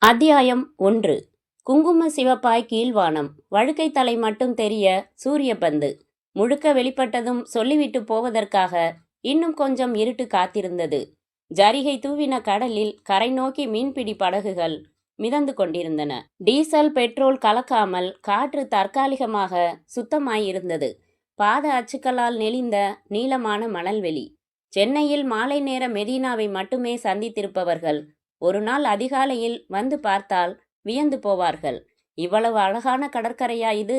அத்தியாயம் 1. குங்கும சிவப்பாய் கீழ்வானம். வழுக்கை தலை மட்டும் தெரிய சூரிய பந்து முழுக்க வெளிப்பட்டதும் சொல்லிவிட்டு போவதற்காக இன்னும் கொஞ்சம் இருட்டு காத்திருந்தது. ஜரிகை தூவின கடலில் கரை நோக்கி மீன்பிடி படகுகள் மிதந்து கொண்டிருந்தன. டீசல் பெட்ரோல் கலக்காமல் காற்று தற்காலிகமாக சுத்தமாயிருந்தது. பாத அச்சுக்களால் நெளிந்த நீளமான மணல்வெளி. சென்னையில் மாலை நேர மெரினாவை மட்டுமே சந்தித்திருப்பவர்கள் ஒரு நாள் அதிகாலையில் வந்து பார்த்தால் வியந்து போவார்கள். இவ்வளவு அழகான கடற்கரையா இது?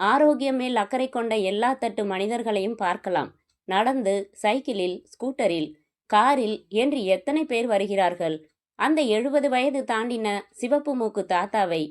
ஆரோக்கியம் மேல் அக்கறை கொண்ட எல்லா தட்டு மனிதர்களையும் பார்க்கலாம். நடந்து, சைக்கிளில், ஸ்கூட்டரில், காரில் என்று எத்தனை பேர் வருகிறார்கள். அந்த 70 வயது தாண்டின சிவப்பு மூக்கு தாத்தாவை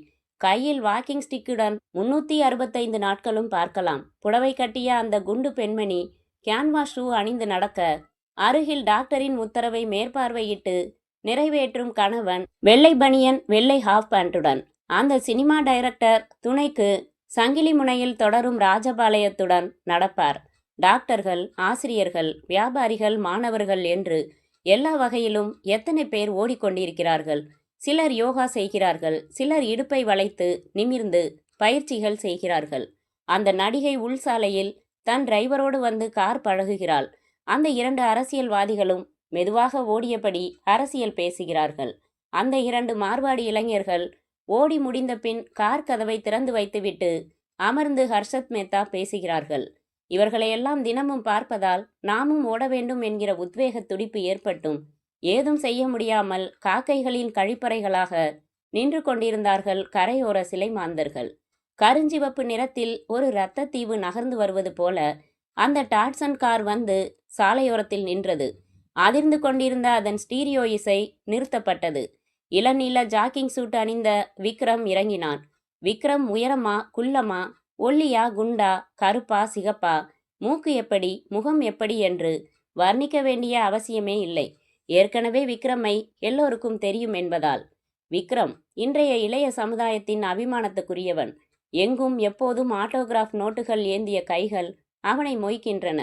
கையில் வாக்கிங் ஸ்டிக்குடன் 365 நாட்களும் பார்க்கலாம். புடவை கட்டிய அந்த குண்டு பெண்மணி கேன்வாஸ் ஷூ அணிந்து நடக்க, அருகில் டாக்டரின் உத்தரவை மேற்பார்வையிட்டு நிறைவேற்றும் கணவன் வெள்ளை பனியன் வெள்ளை ஹாஃப் பேண்ட்டுடன், அந்த சினிமா டைரக்டர் துணைக்கு சங்கிலி முனையில் தொடரும் ராஜபாளையத்துடன் நடப்பார். டாக்டர்கள், ஆசிரியர்கள், வியாபாரிகள், மாணவர்கள் என்று எல்லா வகையிலும் எத்தனை பேர் ஓடிக்கொண்டிருக்கிறார்கள். சிலர் யோகா செய்கிறார்கள், சிலர் இடுப்பை வளைத்து நிமிர்ந்து பயிற்சிகள் செய்கிறார்கள். அந்த நடிகை உள்சாலையில் தன் டிரைவரோடு வந்து கார் பழகுகிறாள். அந்த 2 அரசியல்வாதிகளும் மெதுவாக ஓடியபடி அரசியல் பேசுகிறார்கள். அந்த 2 மார்வாடி இளைஞர்கள் ஓடி முடிந்த பின் கார் கதவை திறந்து வைத்துவிட்டு அமர்ந்து ஹர்ஷத் மேத்தா பேசுகிறார்கள். இவர்களையெல்லாம் தினமும் பார்ப்பதால் நாமும் ஓட வேண்டும் என்கிற உத்வேக துடிப்பு ஏற்பட்டும் ஏதும் செய்ய முடியாமல் காக்கைகளின் கழிப்பறைகளாக நின்று கொண்டிருந்தார்கள் கரையோர சிலை மாந்தர்கள். கருஞ்சிவப்பு நிறத்தில் ஒரு இரத்த தீவு நகர்ந்து வருவது போல அந்த டாட்சன் கார் வந்து சாலையோரத்தில் நின்றது. அதிர்ந்து கொண்டிருந்த அதன் ஸ்டீரியோ இசை நிறுத்தப்பட்டது. இளநீல ஜாக்கிங் சூட் அணிந்த விக்ரம் இறங்கினான். விக்ரம் உயரமா, குள்ளமா, ஒல்லியா, குண்டா, கருப்பா, சிகப்பா, மூக்கு எப்படி, முகம் எப்படி என்று வர்ணிக்க வேண்டிய அவசியமே இல்லை. ஏற்கனவே விக்ரமை எல்லோருக்கும் தெரியும் என்பதால். விக்ரம் இன்றைய இளைய சமுதாயத்தின் அபிமானத்துக்குரியவன். எங்கும் எப்போதும் ஆட்டோகிராஃப் நோட்டுகள் ஏந்திய கைகள் அவனை மொய்க்கின்றன.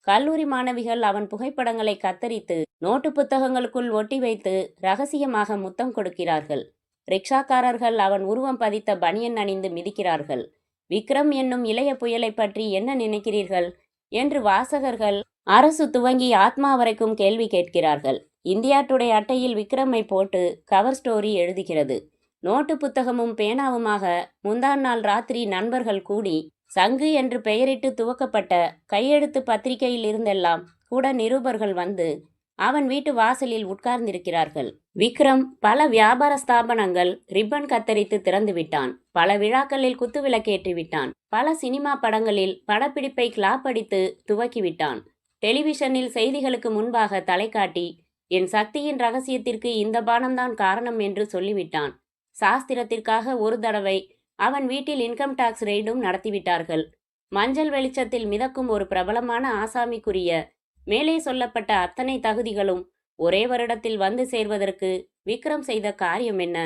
கல்லூரி மாணவிகள் அவன் புகைப்படங்களை கத்தரித்து நோட்டு புத்தகங்களுக்குள் ஒட்டி வைத்து ரகசியமாக முத்தம் கொடுக்கிறார்கள். ரிக்ஷாக்காரர்கள் அவன் உருவம் பதித்த பனியன் அணிந்து மிதிக்கிறார்கள். விக்ரம் என்னும் இளைய புயலை பற்றி என்ன நினைக்கிறீர்கள் என்று வாசகர்கள் அரசு துவங்கி ஆத்மா வரைக்கும் கேள்வி கேட்கிறார்கள். இந்தியா டுடே அட்டையில் விக்ரமை போட்டு கவர் ஸ்டோரி எழுதுகிறது. நோட்டு புத்தகமும் பேனாவுமாக முந்தாள் நாள் ராத்திரி நண்பர்கள் கூடி சங்கு என்று பெயரிட்டு துவக்கப்பட்ட கையெழுத்து பத்திரிகையில் இருந்தெல்லாம் கூட நிருபர்கள் வந்து அவன் வீட்டு வாசலில் உட்கார்ந்திருக்கிறார்கள். விக்ரம் பல வியாபார ஸ்தாபனங்கள் ரிப்பன் கத்தரித்து திறந்து விட்டான். பல விழாக்களில் குத்துவிளக்கேற்றி விட்டான். பல சினிமா படங்களில் படப்பிடிப்பை கிளாப் அடித்து துவக்கிவிட்டான். டெலிவிஷனில் செய்திகளுக்கு முன்பாக தலை காட்டி என் சக்தியின் ரகசியத்திற்கு இந்த பானம்தான் காரணம் என்று சொல்லிவிட்டான். சாஸ்திரத்திற்காக ஒரு தடவை அவன் வீட்டில் இன்கம் டாக்ஸ் ரெய்டும் நடத்திவிட்டார்கள். மஞ்சள் வெளிச்சத்தில் மிதக்கும் ஒரு பிரபலமான ஆசாமிக்குரிய மேலே சொல்லப்பட்ட அத்தனை தகுதிகளும் ஒரே வருடத்தில் வந்து சேர்வதற்கு விக்ரம் செய்த காரியம் என்ன?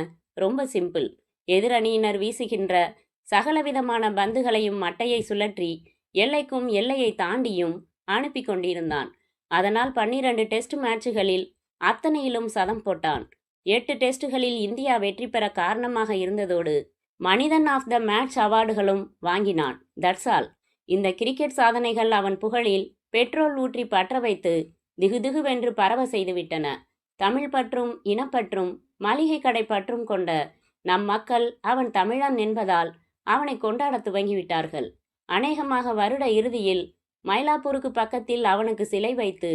ரொம்ப சிம்பிள். எதிரணியினர் வீசுகின்ற சகலவிதமான பந்துகளையும் மட்டையை சுழற்றி எல்லைக்கும் எல்லையை தாண்டியும் அனுப்பி கொண்டிருந்தான். அதனால் 12 டெஸ்ட் மேட்சுகளில் அத்தனையிலும் சதம் போட்டான். 8 டெஸ்டுகளில் இந்தியா வெற்றி பெற காரணமாக இருந்ததோடு மனிதன் ஆஃப் த மேட்ச் அவார்டுகளும் வாங்கினான். That's all. இந்த கிரிக்கெட் சாதனைகள் அவன் புகழில் பெட்ரோல் ஊற்றி பற்ற வைத்து திகுதிகுவென்று பரவ செய்துவிட்டன. தமிழ் பற்றும் இனப்பற்றும் மளிகை கடை பற்றும் கொண்ட நம் மக்கள் அவன் தமிழன் என்பதால் அவனை கொண்டாட துவங்கிவிட்டார்கள். அநேகமாக வருட இறுதியில் மயிலாப்பூருக்கு பக்கத்தில் அவனுக்கு சிலை வைத்து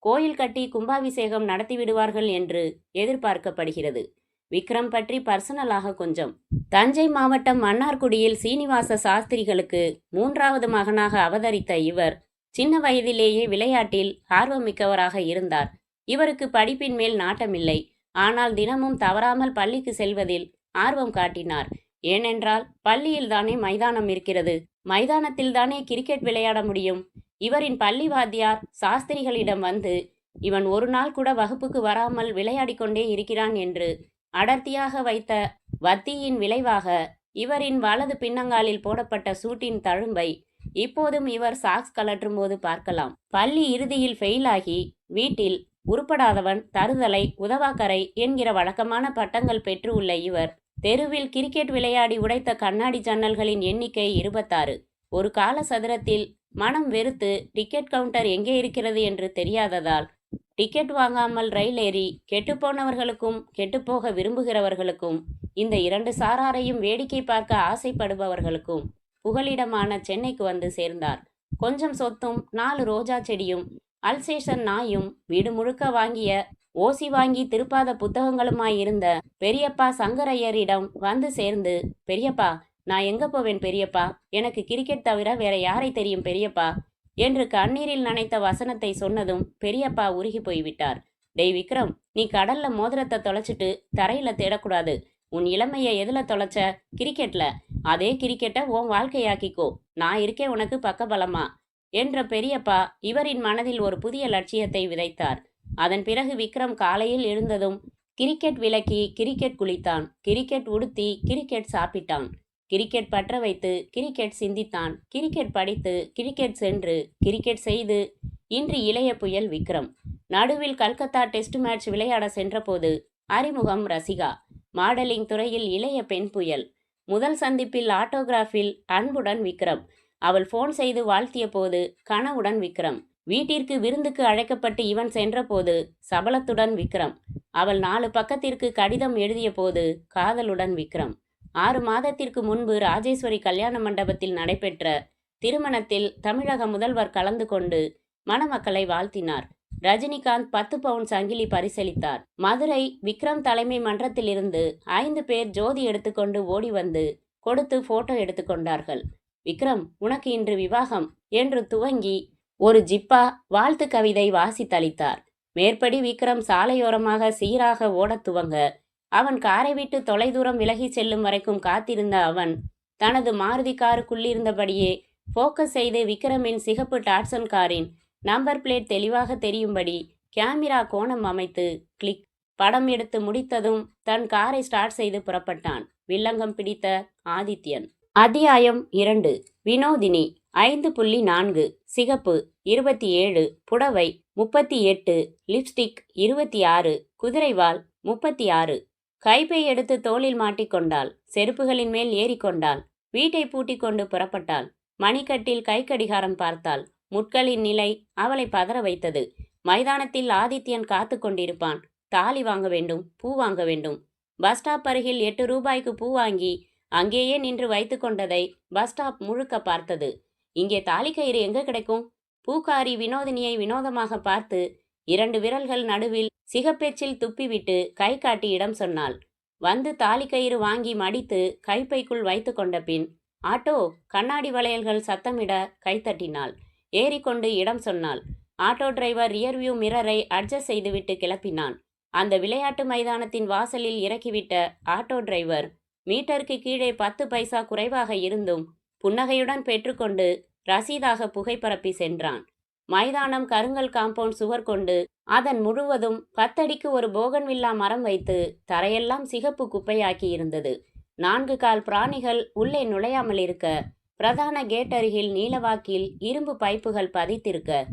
கோயில் கட்டி கும்பாபிஷேகம் நடத்திவிடுவார்கள் என்று எதிர்பார்க்கப்படுகிறது. விக்ரம் பற்றி பர்சனலாக கொஞ்சம். தஞ்சை மாவட்டம் மன்னார்குடியில் சீனிவாச சாஸ்திரிகளுக்கு 3வது மகனாக அவதரித்த இவர் சின்ன வயதிலேயே விளையாட்டில் ஆர்வமிக்கவராக இருந்தார். இவருக்கு படிப்பின் மேல் நாட்டமில்லை. ஆனால் தினமும் தவறாமல் பள்ளிக்கு செல்வதில் ஆர்வம் காட்டினார். ஏனென்றால் பள்ளியில் தானே மைதானம் இருக்கிறது. மைதானத்தில் தானே கிரிக்கெட் விளையாட முடியும். இவரின் பள்ளி வாத்தியார் சாஸ்திரிகளிடம் வந்து இவன் ஒரு நாள் கூட வகுப்புக்கு வராமல் விளையாடி கொண்டே இருக்கிறான் என்று அடர்த்தியாக வைத்த வத்தியின் விளைவாக இவரின் வலது பின்னங்காலில் போடப்பட்ட சூட்டின் தழும்பை இப்போதும் இவர் சாக்ஸ் கலற்றும் போது பார்க்கலாம். பள்ளி இறுதியில் ஃபெயிலாகி வீட்டில் உருப்படாதவன், தருதலை, உதவாக்கரை என்கிற வழக்கமான பட்டங்கள் பெற்று உள்ள இவர் தெருவில் கிரிக்கெட் விளையாடி உடைத்த கண்ணாடி ஜன்னல்களின் எண்ணிக்கை 26. ஒரு கால சதுரத்தில் மனம் வெறுத்து டிக்கெட் கவுண்டர் எங்கே இருக்கிறது என்று தெரியாததால் டிக்கெட் வாங்காமல் ரயில் ஏறி கெட்டுப்போனவர்களுக்கும் கெட்டுப்போக விரும்புகிறவர்களுக்கும் இந்த 2 சாராரையும் வேடிக்கை பார்க்க ஆசைப்படுபவர்களுக்கும் புகலிடமான சென்னைக்கு வந்து சேர்ந்தார். கொஞ்சம் சொத்தும் 4 ரோஜா செடியும் அல்சேஷன் நாயும் வீடு முழுக்க வாங்கிய ஓசி வாங்கி திருப்பாத புத்தகங்களுமாயிருந்த பெரியப்பா சங்கரையரிடம் வந்து சேர்ந்து, பெரியப்பா, நான் எங்க போவேன் பெரியப்பா, எனக்கு கிரிக்கெட் தவிர வேற யாரை தெரியும் பெரியப்பா என்று கண்ணீரில் நனைத்த வசனத்தை சொன்னதும் பெரியப்பா உருகி போய்விட்டார். டேய் விக்ரம், நீ கடல்ல மோதிரத்தை தொலைச்சிட்டு தரையில தேடக்கூடாது. உன் இளமையை எதுல தொலைச்ச? கிரிக்கெட்ல. அதே கிரிக்கெட்டை உன் வாழ்க்கையாக்கிக்கோ. நான் இருக்கேன் உனக்கு பக்கபலமா என்ற பெரியப்பா இவரின் மனதில் ஒரு புதிய லட்சியத்தை விதைத்தார். அதன் பிறகு விக்ரம் காலையில் எழுந்ததும் கிரிக்கெட் விலக்கி கிரிக்கெட் குளித்தான், கிரிக்கெட் உடுத்தி கிரிக்கெட் சாப்பிட்டான், கிரிக்கெட் பற்ற வைத்து கிரிக்கெட் சிந்தித்தான், கிரிக்கெட் படித்து கிரிக்கெட் சென்று கிரிக்கெட் செய்து. இன்று இளைய புயல் விக்ரம். நடுவில் கல்கத்தா டெஸ்ட் மேட்ச் விளையாட சென்றபோது அறிமுகம் ரசிகா. மாடலிங் துறையில் இளைய பெண் புயல். முதல் சந்திப்பில் ஆட்டோகிராஃபில் அன்புடன் விக்ரம். அவள் போன் செய்து வாழ்த்திய போது கனவுடன் விக்ரம். வீட்டிற்கு விருந்துக்கு அழைக்கப்பட்டு இவன் சென்றபோது சபலத்துடன் விக்ரம். அவள் 4 பக்கத்திற்கு கடிதம் எழுதிய போது காதலுடன் விக்ரம். 6 மாதத்திற்கு முன்பு ராஜேஸ்வரி கல்யாண மண்டபத்தில் நடைபெற்ற திருமணத்தில் தமிழக முதல்வர் கலந்து கொண்டு மணமக்களை வாழ்த்தினார். ரஜினிகாந்த் 10 பவுன் சங்கிலி பரிசளித்தார். மதுரை விக்ரம் தலைமை மன்றத்திலிருந்து 5 பேர் ஜோதி எடுத்துக்கொண்டு ஓடி வந்து கொடுத்து போட்டோ எடுத்துக்கொண்டார்கள். விக்ரம், உனக்கு இன்று விவாகம் என்று துவங்கி ஒரு ஜிப்பா வாழ்த்து கவிதை வாசித்தளித்தார். மேற்படி விக்ரம் சாலையோரமாக சீராக ஓடத் துவங்க அவன் காரை விட்டு தொலைதூரம் விலகி செல்லும் வரைக்கும் காத்திருந்த அவன் தனது மாருதி காருக்குள்ளிருந்தபடியே போக்கஸ் செய்து விக்ரமின் சிகப்பு டாட்சன் காரின் நம்பர் பிளேட் தெளிவாக தெரியும்படி கேமரா கோணம் அமைத்து கிளிக் படம் எடுத்து முடித்ததும் தன் காரை ஸ்டார்ட் செய்து புறப்பட்டான். வில்லங்கம் பிடித்த ஆதித்யன். அத்தியாயம் 2. வினோதினி. 5.4. சிகப்பு 27. புடவை 38. லிப்ஸ்டிக் 26. குதிரைவால் 36. கைப்பை எடுத்து தோளில் மாட்டிக்கொண்டாள். செருப்புகளின் மேல் ஏறிக்கொண்டாள். வீட்டை பூட்டிக் கொண்டு புறப்பட்டாள். மணிக்கட்டில் கை கடிகாரம் பார்த்தாள். முட்களின் நிலை அவளை பதற வைத்தது. மைதானத்தில் ஆதித்யன் காத்து கொண்டிருப்பான். தாலி வாங்க வேண்டும், பூ வாங்க வேண்டும். பஸ் ஸ்டாப் அருகில் 8 ரூபாய்க்கு பூ வாங்கி அங்கேயே நின்று வைத்து கொண்டதை பஸ் ஸ்டாப் முழுக்க பார்த்தது. இங்கே தாலி கயிறு எங்க கிடைக்கும்? பூக்காரி வினோதினியை வினோதமாக பார்த்து 2 விரல்கள் நடுவில் சிகப்பெச்சில் துப்பிவிட்டு கை காட்டி இடம் சொன்னாள். வந்து தாலி கயிறு வாங்கி மடித்து கைப்பைக்குள் வைத்து கொண்ட பின் ஆட்டோ கண்ணாடி வளையல்கள் சத்தமிட கைத்தட்டினாள். ஏறிக்கொண்டு இடம் சொன்னாள். ஆட்டோ டிரைவர் ரியர்வியூ மிரரை அட்ஜஸ்ட் செய்துவிட்டு கிளப்பினான். அந்த விளையாட்டு மைதானத்தின் வாசலில் இறக்கிவிட்ட ஆட்டோ டிரைவர் மீட்டருக்கு கீழே 10 பைசா குறைவாக இருந்தும் புன்னகையுடன் பெற்றுக்கொண்டு ரசீதாக புகைப்பரப்பி சென்றான். மைதானம் கருங்கல் காம்பவுண்ட் சுவர் கொண்டு அதன் முழுவதும் 10 அடிக்கு ஒரு போகன்வில்லா மரம் வைத்து தரையெல்லாம் சிகப்பு குப்பையாக்கி இருந்தது. 4 கால் பிராணிகள் உள்ளே நுழையாமல் இருக்க பிரதான கேட் அருகில் நீலவாக்கில் இரும்பு பைப்புகள் பதித்திருக்க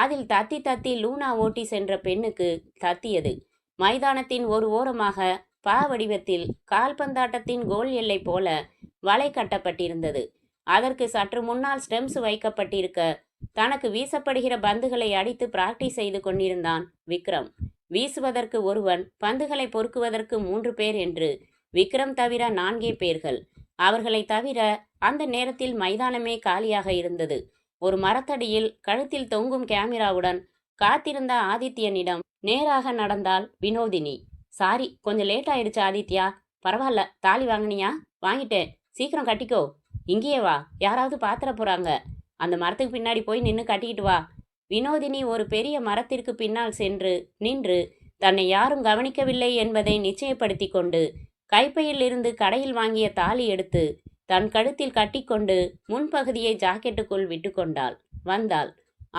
அதில் தத்தி தத்தி லூனா ஓட்டி சென்ற பெண்ணுக்கு தத்தியது. மைதானத்தின் ஒரு ஓரமாக பா வடிவத்தில் கால்பந்தாட்டத்தின் கோல் எல்லை போல வலை கட்டப்பட்டிருந்தது. அதற்கு சற்று முன்னால் ஸ்டெம்ஸ் வைக்கப்பட்டிருக்க தனக்கு வீசப்படுகிற பந்துகளை அடித்து பிராக்டிஸ் செய்து கொண்டிருந்தான் விக்ரம். வீசுவதற்கு ஒருவன், பந்துகளை பொறுக்குவதற்கு 3 பேர் என்று விக்ரம் தவிர 4 பேர்கள். அவர்களை தவிர அந்த நேரத்தில் மைதானமே காலியாக இருந்தது. ஒரு மரத்தடியில் கழுத்தில் தொங்கும் கேமராவுடன் காத்திருந்த ஆதித்யனிடம் நேராக நடந்தாள் வினோதினி. சாரி, கொஞ்சம் லேட் ஆயிடுச்சு ஆதித்யா. பரவாயில்ல, தாலி வாங்கினியா? வாங்கிட்டேன், சீக்கிரம் கட்டிக்கோ. இங்கேயே வா, யாராவது பாத்திர போறாங்க. அந்த மரத்துக்கு பின்னாடி போய் நின்று கட்டிக்கிட்டு வா. வினோதினி ஒரு பெரிய மரத்திற்கு பின்னால் சென்று நின்று தன்னை யாரும் கவனிக்கவில்லை என்பதை நிச்சயப்படுத்தி கொண்டு கைப்பையில் இருந்து கடையில் வாங்கிய தாலி எடுத்து தன் கழுத்தில் கட்டிக்கொண்டு முன்பகுதியை ஜாக்கெட்டுக்குள் விட்டு கொண்டாள். வந்தாள்.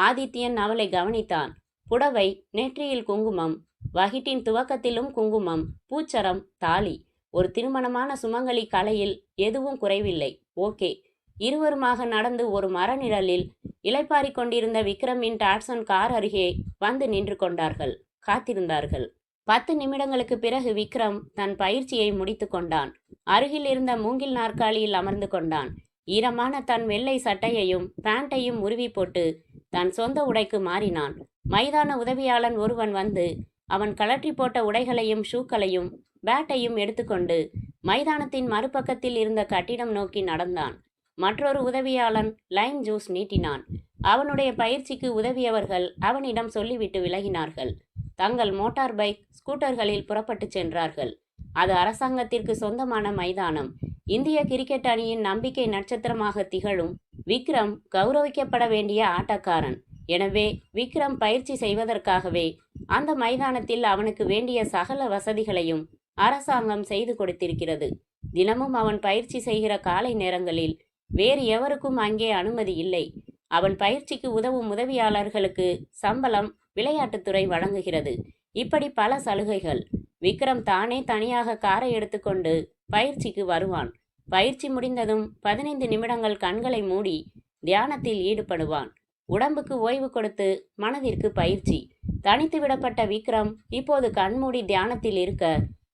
ஆதித்யன் அவளை கவனித்தான். புடவை, நெற்றியில் குங்குமம், வகிட்டின் துவக்கத்திலும் குங்குமம், பூச்சரம், தாலி. ஒரு திருமணமான சுமங்கலி கலையில் எதுவும் குறைவில்லை. ஓகே. இருவருமாக நடந்து ஒரு மரநிழலில் இளைப்பாறிக் கொண்டிருந்த விக்ரமின் டாட்சன் கார் அருகே வந்து நின்று கொண்டார்கள். காத்திருந்தார்கள். 10 நிமிடங்களுக்கு பிறகு விக்ரம் தன் பயிற்சியை முடித்து கொண்டான். அருகில் இருந்த மூங்கில் நாற்காலியில் அமர்ந்து கொண்டான். ஈரமான தன் வெள்ளை சட்டையையும் பேண்ட்டையும் உருவி போட்டு தன் சொந்த உடைக்கு மாறினான். மைதான உதவியாளன் ஒருவன் வந்து அவன் கழற்றி போட்ட உடைகளையும் ஷூக்களையும் பேட்டையும் எடுத்துக்கொண்டு மைதானத்தின் மறுபக்கத்தில் இருந்த கட்டிடம் நோக்கி நடந்தான். மற்றொரு உதவியாளன் லைம் ஜூஸ் நீட்டினான். அவனுடைய பயிற்சிக்கு உதவியவர்கள் அவனிடம் சொல்லிவிட்டு விலகினார்கள். தங்கள் மோட்டார் பைக், ஸ்கூட்டர்களில் புறப்பட்டு சென்றார்கள். அது அரசாங்கத்திற்கு சொந்தமான மைதானம். இந்திய கிரிக்கெட் அணியின் நம்பிக்கை நட்சத்திரமாக திகழும் விக்ரம் கௌரவிக்கப்பட வேண்டிய ஆட்டக்காரன். எனவே விக்ரம் பயிற்சி செய்வதற்காகவே அந்த மைதானத்தில் அவனுக்கு வேண்டிய சகல வசதிகளையும் அரசாங்கம் செய்து கொடுத்திருக்கிறது. தினமும் அவன் பயிற்சி செய்கிற காலை நேரங்களில் வேறு எவருக்கும் அங்கே அனுமதி இல்லை. அவன் பயிற்சிக்கு உதவும் உதவியாளர்களுக்கு சம்பளம் விளையாட்டுத்துறை வழங்குகிறது. இப்படி பல சலுகைகள். விக்ரம் தானே தனியாக காரை எடுத்துக்கொண்டு பயிற்சிக்கு வருவான். பயிற்சி முடிந்ததும் 15 நிமிடங்கள் கண்களை மூடி தியானத்தில் ஈடுபடுவான். உடம்புக்கு ஓய்வு கொடுத்து மனதிற்கு பயிற்சி. தனித்து விடப்பட்ட விக்ரம் இப்போது கண்மூடி தியானத்தில் இருக்க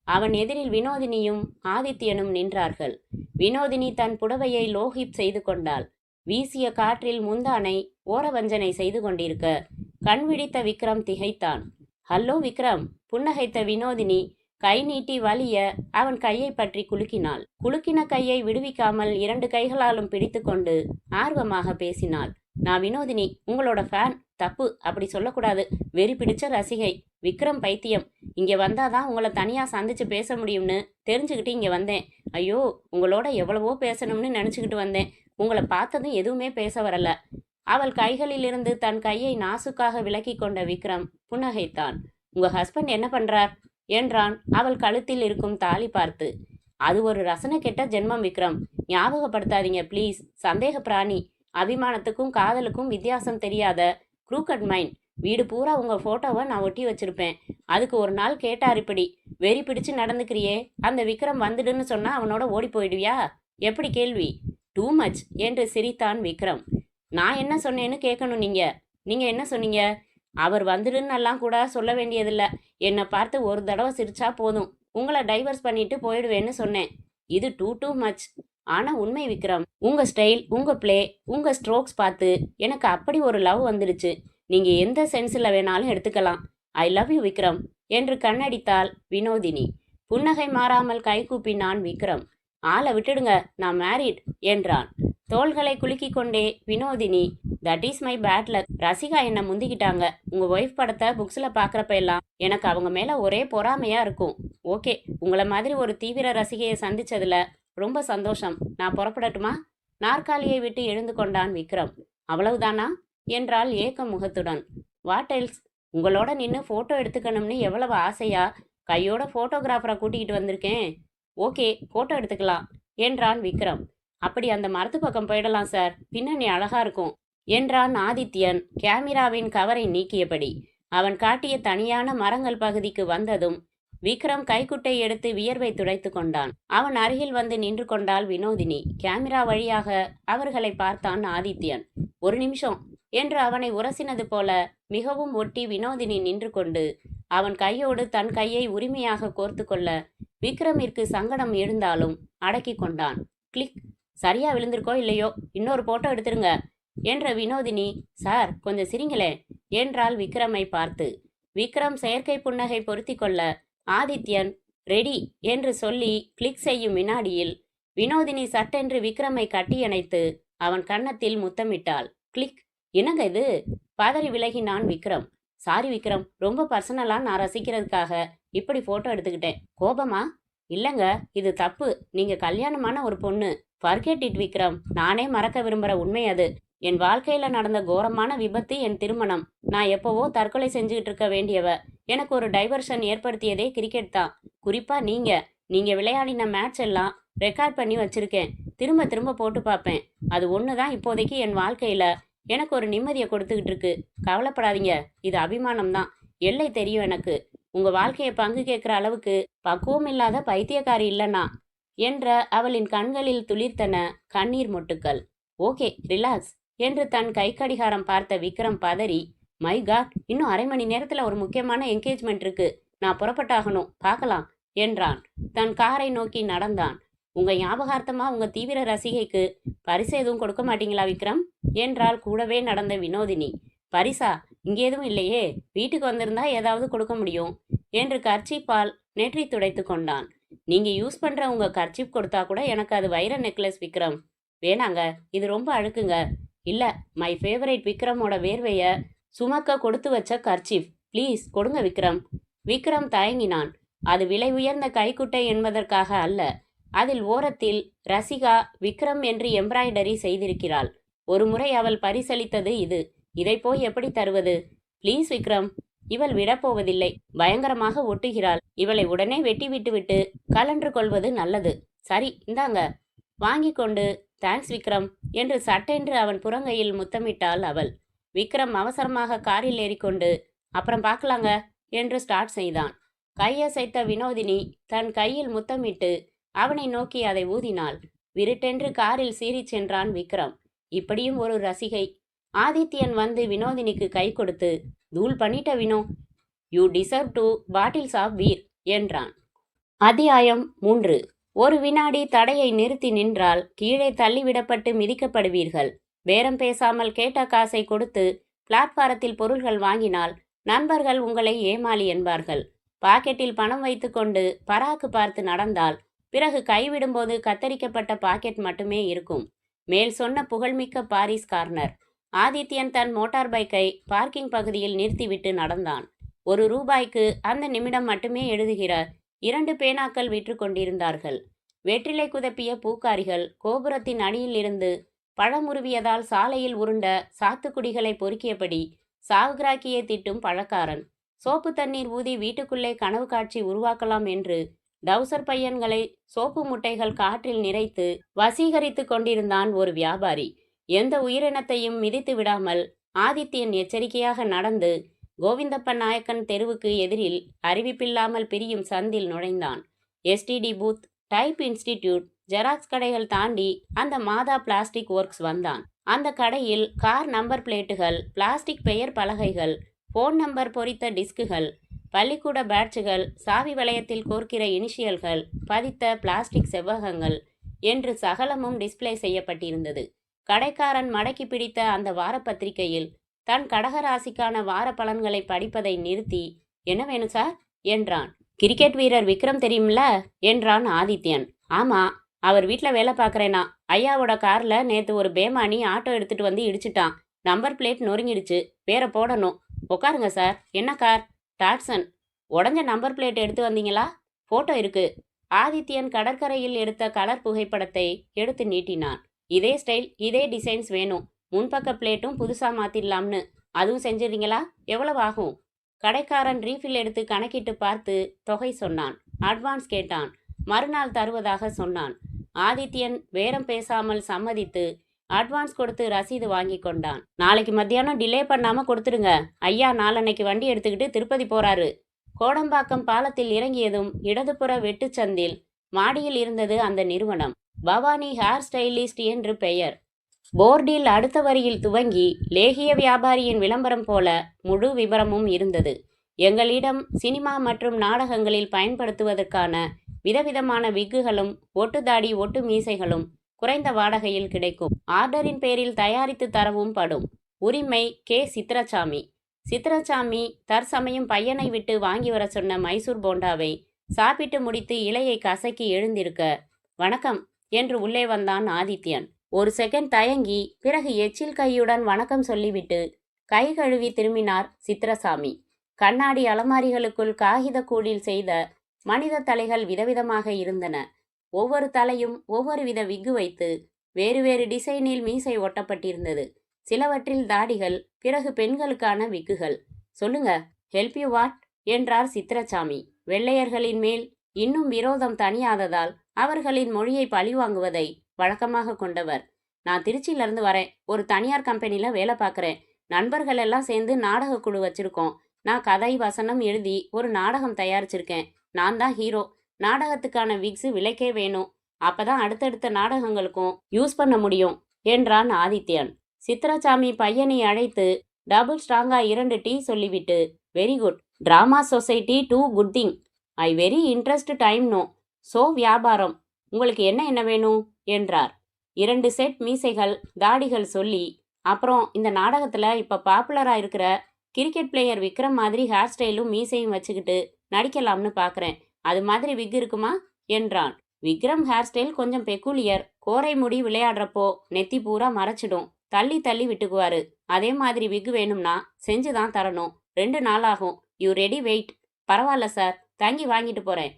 அவன் எதிரில் வினோதினியும் ஆதித்யனும் நின்றார்கள். வினோதினி தன் புடவையை லோஹிப் செய்து கொண்டாள். வீசிய காற்றில் முந்தானை ஓரவஞ்சனை செய்து கொண்டிருக்க கண் விழித்த விக்ரம் திகைத்தான். ஹலோ விக்ரம், புன்னகைத்த வினோதினி கை நீட்டி வலிய அவன் கையை பற்றி குலுக்கினாள். குலுக்கின கையை விடுவிக்காமல் 2 கைகளாலும் பிடித்து கொண்டு ஆர்வமாக பேசினாள். நான் வினோதினி, உங்களோட ஃபேன். தப்பு, அப்படி சொல்லக்கூடாது. வெறி பிடிச்ச ரசிகை. விக்ரம் பைத்தியம். இங்கே வந்தாதான் உங்களை தனியாக சந்திச்சு பேச முடியும்னு தெரிஞ்சுக்கிட்டு இங்கே வந்தேன். ஐயோ, உங்களோட எவ்வளவோ பேசணும்னு நினச்சிக்கிட்டு வந்தேன். உங்களை பார்த்ததும் எதுவுமே பேச வரல. அவள் கைகளிலிருந்து தன் கையை நாசுக்காக விலக்கி கொண்ட விக்ரம் புன்னகைத்தான். உங்க ஹஸ்பண்ட் என்ன பண்றார் என்றான் அவள் கழுத்தில் இருக்கும் தாலி பார்த்து. அது ஒரு ரசனை கெட்ட ஜென்மம் விக்ரம். ஞாபகப்படுத்தாதீங்க ப்ளீஸ். சந்தேக பிராணி. அபிமானத்துக்கும் காதலுக்கும் வித்தியாசம் தெரியாத க்ரூக்கட் மைண்ட். வீடு பூரா உங்க போட்டோவை நான் ஒட்டி வச்சிருப்பேன். அதுக்கு ஒரு நாள் கேட்டார் இப்படி வெறி பிடிச்சு நடந்துக்கிறியே, அந்த விக்ரம் வந்துடுன்னு சொன்னா அவனோட ஓடி போயிடுவியா? எப்படி கேள்வி? டூ மச் என்று சிரித்தான் விக்ரம். நான் என்ன சொன்னேன்னு கேட்கணும் நீங்க என்ன சொன்னீங்க? அவர் வந்துடுன்னு எல்லாம் கூட சொல்ல வேண்டியதில்ல. என்னை பார்த்து ஒரு தடவை சிரிச்சா போதும், உங்களை டைவர்ஸ் பண்ணிட்டு போயிடுவேன்னு சொன்னேன். இது டூ மச். ஆனா உண்மை விக்ரம், உங்க ஸ்டைல், உங்க பிளே, உங்க ஸ்ட்ரோக்ஸ் பார்த்து எனக்கு அப்படி ஒரு லவ் வந்துடுச்சு. நீங்க எந்த சென்ஸில் வேணாலும் எடுத்துக்கலாம். ஐ லவ் யூ விக்ரம் என்று கண்ணடித்தாள் வினோதினி. புன்னகை மாறாமல் கைகூப்பினான் விக்ரம். ஆளை விட்டுடுங்க, நான் மேரிட் என்றான். தோள்களை குலுக்கி கொண்டே Vinodhini, that is my bad luck. Rasika என்னை முந்திக்கிட்டாங்க. உங்க ஒய்ஃப் படத்தை புக்ஸில் பார்க்குறப்ப எல்லாம் எனக்கு அவங்க மேலே ஒரே பொறாமையா இருக்கும். ஓகே, உங்களை மாதிரி ஒரு தீவிர ரசிகையை சந்திச்சதுல ரொம்ப சந்தோஷம். நான் புறப்படட்டுமா? நாற்காலியை விட்டு எழுந்து கொண்டான் விக்ரம். அவ்வளவுதானா என்றாள் ஏக்க முகத்துடன். What else? உங்களோட நின்று ஃபோட்டோ எடுத்துக்கணும்னு எவ்வளவு ஆசையா கையோட ஃபோட்டோகிராஃபரை கூட்டிகிட்டு வந்திருக்கேன். ஓகே, ஃபோட்டோ எடுத்துக்கலாம் என்றான் விக்ரம். அப்படி அந்த மரத்து பக்கம் போயிடலாம் சார், பின்னணி அழகா இருக்கும் என்றான் ஆதித்யன் கேமராவின் கவரை நீக்கியபடி. அவன் காட்டிய தனியான மரங்கள் பகுதிக்கு வந்ததும் விக்ரம் கைக்குட்டை எடுத்து வியர்வை துடைத்து கொண்டான். அவன் அருகில் வந்து நின்று கொண்டாள் வினோதினி. கேமரா வழியாக அவர்களை பார்த்தான் ஆதித்யன். ஒரு நிமிஷம் என்று அவனை உரசினது போல மிகவும் ஒட்டி வினோதினி நின்று கொண்டு அவன் கையோடு தன் கையை உரிமையாக கோர்த்து கொள்ள விக்ரமிற்கு சங்கடம் எழுந்தாலும் அடக்கி கொண்டான். கிளிக். சரியா விழுந்திருக்கோ இல்லையோ, இன்னொரு போட்டோ எடுத்துருங்க என்ற வினோதினி, சார் கொஞ்சம் சிரிங்களே என்றாள் விக்ரமை பார்த்து. விக்ரம் செயற்கை புன்னகை பொருத்தி கொள்ள ஆதித்யன் ரெடி என்று சொல்லி கிளிக் செய்யும் வினாடியில் வினோதினி சட்டென்று விக்ரமை கட்டியணைத்து அவன் கன்னத்தில் முத்தமிட்டாள். கிளிக். என்னங்க இது? பதறி விலகினான் விக்ரம். சாரி விக்ரம், ரொம்ப பர்சனலா நான் ரசிக்கிறதுக்காக இப்படி போட்டோ எடுத்துக்கிட்டேன். கோபமா? இல்லைங்க, இது தப்பு. நீங்க கல்யாணமான ஒரு பொண்ணு. Forget it Vikram. நானே மறக்க விரும்புகிற உண்மை அது. என் வாழ்க்கையில நடந்த கோரமான விபத்து என் திருமணம். நான் எப்போவோ தற்கொலை செஞ்சுக்கிட்டு இருக்க வேண்டியவ. எனக்கு ஒரு டைவர்ஷன் ஏற்படுத்தியதே கிரிக்கெட் தான். குறிப்பா நீங்க விளையாடின மேட்ச் எல்லாம் ரெக்கார்ட் பண்ணி வச்சிருக்கேன். திரும்ப திரும்ப போட்டு பார்ப்பேன். அது ஒன்று தான் இப்போதைக்கு என் வாழ்க்கையில எனக்கு ஒரு நிம்மதியை கொடுத்துக்கிட்டு இருக்கு. கவலைப்படாதீங்க, இது அபிமானம் தான். எல்லை தெரியும் எனக்கு. உங்க வாழ்க்கையை பங்கு கேட்குற அளவுக்கு பக்குவம் இல்லாத பைத்தியக்காரி இல்லைனா என்ற அவளின் கண்களில் துளிர்த்தன கண்ணீர் மொட்டுக்கள். ஓகே, ரிலாக்ஸ் என்று தன் கை கடிகாரம் பார்த்த விக்ரம் பதறி மை காட், இன்னும் அரை மணி நேரத்துல ஒரு முக்கியமான என்கேஜ்மெண்ட் இருக்கு, நான் புறப்பட்டாகணும், பார்க்கலாம் என்றான். தன் காரை நோக்கி நடந்தான். உங்க ஞாபகார்த்தமா உங்க தீவிர ரசிகைக்கு பரிசு எதுவும் கொடுக்க மாட்டீங்களா விக்ரம் என்றால் கூடவே நடந்த வினோதினி. பரிசா? இங்கே எதுவும் இல்லையே, வீட்டுக்கு வந்திருந்தா ஏதாவது கொடுக்க முடியும் என்று கர்ச்சீப்பால் நெற்றி துடைத்து கொண்டான். நீங்க யூஸ் பண்ற உங்க கர்ச்சீப் கொடுத்தா கூட எனக்கு அது வைர நெக்லஸ் விக்ரம். வேணாங்க, இது ரொம்ப அழுக்குங்க. இல்ல, மை ஃபேவரைட் விக்ரமோட வேர்வைய சுமக்க கொடுத்து வச்ச கர்ச்சீப், ப்ளீஸ் கொடுங்க விக்ரம். விக்ரம் தயங்கினான். அது விலை உயர்ந்த கைக்குட்டை என்பதற்காக அல்ல, அதில் ஓரத்தில் ரசிகா விக்ரம் என்று எம்ப்ராய்டரி செய்திருக்கிறாள். ஒரு முறை அவள் பரிசளித்தது இது. இதை போய் எப்படி தருவது? ப்ளீஸ் விக்ரம். இவள் விடப்போவதில்லை. பயங்கரமாக ஒட்டுகிறாள். இவளை உடனே வெட்டி விட்டுவிட்டு கலன்று கொள்வது நல்லது. சரி, இந்தாங்க. வாங்கி கொண்டு தேங்க்ஸ் விக்ரம் என்று சட்டென்று அவன் புறங்கையில் முத்தமிட்டாள் அவள். விக்ரம் அவசரமாக காரில் ஏறிக்கொண்டு அப்புறம் பார்க்கலாங்க என்று ஸ்டார்ட் செய்தான். கையசைத்த வினோதினி தன் கையில் முத்தமிட்டு அவனை நோக்கி அதை ஊதினாள். விருட்டென்று காரில் சீறிச் சென்றான் விக்ரம். இப்படியும் ஒரு ரசிகை. ஆதித்யன் வந்து வினோதினிக்கு கை கொடுத்து, தூள் பண்ணிட்ட Vino, you deserve two bottles of beer என்றான். அத்தியாயம் 3. ஒரு வினாடி தடையை நிறுத்தி நின்றால் கீழே தள்ளிவிடப்பட்டு மிதிக்கப்படுவீர்கள். பேரம் பேசாமல் கேட்ட காசை கொடுத்து பிளாட்பாரத்தில் பொருள்கள் வாங்கினால் நண்பர்கள் உங்களை ஏமாளி என்பார்கள். பாக்கெட்டில் பணம் வைத்துக்கொண்டு பராக்கு பார்த்து நடந்தால் பிறகு கைவிடும்போது கத்தரிக்கப்பட்ட பாக்கெட் மட்டுமே இருக்கும். மேல் சொன்ன புகழ்மிக்க பாரிஸ் கார்னர். ஆதித்யன் தன் மோட்டார் பைக்கை பார்க்கிங் பகுதியில் நிறுத்திவிட்டு நடந்தான். ₹1 அந்த நிமிடம் மட்டுமே எழுதுகிற 2 பேனாக்கள் விற்று கொண்டிருந்தார்கள். வெற்றிலை குதப்பிய பூக்காரிகள் கோபுரத்தின் அடியில் இருந்து பழமுருவியதால் சாலையில் உருண்ட சாத்துக்குடிகளை பொறுக்கியபடி சாவுகிராக்கியை திட்டும் பழக்காரன். சோப்பு தண்ணீர் ஊதி வீட்டுக்குள்ளே கனவு காட்சி உருவாக்கலாம் என்று டவுசர் பையன்களை சோப்பு முட்டைகள் காற்றில் நிறைத்து வசீகரித்து கொண்டிருந்தான் ஒரு வியாபாரி. எந்த உயிரினத்தையும் மிதித்து விடாமல் ஆதித்யன் எச்சரிக்கையாக நடந்து கோவிந்தப்ப நாயக்கன் தெருவுக்கு எதிரில் அறிவிப்பில்லாமல் பிரியும் சந்தில் நுழைந்தான். STD booth, type institute, xerox கடைகள் தாண்டி அந்த மாதா பிளாஸ்டிக் ஒர்க்ஸ் வந்தான். அந்த கடையில் கார் நம்பர் பிளேட்டுகள், பிளாஸ்டிக் பெயர் பலகைகள், போன் நம்பர் பொறித்த டிஸ்குகள், பள்ளிக்கூட பேட்சுகள், சாவி வளையத்தில் கோர்க்கிற இனிஷியல்கள் பதித்த பிளாஸ்டிக் செவ்வகங்கள் என்று சகலமும் டிஸ்பிளே செய்யப்பட்டிருந்தது. கடைக்காரன் மடக்கி பிடித்த அந்த வாரப்பத்திரிகையில் தன் கடகராசிக்கான வார பலன்களை படிப்பதை நிறுத்தி, என்ன வேணும் சார் என்றான். கிரிக்கெட் வீரர் விக்ரம் தெரியும்ல என்றான் ஆதித்யன். ஆமா, அவர் வீட்டில் வேலை பார்க்குறேனா. ஐயாவோட கார்ல நேற்று ஒரு பேமானி ஆட்டோ எடுத்துட்டு வந்து இடிச்சிட்டான். Number plate நொறுங்கிடுச்சு. பேரை போடணும். உட்காருங்க சார். என்ன கார்? டாட்சன். உடஞ்ச நம்பர் பிளேட் எடுத்து வந்தீங்களா? போட்டோ இருக்கு. ஆதித்யன் கடற்கரையில் எடுத்த கலர் புகைப்படத்தை எடுத்து நீட்டினான். இதே ஸ்டைல், இதே டிசைன்ஸ் வேணும். முன்பக்க பிளேட்டும் புதுசா மாத்திடலாம்னு. அதுவும் செஞ்சிருந்தீங்களா? எவ்வளவு ஆகும்? கடைக்காரன் ரீஃபில் எடுத்து கணக்கிட்டு பார்த்து தொகை சொன்னான். அட்வான்ஸ் கேட்டான். மறுநாள் தருவதாக சொன்னான். ஆதித்யன் பேரம் பேசாமல் சம்மதித்து அட்வான்ஸ் கொடுத்து ரசீது வாங்கி கொண்டான். நாளைக்கு மத்தியானம் டிலே பண்ணாம கொடுத்துடுங்க. ஐயா நாளன்னைக்கு வண்டி எடுத்துக்கிட்டு திருப்பதி போறாரு. கோடம்பாக்கம் பாலத்தில் இறங்கியதும் இடதுபுற வெட்டுச்சந்தில் மாடியில் இருந்தது அந்த நிறுவனம். பவானி ஹேர் ஸ்டைலிஸ்ட் என்று பெயர். போர்டில் அடுத்த வரியில் துவங்கி லேகிய வியாபாரியின் விளம்பரம் போல முழு விவரமும் இருந்தது. எங்களிடம் சினிமா மற்றும் நாடகங்களில் பயன்படுத்துவதற்கான விதவிதமான விக்குகளும் ஒட்டுதாடி ஒட்டு மீசைகளும் குறைந்த வாடகையில் கிடைக்கும். ஆர்டரின் பேரில் தயாரித்து தரவும் படும். உரிமை கே. சித்ரசாமி. சித்ரசாமி தற்சமயம் பையனை விட்டு வாங்கி வர சொன்ன மைசூர் போண்டாவை சாப்பிட்டு முடித்து இலையை கசக்கி எழுந்திருக்க, வணக்கம் என்று உள்ளே வந்தான் ஆதித்யன். ஒரு செகண்ட் தயங்கி பிறகு எச்சில் கையுடன் வணக்கம் சொல்லிவிட்டு கை கழுவி திரும்பினார் சித்ரசாமி. கண்ணாடி அலமாரிகளுக்குள் காகித கூடில் செய்த மனித தலைகள் விதவிதமாக இருந்தன. ஒவ்வொரு தலையும் ஒவ்வொரு வித விக்கு வைத்து வேறு வேறு டிசைனில் மீசை ஒட்டப்பட்டிருந்தது. சிலவற்றில் தாடிகள், பிறகு பெண்களுக்கான விக்குகள். சொல்லுங்க, ஹெல்ப் யூ வாட் என்றார் சித்ரசாமி. வெள்ளையர்களின் மேல் இன்னும் விரோதம் தணியாததால் அவர்களின் மொழியை பழிவாங்குவதை வழக்கமாக கொண்டவர். நான் திருச்சியிலிருந்து வரேன். ஒரு தனியார் கம்பெனியில் வேலை பார்க்குறேன். நண்பர்கள் எல்லாம் சேர்ந்து நாடக குழு வச்சிருக்கோம். நான் கதை வசனம் எழுதி ஒரு நாடகம் தயாரிச்சிருக்கேன். நான் தான் ஹீரோ. நாடகத்துக்கான விக்ஸு விலைக்கே வேணும். அப்பதான் அடுத்தடுத்த நாடகங்களுக்கும் யூஸ் பண்ண முடியும் என்றான் ஆதித்யன். சித்ரசாமி பையனை அழைத்து டபுள் ஸ்ட்ராங்கா 2 டீ சொல்லிவிட்டு, very good. Drama society do good thing. I very interest time no. So வியாபாரம். உங்களுக்கு என்ன வேணும் என்றார். 2 செட் மீசைகள் தாடிகள் சொல்லி, அப்புறம் இந்த நாடகத்துல இப்ப பாப்புலரா இருக்கிற கிரிக்கெட் பிளேயர் விக்ரம் மாதிரி ஹேர் ஸ்டைலும் மீசையும் வச்சுக்கிட்டு நடிக்கலாம்னு பாக்குறேன். அது மாதிரி விக் இருக்குமா என்றான். விக்ரம் ஹேர் ஸ்டைல் கொஞ்சம் பெக்குலியர். கோரை முடி விளையாடுறப்போ நெத்தி பூரா மறைச்சிடும். தள்ளி தள்ளி விட்டுக்குவாரு. அதே மாதிரி விக் வேணும்னா செஞ்சுதான் தரணும். 2 நாள் ஆகும். You ready wait. பரவாயில்ல சார், தங்கி வாங்கிட்டு போறேன்.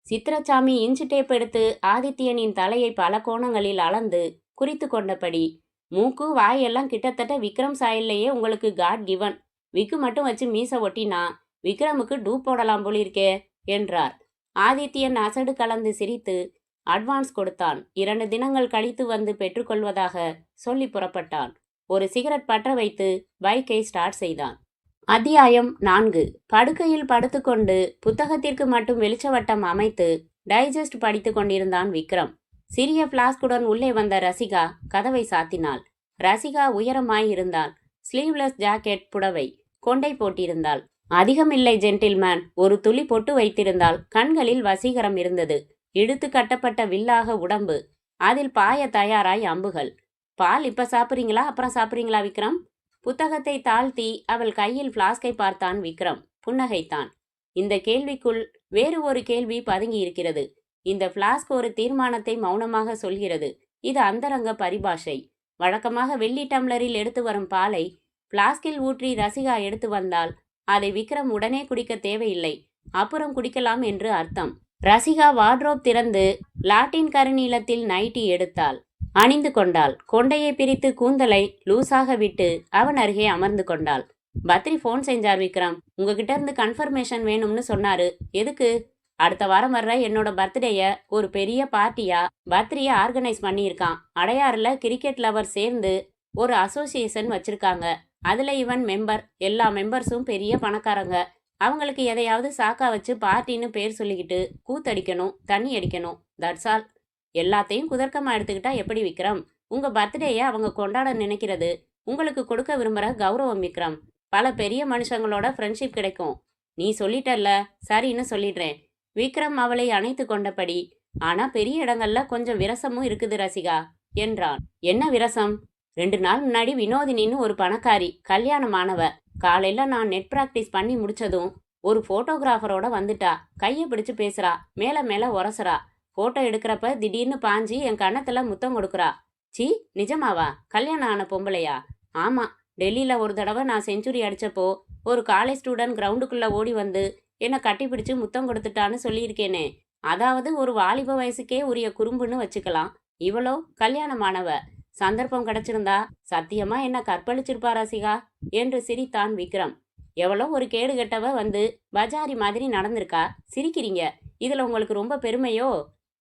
சித்திரச்சாமி இன்ச்சு டேப் எடுத்து ஆதித்யனின் தலையை பல கோணங்களில் அளந்து குறித்து கொண்டபடி, மூக்கு வாயெல்லாம் கிட்டத்தட்ட விக்ரம் சாயல்லையே உங்களுக்கு காட் கிவன். விக்கு மட்டும் வச்சு மீச ஒட்டினா விக்ரமுக்கு டூப் போடலாம் போலிருக்கே என்றார். ஆதித்யன் அசடு கலந்து சிரித்து அட்வான்ஸ் கொடுத்தான். 2 தினங்கள் கழித்து வந்து பெற்றுக்கொள்வதாக சொல்லி புறப்பட்டான். ஒரு சிகரெட் பற்ற வைத்து பைக்கை ஸ்டார்ட் செய்தான். அத்தியாயம் 4. படுக்கையில் படுத்துக்கொண்டு புத்தகத்திற்கு மட்டும் வெளிச்சவட்டம் அமைத்து டைஜஸ்ட் படித்து கொண்டிருந்தான் விக்ரம். சிறிய பிளாஸ்குடன் உள்ளே வந்த ரசிகா கதவை சாத்தினாள். ரசிகா உயரமாய் இருந்தாள். ஸ்லீவ்லெஸ் ஜாக்கெட் புடவை கொண்டை போட்டிருந்தாள். அதிகமில்லை ஜென்டில்மேன். ஒரு துளி பொட்டு வைத்திருந்தால் கண்களில் வசீகரம் இருந்தது. இழுத்து கட்டப்பட்ட வில்லாக உடம்பு. அதில் பாய தயாராய் அம்புகள். பால் இப்ப சாப்பிட்றீங்களா அப்புறம் சாப்பிட்றீங்களா விக்ரம்? புத்தகத்தை தாழ்த்தி அவள் கையில் பிளாஸ்கை பார்த்தான் விக்ரம். புன்னகைத்தான். இந்த கேள்விக்குள் வேறு ஒரு கேள்வி பதுங்கி இருக்கிறது. இந்த பிளாஸ்க் ஒரு தீர்மானத்தை மௌனமாக சொல்கிறது. இது அந்தரங்க பரிபாஷை. வழக்கமாக வெள்ளி டம்ளரில் எடுத்து வரும் பாலை பிளாஸ்கில் ஊற்றி ரசிகா எடுத்து வந்தால் அதை விக்ரம் உடனே குடிக்க தேவையில்லை, அப்புறம் குடிக்கலாம் என்று அர்த்தம். ரசிகா வார்ட்ரோப் திறந்து லாட்டின் கருநீளத்தில் நைட்டி எடுத்தாள். அணிந்து கொண்டாள். கொண்டையை பிரித்து கூந்தலை லூசாக விட்டு அவன் அருகே அமர்ந்து கொண்டாள். பத்ரி ஃபோன் செஞ்சார் விக்ரம். உங்ககிட்ட இருந்து கன்ஃபர்மேஷன் வேணும்னு சொன்னாரு. எதுக்கு? அடுத்த வாரம் வர்ற என்னோட பர்த்டேய ஒரு பெரிய பார்ட்டியா பத்ரிய ஆர்கனைஸ் பண்ணியிருக்கான். அடையாறுல கிரிக்கெட் லவர் சேர்ந்து ஒரு அசோசியேஷன் வச்சிருக்காங்க. அதுல இவன் மெம்பர். எல்லா மெம்பர்ஸும் பெரிய பணக்காரங்க. அவங்களுக்கு எதையாவது சாக்கா வச்சு பார்ட்டின்னு பேர் சொல்லிக்கிட்டு கூத்தடிக்கணும், தண்ணி அடிக்கணும். That's all. எல்லாத்தையும் குதர்க்கமா எடுத்துக்கிட்டா எப்படி விக்ரம்? உங்க பர்த்டேய அவங்க கொண்டாட நினைக்கிறது உங்களுக்கு கொடுக்க விரும்புற கௌரவம் விக்ரம். பல பெரிய மனுஷங்களோட ஃப்ரெண்ட்ஷிப் கிடைக்கும். நீ சொல்லிட்டல்ல, சரின்னு சொல்லிடுறேன். விக்ரம் அவளை அணைத்து கொண்டபடி, ஆனா பெரிய இடங்கள்ல கொஞ்சம் விரசமும் இருக்குது ரசிகா என்றான். என்ன விரசம்? 2 நாள் முன்னாடி வினோதினின்னு ஒரு பணக்காரி கல்யாணமானவ. காலையில நான் நெட் பிராக்டிஸ் பண்ணி முடிச்சதும் ஒரு போட்டோகிராஃபரோட வந்துட்டா. கையை பிடிச்சு பேசுறா. மேல மேல உரசுறா. போட்டோ எடுக்கிறப்ப திடீர்னு பாஞ்சி என் கன்னத்துல முத்தம் கொடுக்குறா. சி, நிஜமாவா? கல்யாணம் ஆன பொம்பளையா? ஆமா. டெல்லியில ஒரு தடவை நான் செஞ்சுரி அடிச்சப்போ ஒரு காலேஜ் ஸ்டூடெண்ட் கிரவுண்டுக்குள்ள ஓடி வந்து என்னை கட்டிப்பிடிச்சு முத்தம் கொடுத்துட்டான்னு சொல்லியிருக்கேனே. அதாவது ஒரு வாலிப வயசுக்கே உரிய குறும்புன்னு வச்சுக்கலாம். இவளோ கல்யாணமானவ. சந்தர்ப்பம் கிடைச்சிருந்தா சத்தியமா என்ன கற்பழிச்சிருப்பா ரசிகா என்று சிரித்தான் விக்ரம். எவ்வளோ ஒரு கேடு கெட்டவ வந்து பஜாரி மாதிரி நடந்திருக்கா. சிரிக்கிறீங்க. இதுல உங்களுக்கு ரொம்ப பெருமையோ?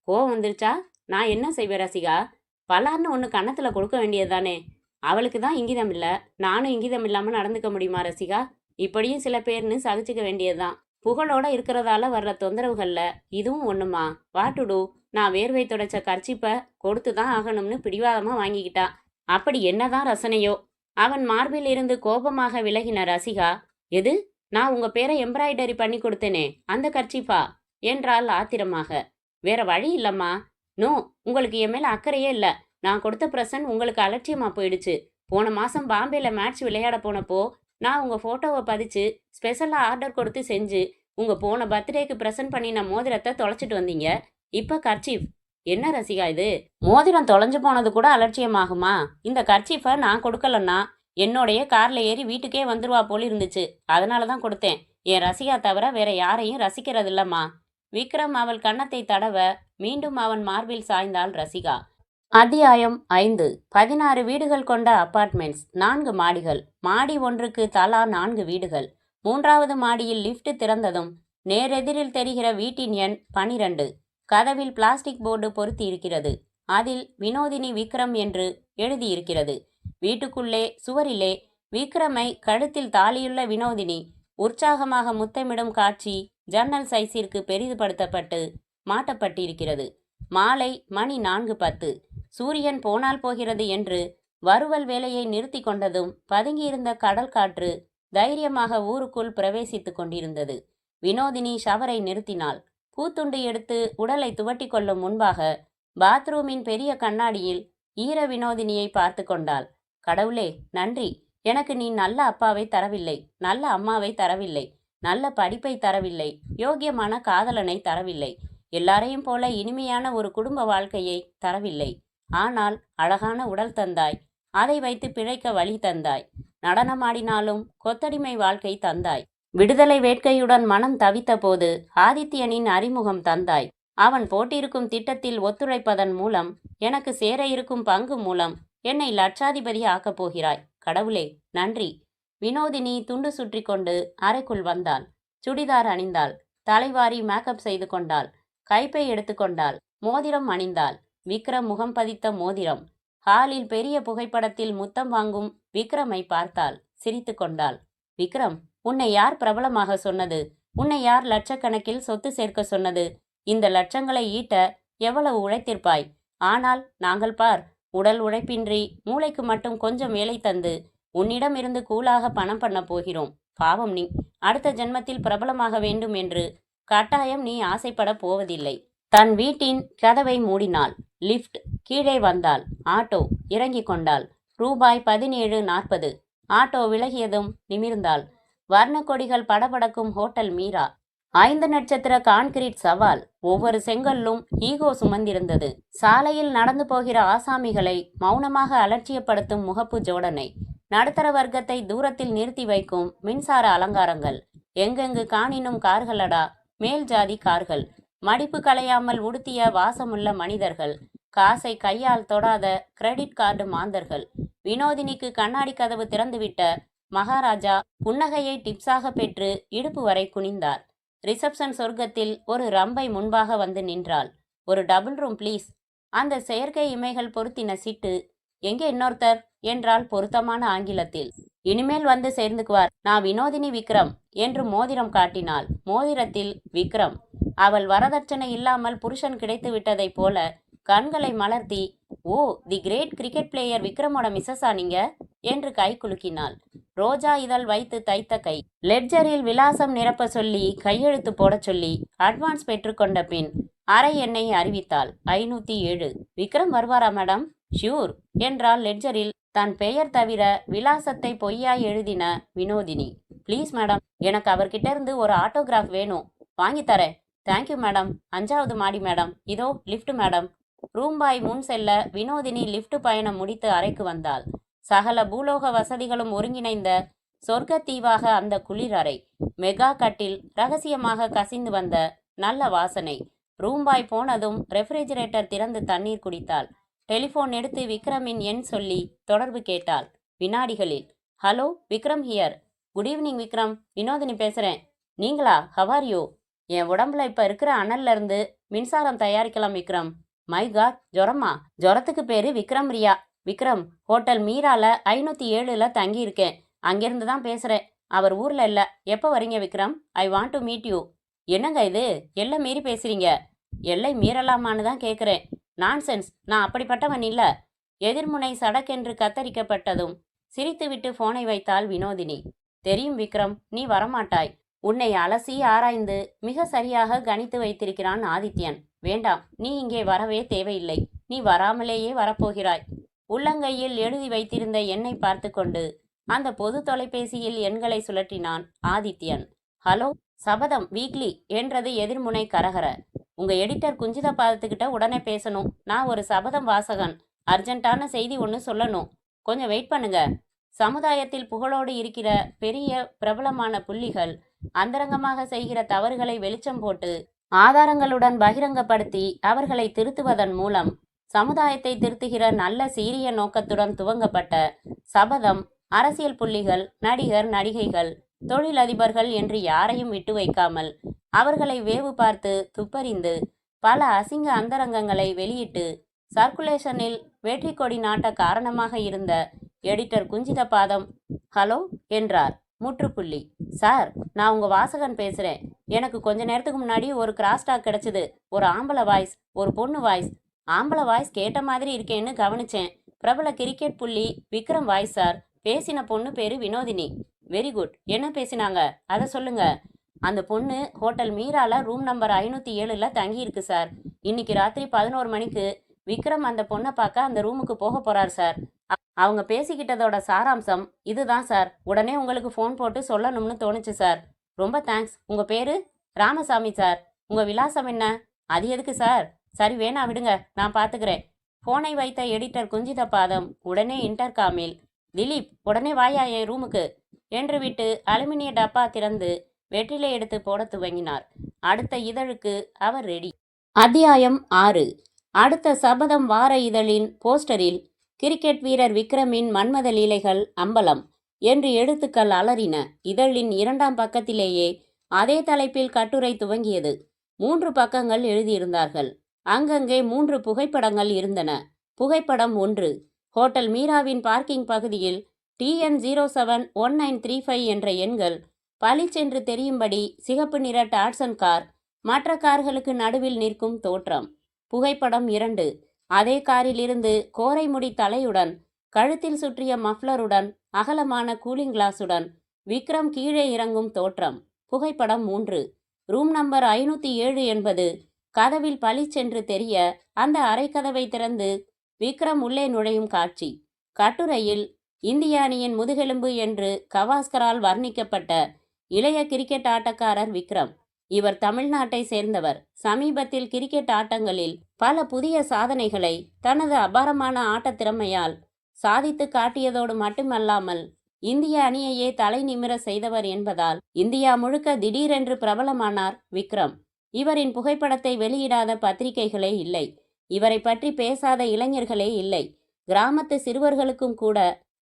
கோவம் வந்துருச்சா? நான் என்ன செய்வேன் ரசிகா? பலார்னு ஒன்று கன்னத்துல கொடுக்க வேண்டியதுதானே. அவளுக்கு தான் இங்கிதம் இல்லை. நானும் இங்கிதம் இல்லாம நடந்துக்க முடியுமா ரசிகா? இப்படியும் சில பேர்னு சகிச்சுக்க வேண்டியதுதான். புகழோட இருக்கிறதால வர்ற தொந்தரவுகள்ல இதுவும் ஒண்ணுமா? வாட்டுடு. நான் வேர்வை துடைச்ச கர்ச்சிப்ப கொடுத்துதான் ஆகணும்னு பிடிவாதமா வாங்கிக்கிட்டா. அப்படி என்னதான் ரசனையோ? அவன் மார்பில் இருந்து கோபமாக விலகின ரசிகா, எது? நான் உங்க பேரை எம்ப்ராய்டரி பண்ணி கொடுத்தேனே, அந்த கர்ச்சிப்பா என்றாள் ஆத்திரமாக. வேற வழி இல்லம்மா. நோ, உங்களுக்கு என் மேல அக்கறையே இல்ல. நான் கொடுத்த பிரசன்ட் உங்களுக்கு அலட்சியமா போயிடுச்சு. போன மாசம் பாம்பேல மேட்ச் விளையாட போனப்போ நான் உங்க போட்டோவை பதிச்சு ஸ்பெஷலா ஆர்டர் கொடுத்து செஞ்சு உங்க போன பர்த்டேக்கு பிரசன்ட் பண்ணின மோதிரத்தை தொலைச்சிட்டு வந்தீங்க. இப்ப கர்ச்சீஃப். என்ன ரசிகா இது? மோதிரம் தொலைஞ்சு போனது கூட அலட்சியமாகுமா? இந்த கர்ச்சீஃபை நான் கொடுக்கலன்னா என்னோடைய கார்ல ஏறி வீட்டுக்கே வந்துருவா போல இருந்துச்சு. அதனாலதான் கொடுத்தேன். என் ரசிகா தவிர வேற யாரையும் ரசிக்கிறது இல்லம்மா. விக்ரம் அவள் கன்னத்தை தடவ மீண்டும் அவன் மார்பில் சாய்ந்தாள் ரசிகா. அத்தியாயம் 5. 16 வீடுகள் கொண்ட அபார்ட்மெண்ட்ஸ். 4 மாடிகள். மாடி ஒன்றுக்கு தலா 4 வீடுகள். 3வது மாடியில் லிப்ட் திறந்ததும் நேரெதிரில் தெரிகிற வீட்டின் எண் 12. கதவில் பிளாஸ்டிக் போர்டு பொருத்தி இருக்கிறது. அதில் வினோதினி விக்ரம் என்று எழுதியிருக்கிறது. வீட்டுக்குள்ளே சுவரிலே விக்ரமை கழுத்தில் தாலியுள்ள வினோதினி உற்சாகமாக முத்தமிடும் காட்சி ஜன்னல் சைஸிற்கு பெரிதுபடுத்தப்பட்டு மாட்டப்பட்டிருக்கிறது. மாலை மணி 4:10. சூரியன் போனால் போகிறது என்று வறுவல் வேலையை நிறுத்தி கொண்டதும் பதுங்கியிருந்த கடல் காற்று தைரியமாக ஊருக்குள் பிரவேசித்துக் கொண்டிருந்தது. வினோதினி ஷவரை நிறுத்தினாள். பூத்துண்டு எடுத்து உடலை துவட்டி கொள்ளும் முன்பாக பாத்ரூமின் பெரிய கண்ணாடியில் ஈர வினோதினியை பார்த்து கொண்டாள். கடவுளே, நன்றி. எனக்கு நீ நல்ல அப்பாவை தரவில்லை, நல்ல அம்மாவை தரவில்லை, நல்ல படிப்பை தரவில்லை, யோக்கியமான காதலனை தரவில்லை, எல்லாரையும் போல இனிமையான ஒரு குடும்ப வாழ்க்கையை தரவில்லை. ஆனால் அழகான உடல் தந்தாய். அதை வைத்து பிழைக்க வழி தந்தாய். நடனமாடினாலும் கொத்தடிமை வாழ்க்கை தந்தாய். விடுதலை வேட்கையுடன் மனம் தவித்த போது ஆதித்யனின் அறிமுகம் தந்தாய். அவன் போட்டிருக்கும் திட்டத்தில் ஒத்துழைப்பதன் மூலம், எனக்கு சேர இருக்கும் பங்கு மூலம் என்னை லட்சாதிபதி ஆக்கப் போகிறாய். கடவுளே, நன்றி. வினோதினி துண்டு சுற்றி கொண்டு அறைக்குள் வந்தாள். சுடிதார் அணிந்தாள். தலைவாரி மேக்கப் செய்து கொண்டாள். கைப்பை எடுத்துக்கொண்டாள். மோதிரம் அணிந்தாள். விக்ரம் முகம் பதித்த மோதிரம். ஹாலில் பெரிய புகைப்படத்தில் முத்தம் வாங்கும் விக்ரமை பார்த்தாள். சிரித்து கொண்டாள். விக்ரம், உன்னை யார் பிரபலமாக சொன்னது? உன்னை யார் லட்சக்கணக்கில் சொத்து சேர்க்க சொன்னது? இந்த லட்சங்களை ஈட்ட எவ்வளவு உழைத்திருப்பாய். ஆனால் நாங்கள் பார், உடல் உழைப்பின்றி மூளைக்கு மட்டும் கொஞ்சம் வேலை தந்து உன்னிடம் இருந்து கூலாக பணம் பண்ண போகிறோம். பாவம் நீ. அடுத்த ஜென்மத்தில் பிரபலமாக வேண்டும் என்று கட்டாயம் நீ ஆசைப்பட போவதில்லை. தன் வீட்டின் கதவை மூடினாள். லிஃப்ட். கீழே வந்தாள். ஆட்டோ. இறங்கிக் கொண்டாள். ரூபாய் 17.40. ஆட்டோ விலகியதும் நிமிர்ந்தாள். வர்ணக்கொடிகள் படபடக்கும் ஹோட்டல் மீரா. 5 நட்சத்திர கான்கிரீட் சவால். ஒவ்வொரு செங்கல்லும் ஈகோ சுமந்திருந்தது. சாலையில் நடந்து போகிற ஆசாமிகளை மௌனமாக அலட்சியப்படுத்தும் முகப்பு ஜோடனை. நடுத்தர வர்க்கத்தை தூரத்தில் நிறுத்தி வைக்கும் மின்சார அலங்காரங்கள். எங்கெங்கு காணினும் கார்களடா, மேல் ஜாதி கார்கள். மடிப்பு களையாமல் உடுத்திய வாசமுள்ள மனிதர்கள். காசை கையால் தொடாத கிரெடிட் கார்டு மாந்தர்கள். வினோதினிக்கு கண்ணாடி கதவு திறந்துவிட்ட மகாராஜா புன்னகையை டிப்ஸாக பெற்று இடுப்பு வரை குனிந்தார். ரிசப்ஷன் சொர்க்கத்தில் ஒரு ரம்பை முன்பாக வந்து நின்றாள். ஒரு டபுள் ரூம் ப்ளீஸ். அந்த செயற்கை இமைகள் பொருத்தின சிட்டு. எங்கே இன்னொருத்தர் என்றால் பொருத்தமான ஆங்கிலத்தில். இனிமேல் வந்து சேர்ந்துக்குவார். நான் வினோதினி விக்ரம் என்று மோதிரம் காட்டினாள். மோதிரத்தில் விக்ரம். அவள் வரதட்சணை இல்லாமல் புருஷன் கிடைத்து விட்டதைப் போல கண்களை மலர்த்தி, ஓ, தி கிரேட் கிரிக்கெட் பிளேயர் விக்ரமோட மிஸ்ஸஸா நீங்க என்று கை குலுக்கினாள். ரோஜா இதழ் வைத்து தைத்த கை. லெட்ஜரில் விலாசம் நிரப்ப சொல்லி கையெழுத்து போட சொல்லி அட்வான்ஸ் பெற்றுக்கொண்ட பின் அரை எண்ணை அறிவித்தாள். 507. விக்ரம் வருவாரா மேடம்? ஷியூர் என்றால் லெட்ஜரில் தன் பெயர் தவிர விலாசத்தை பொய்யாய் எழுதின வினோதினி. ப்ளீஸ் மேடம், எனக்கு அவர்கிட்ட இருந்து ஒரு ஆட்டோகிராஃப் வேணும். வாங்கித்தரேன். Thank you madam. 5வது மாடி மேடம். இதோ லிஃப்ட் மேடம். ரூம்பாய் முன் செல்ல வினோதினி லிஃப்ட் பயணம் முடித்து அறைக்கு வந்தாள். சகல பூலோக வசதிகளும் ஒருங்கிணைந்த சொர்க்கத்தீவாக அந்த குளிர் அறை. மெகா கட்டில். ரகசியமாக கசிந்து வந்த நல்ல வாசனை. ரூம்பாய் போனதும் ரெஃப்ரிஜிரேட்டர் திறந்து தண்ணீர் குடித்தாள். டெலிஃபோன் எடுத்து விக்ரமின் எண் சொல்லி தொடர்பு கேட்டாள். வினாடிகளில். Hello, Vikram here. Good evening Vikram. Vinodhini பேசுகிறேன். நீங்களா? How are you? என் உடம்புல இப்போ இருக்கிற அனல்ல இருந்து மின்சாரம் தயாரிக்கலாம் விக்ரம். மை காட், ஜொரமா? ஜொரத்துக்கு பேரு விக்ரம் ரியா. விக்ரம், ஹோட்டல் மீரால 507ல் தங்கியிருக்கேன். அங்கிருந்து தான் பேசுகிறேன். அவர் ஊரில் இல்லை. எப்போ வரீங்க Vikram? I want to meet you. என்னங்க இது? எல்லை மீறி பேசுகிறீங்க. எல்லை மீறலாமான்னு தான் கேட்குறேன். நான்சென்ஸ், நான் அப்படிப்பட்டவன் இல்லை. எதிர்முனை சடக்கென்று கத்தரிக்கப்பட்டதும் சிரித்துவிட்டு ஃபோனை வைத்தாள் வினோதினி. தெரியும் விக்ரம், நீ வரமாட்டாய். உன்னை அலசி ஆராய்ந்து மிக சரியாக கணித்து வைத்திருக்கிறான் ஆதித்யன். வேண்டாம், நீ இங்கே வரவே தேவையில்லை. நீ வராமலேயே வரப்போகிறாய். உள்ளங்கையில் எழுதி வைத்திருந்த எண்ணை பார்த்து கொண்டு அந்த பொது தொலைபேசியில் எண்களை சுழற்றினான் ஆதித்யன். ஹலோ, சபதம் வீக்லி என்றது எதிர்முனை கரகர. உங்க எடிட்டர் குஞ்சித பாதத்துக்கிட்ட உடனே பேசணும். நான் ஒரு சபதம் வாசகன். அர்ஜென்ட்டான செய்தி ஒன்று சொல்லணும். கொஞ்சம் வெயிட் பண்ணுங்க. சமுதாயத்தில் புகழோடு இருக்கிற பெரிய பிரபலமான புள்ளிகள் அந்தரங்கமாக செய்கிற தவறுகளை வெளிச்சம் போட்டு ஆதாரங்களுடன் பகிரங்கப்படுத்தி அவர்களை திருத்துவதன் மூலம் சமுதாயத்தை திருத்துகிற நல்ல சீரிய நோக்கத்துடன் துவங்கப்பட்ட சபதம் அரசியல் புள்ளிகள், நடிகர், நடிகைகள், தொழிலதிபர்கள் என்று யாரையும் விட்டு வைக்காமல் அவர்களை வேவு பார்த்து துப்பறிந்து பல அசிங்க அந்தரங்கங்களை வெளியிட்டு சர்க்குலேஷனில் வெற்றி கொடி நாட்ட காரணமாக இருந்த எடிட்டர் குஞ்சித பாதம் ஹலோ என்றார். முற்றுப்புள்ளி. சார், நான் உங்க வாசகன் பேசுறேன். எனக்கு கொஞ்ச நேரத்துக்கு முன்னாடி ஒரு கிராஸ்டாக் கிடைச்சது. ஒரு ஆம்பளை வாய்ஸ், ஒரு பொண்ணு வாய்ஸ். ஆம்பளை வாய்ஸ் கேட்ட மாதிரி இருக்கேன்னு கவனிச்சேன். பிரபல கிரிக்கெட் புள்ளி விக்ரம் வாய்ஸ் சார். பேசின பொண்ணு பேரு வினோதினி. Very good. என்ன பேசினாங்க அதை சொல்லுங்க. அந்த பொண்ணு ஹோட்டல் மீரால ரூம் நம்பர் 507ல தங்கி இருக்கு சார். இன்னைக்கு ராத்திரி 11 மணிக்கு விக்ரம் அந்த பொண்ணை பார்க்க அந்த ரூமுக்கு போக போறார் சார். அவங்க பேசிக்கிட்டதோட சாராம்சம் இதுதான் சார். உடனே உங்களுக்கு ஃபோன் போட்டு சொல்லணும்னு தோணுச்சு சார். ரொம்ப தேங்க்ஸ். உங்க பேரு? ராமசாமி சார். உங்க விலாசம் என்ன? அது எதுக்கு சார்? சரி வேணா விடுங்க, நான் பார்த்துக்கிறேன். போனை வைத்த எடிட்டர் குஞ்சித பாதம் உடனே இன்டர்காமில், திலீப் உடனே வாயா என் ரூமுக்கு என்று விட்டு அலுமினிய டப்பா திறந்து வெற்றிலை எடுத்து போட துவங்கினார். அடுத்த இதழுக்கு அவர் ரெடி. அத்தியாயம் 6. அடுத்த சபதம் வார இதழின் போஸ்டரில் கிரிக்கெட் வீரர் விக்ரமின் மன்மத லீலைகள் அம்பலம் என்று எழுத்துக்கள் அலறின. இதழின் 2ஆம் பக்கத்திலேயே அதே தலைப்பில் கட்டுரை துவங்கியது. 3 பக்கங்கள் எழுதியிருந்தார்கள். அங்கங்கே 3 புகைப்படங்கள் இருந்தன. புகைப்படம் 1, ஹோட்டல் மீராவின் பார்க்கிங் பகுதியில் TN 071935 என்ற எண்கள் பளிச்சென்று தெரியும்படி சிகப்பு நிற டாட்சன் கார் மற்ற கார்களுக்கு நடுவில் நிற்கும் தோற்றம். புகைப்படம் 2, அதே காரில் இருந்து கோரைமுடி தலையுடன், கழுத்தில் சுற்றிய மஃப்ளருடன், அகலமான கூலிங் கிளாஸுடன் விக்ரம் கீழே இறங்கும் தோற்றம். புகைப்படம் 3, ரூம் நம்பர் 507 என்பது கதவில் பளிச்சென்று தெரிய அந்த அறைக்கதவை திறந்து விக்ரம் உள்ளே நுழையும் காட்சி. கட்டுரையில் இந்திய அணியின் முதுகெலும்பு என்று கவாஸ்கரால் வர்ணிக்கப்பட்ட இளைய கிரிக்கெட் ஆட்டக்காரர் விக்ரம். இவர் தமிழ்நாட்டை சேர்ந்தவர். சமீபத்தில் கிரிக்கெட் ஆட்டங்களில் பல புதிய சாதனைகளை தனது அபாரமான ஆட்டத் திறமையால் சாதித்து காட்டியதோடு மட்டுமல்லாமல் இந்திய அணியையே தலை நிமிர செய்தவர் என்பதால் இந்தியா முழுக்க திடீரென்று பிரபலமானார் விக்ரம். இவரின் புகைப்படத்தை வெளியிடாத பத்திரிகைகளே இல்லை. இவரை பற்றி பேசாத இளைஞர்களே இல்லை. கிராமத்து சிறுவர்களுக்கும் கூட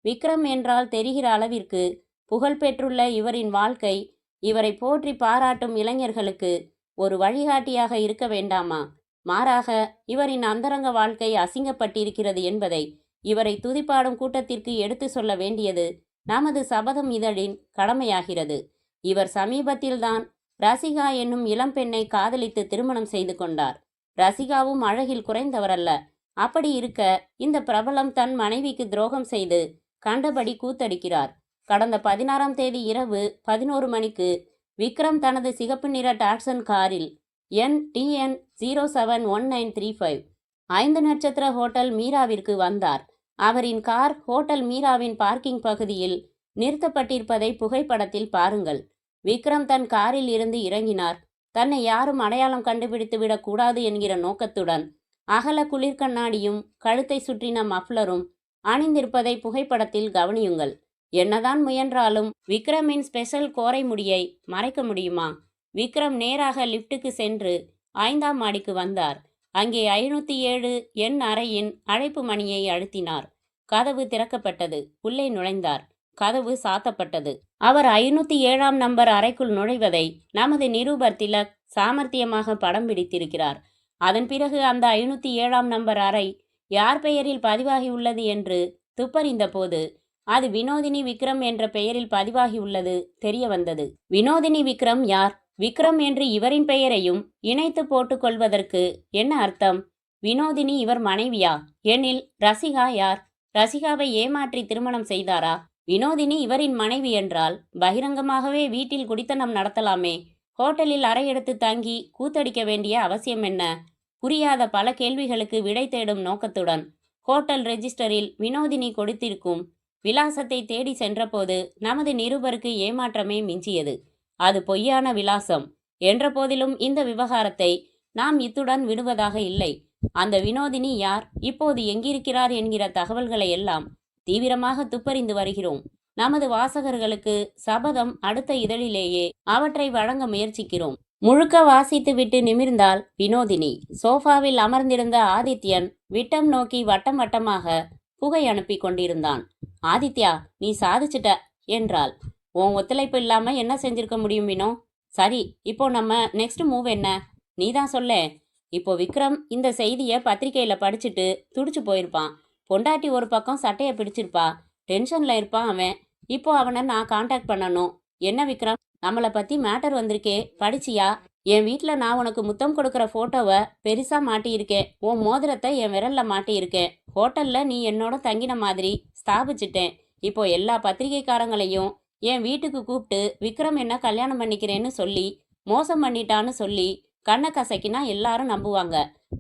விக்ரம் என்றால் தெரிகிற அளவிற்கு புகழ் பெற்றுள்ள இவரின் வாழ்க்கை இவரை போற்றி பாராட்டும் இளைஞர்களுக்கு ஒரு வழிகாட்டியாக இருக்க வேண்டாமா? மாறாக இவரின் அந்தரங்க வாழ்க்கை அசிங்கப்பட்டிருக்கிறது என்பதை இவரை துதிப்பாடும் கூட்டத்திற்கு எடுத்து சொல்ல வேண்டியது நமது சபதம் இதழின் கடமையாகிறது. இவர் சமீபத்தில்தான் ரசிகா என்னும் இளம்பெண்ணை காதலித்து திருமணம் செய்து கொண்டார். ரசிகாவும் அழகில் குறைந்தவரல்ல. அப்படி இருக்க இந்த பிரபலம் தன் மனைவிக்கு துரோகம் செய்து கண்டபடி கூத்தடிக்கிறார். கடந்த 16ஆம் தேதி இரவு 11 மணிக்கு விக்ரம் தனது சிகப்பு நிற டாட்சன் காரில் TN 071935 5 நட்சத்திர ஹோட்டல் மீராவிற்கு வந்தார். அவரின் கார் ஹோட்டல் மீராவின் பார்க்கிங் பகுதியில் நிறுத்தப்பட்டிருப்பதை புகைப்படத்தில் பாருங்கள். விக்ரம் தன் காரில் இருந்து இறங்கினார். தன்னை யாரும் அடையாளம் கண்டுபிடித்து விடக் கூடாது என்கிற நோக்கத்துடன் அகல குளிர்கண்ணாடியும் கழுத்தை சுற்றின மஃப்ளரும் அணிந்திருப்பதை புகைப்படத்தில் கவனியுங்கள். என்னதான் முயன்றாலும் விக்ரமின் ஸ்பெஷல் கோரை முடியை மறைக்க முடியுமா? விக்ரம் நேராக லிப்டுக்கு சென்று 5ஆம் மாடிக்கு வந்தார். அங்கே 507 எண் அறையின் அழைப்பு மணியை அழுத்தினார். கதவு திறக்கப்பட்டது. உள்ளே நுழைந்தார். கதவு சாத்தப்பட்டது. அவர் 507ஆம் நம்பர் அறைக்குள் நுழைவதை நமது நிருபர் திலக் சாமர்த்தியமாக படம் பிடித்திருக்கிறார். அதன் பிறகு அந்த 507ஆம் நம்பர் அறை யார் பெயரில் பதிவாகியுள்ளது என்று துப்பறிந்த போது அது வினோதினி விக்ரம் என்ற பெயரில் பதிவாகியுள்ளது தெரிய வந்தது. வினோதினி விக்ரம் யார்? விக்ரம் என்று இவரின் பெயரையும் இணைத்து போட்டுக் கொள்வதற்கு என்ன அர்த்தம்? வினோதினி இவர் மனைவியா? எனில் ரசிகா யார்? ரசிகாவை ஏமாற்றி திருமணம் செய்தாரா? வினோதினி இவரின் மனைவி என்றால் பகிரங்கமாகவே வீட்டில் குடித்தனம் நடத்தலாமே. ஹோட்டலில் அறை எடுத்து தங்கி கூத்தடிக்க வேண்டிய அவசியம் என்ன? புரியாத பல கேள்விகளுக்கு விடை தேடும் நோக்கத்துடன் ஹோட்டல் ரெஜிஸ்டரில் வினோதினி கொடுத்திருக்கும் விலாசத்தை தேடி சென்றபோது நமது நிருபருக்கு ஏமாற்றமே மிஞ்சியது. அது பொய்யான விலாசம் என்ற போதிலும் இந்த விவகாரத்தை நாம் இத்துடன் விடுவதாக இல்லை. அந்த வினோதினி யார், இப்போது எங்கிருக்கிறார் என்கிற தகவல்களை எல்லாம் தீவிரமாக துப்பறிந்து வருகிறோம். நமது வாசகர்களுக்கு சபதம் அடுத்த இதழிலேயே அவற்றை வழங்க முயற்சிக்கிறோம். முழுக்க வாசித்து விட்டு நிமிர்ந்தால் வினோதினி. சோஃபாவில் அமர்ந்திருந்த ஆதித்யன் விட்டம் நோக்கி வட்டம் வட்டமாக புகை அனுப்பி கொண்டிருந்தான். ஆதித்யா, நீ சாதிச்சிட்ட என்றாள். உன் ஒத்துழைப்பு இல்லாம என்ன செஞ்சிருக்க முடியும் வினோ? சரி, இப்போ நம்ம நெக்ஸ்ட் மூவ் என்ன? நீதான் சொல்ல. இப்போ விக்ரம் இந்த செய்தியை பத்திரிக்கையில படிச்சுட்டு துடிச்சு போயிருப்பான். பொண்டாட்டி ஒரு பக்கம் சட்டையை பிடிச்சிருப்பா. டென்ஷன்ல இருப்பான் அவன். இப்போ அவனை நான் கான்டாக்ட் பண்ணணும். என்ன விக்ரம், நம்மளை பத்தி மேட்டர் வந்திருக்கே, படிச்சியா? என் வீட்டில் நான் உனக்கு முத்தம் கொடுக்குற ஃபோட்டோவை பெருசாக மாட்டியிருக்கேன். உன் மோதிரத்தை என் விரலில் மாட்டியிருக்கேன். ஹோட்டல்ல நீ என்னோட தங்கின மாதிரி ஸ்தாபிச்சிட்டேன். இப்போ எல்லா பத்திரிகைக்காரங்களையும் என் வீட்டுக்கு கூப்பிட்டு விக்ரம் என்ன கல்யாணம் பண்ணிக்கிறேன்னு சொல்லி மோசம் பண்ணிட்டான்னு சொல்லி கண்ணை கசக்கினா எல்லாரும் நம்புவாங்க.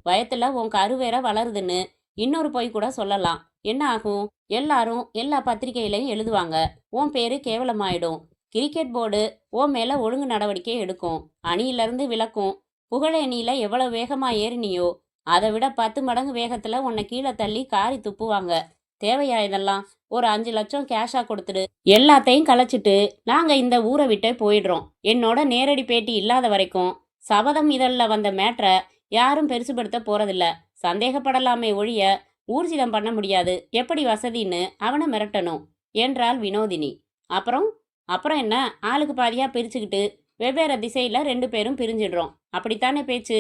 வயத்துல உன் கரு வேற வளருதுன்னு இன்னொரு பொய் கூட சொல்லலாம். என்ன ஆகும்? எல்லாரும் எல்லா பத்திரிகையிலையும் எழுதுவாங்க. உன் பேரு கேவலமாயிடும். கிரிக்கெட் போர்டு உன் மேல ஒழுங்கு நடவடிக்கை எடுக்கும். அணியிலிருந்து விலக்கும். புகழேணியில எவ்வளவு வேகமா ஏறினியோ அதை விட 10 மடங்கு வேகத்துல உன்னை கீழே தள்ளி காரி துப்புவாங்க. தேவையா இதெல்லாம்? ஒரு 5 லட்சம் கேஷா கொடுத்துடு. எல்லாத்தையும் கலைச்சிட்டு நாங்க இந்த ஊரை விட்டே போயிடுறோம். என்னோட நேரடி பேட்டி இல்லாத வரைக்கும் சபதம் இதழில் வந்த மேட்ரை யாரும் பெருசுபடுத்த போறதில்ல. சந்தேகப்படலாமே ஒழிய ஊர்ஜிதம் பண்ண முடியாது. எப்படி வசதின்னு அவனை மிரட்டணும் என்றாள் வினோதினி. அப்புறம் அப்புறம் என்ன? ஆளுக்கு பாதியா பிரிச்சுக்கிட்டு வெவ்வேறு திசையில 2 பேரும் பிரிஞ்சிடுறோம். அப்படித்தானே பேச்சு?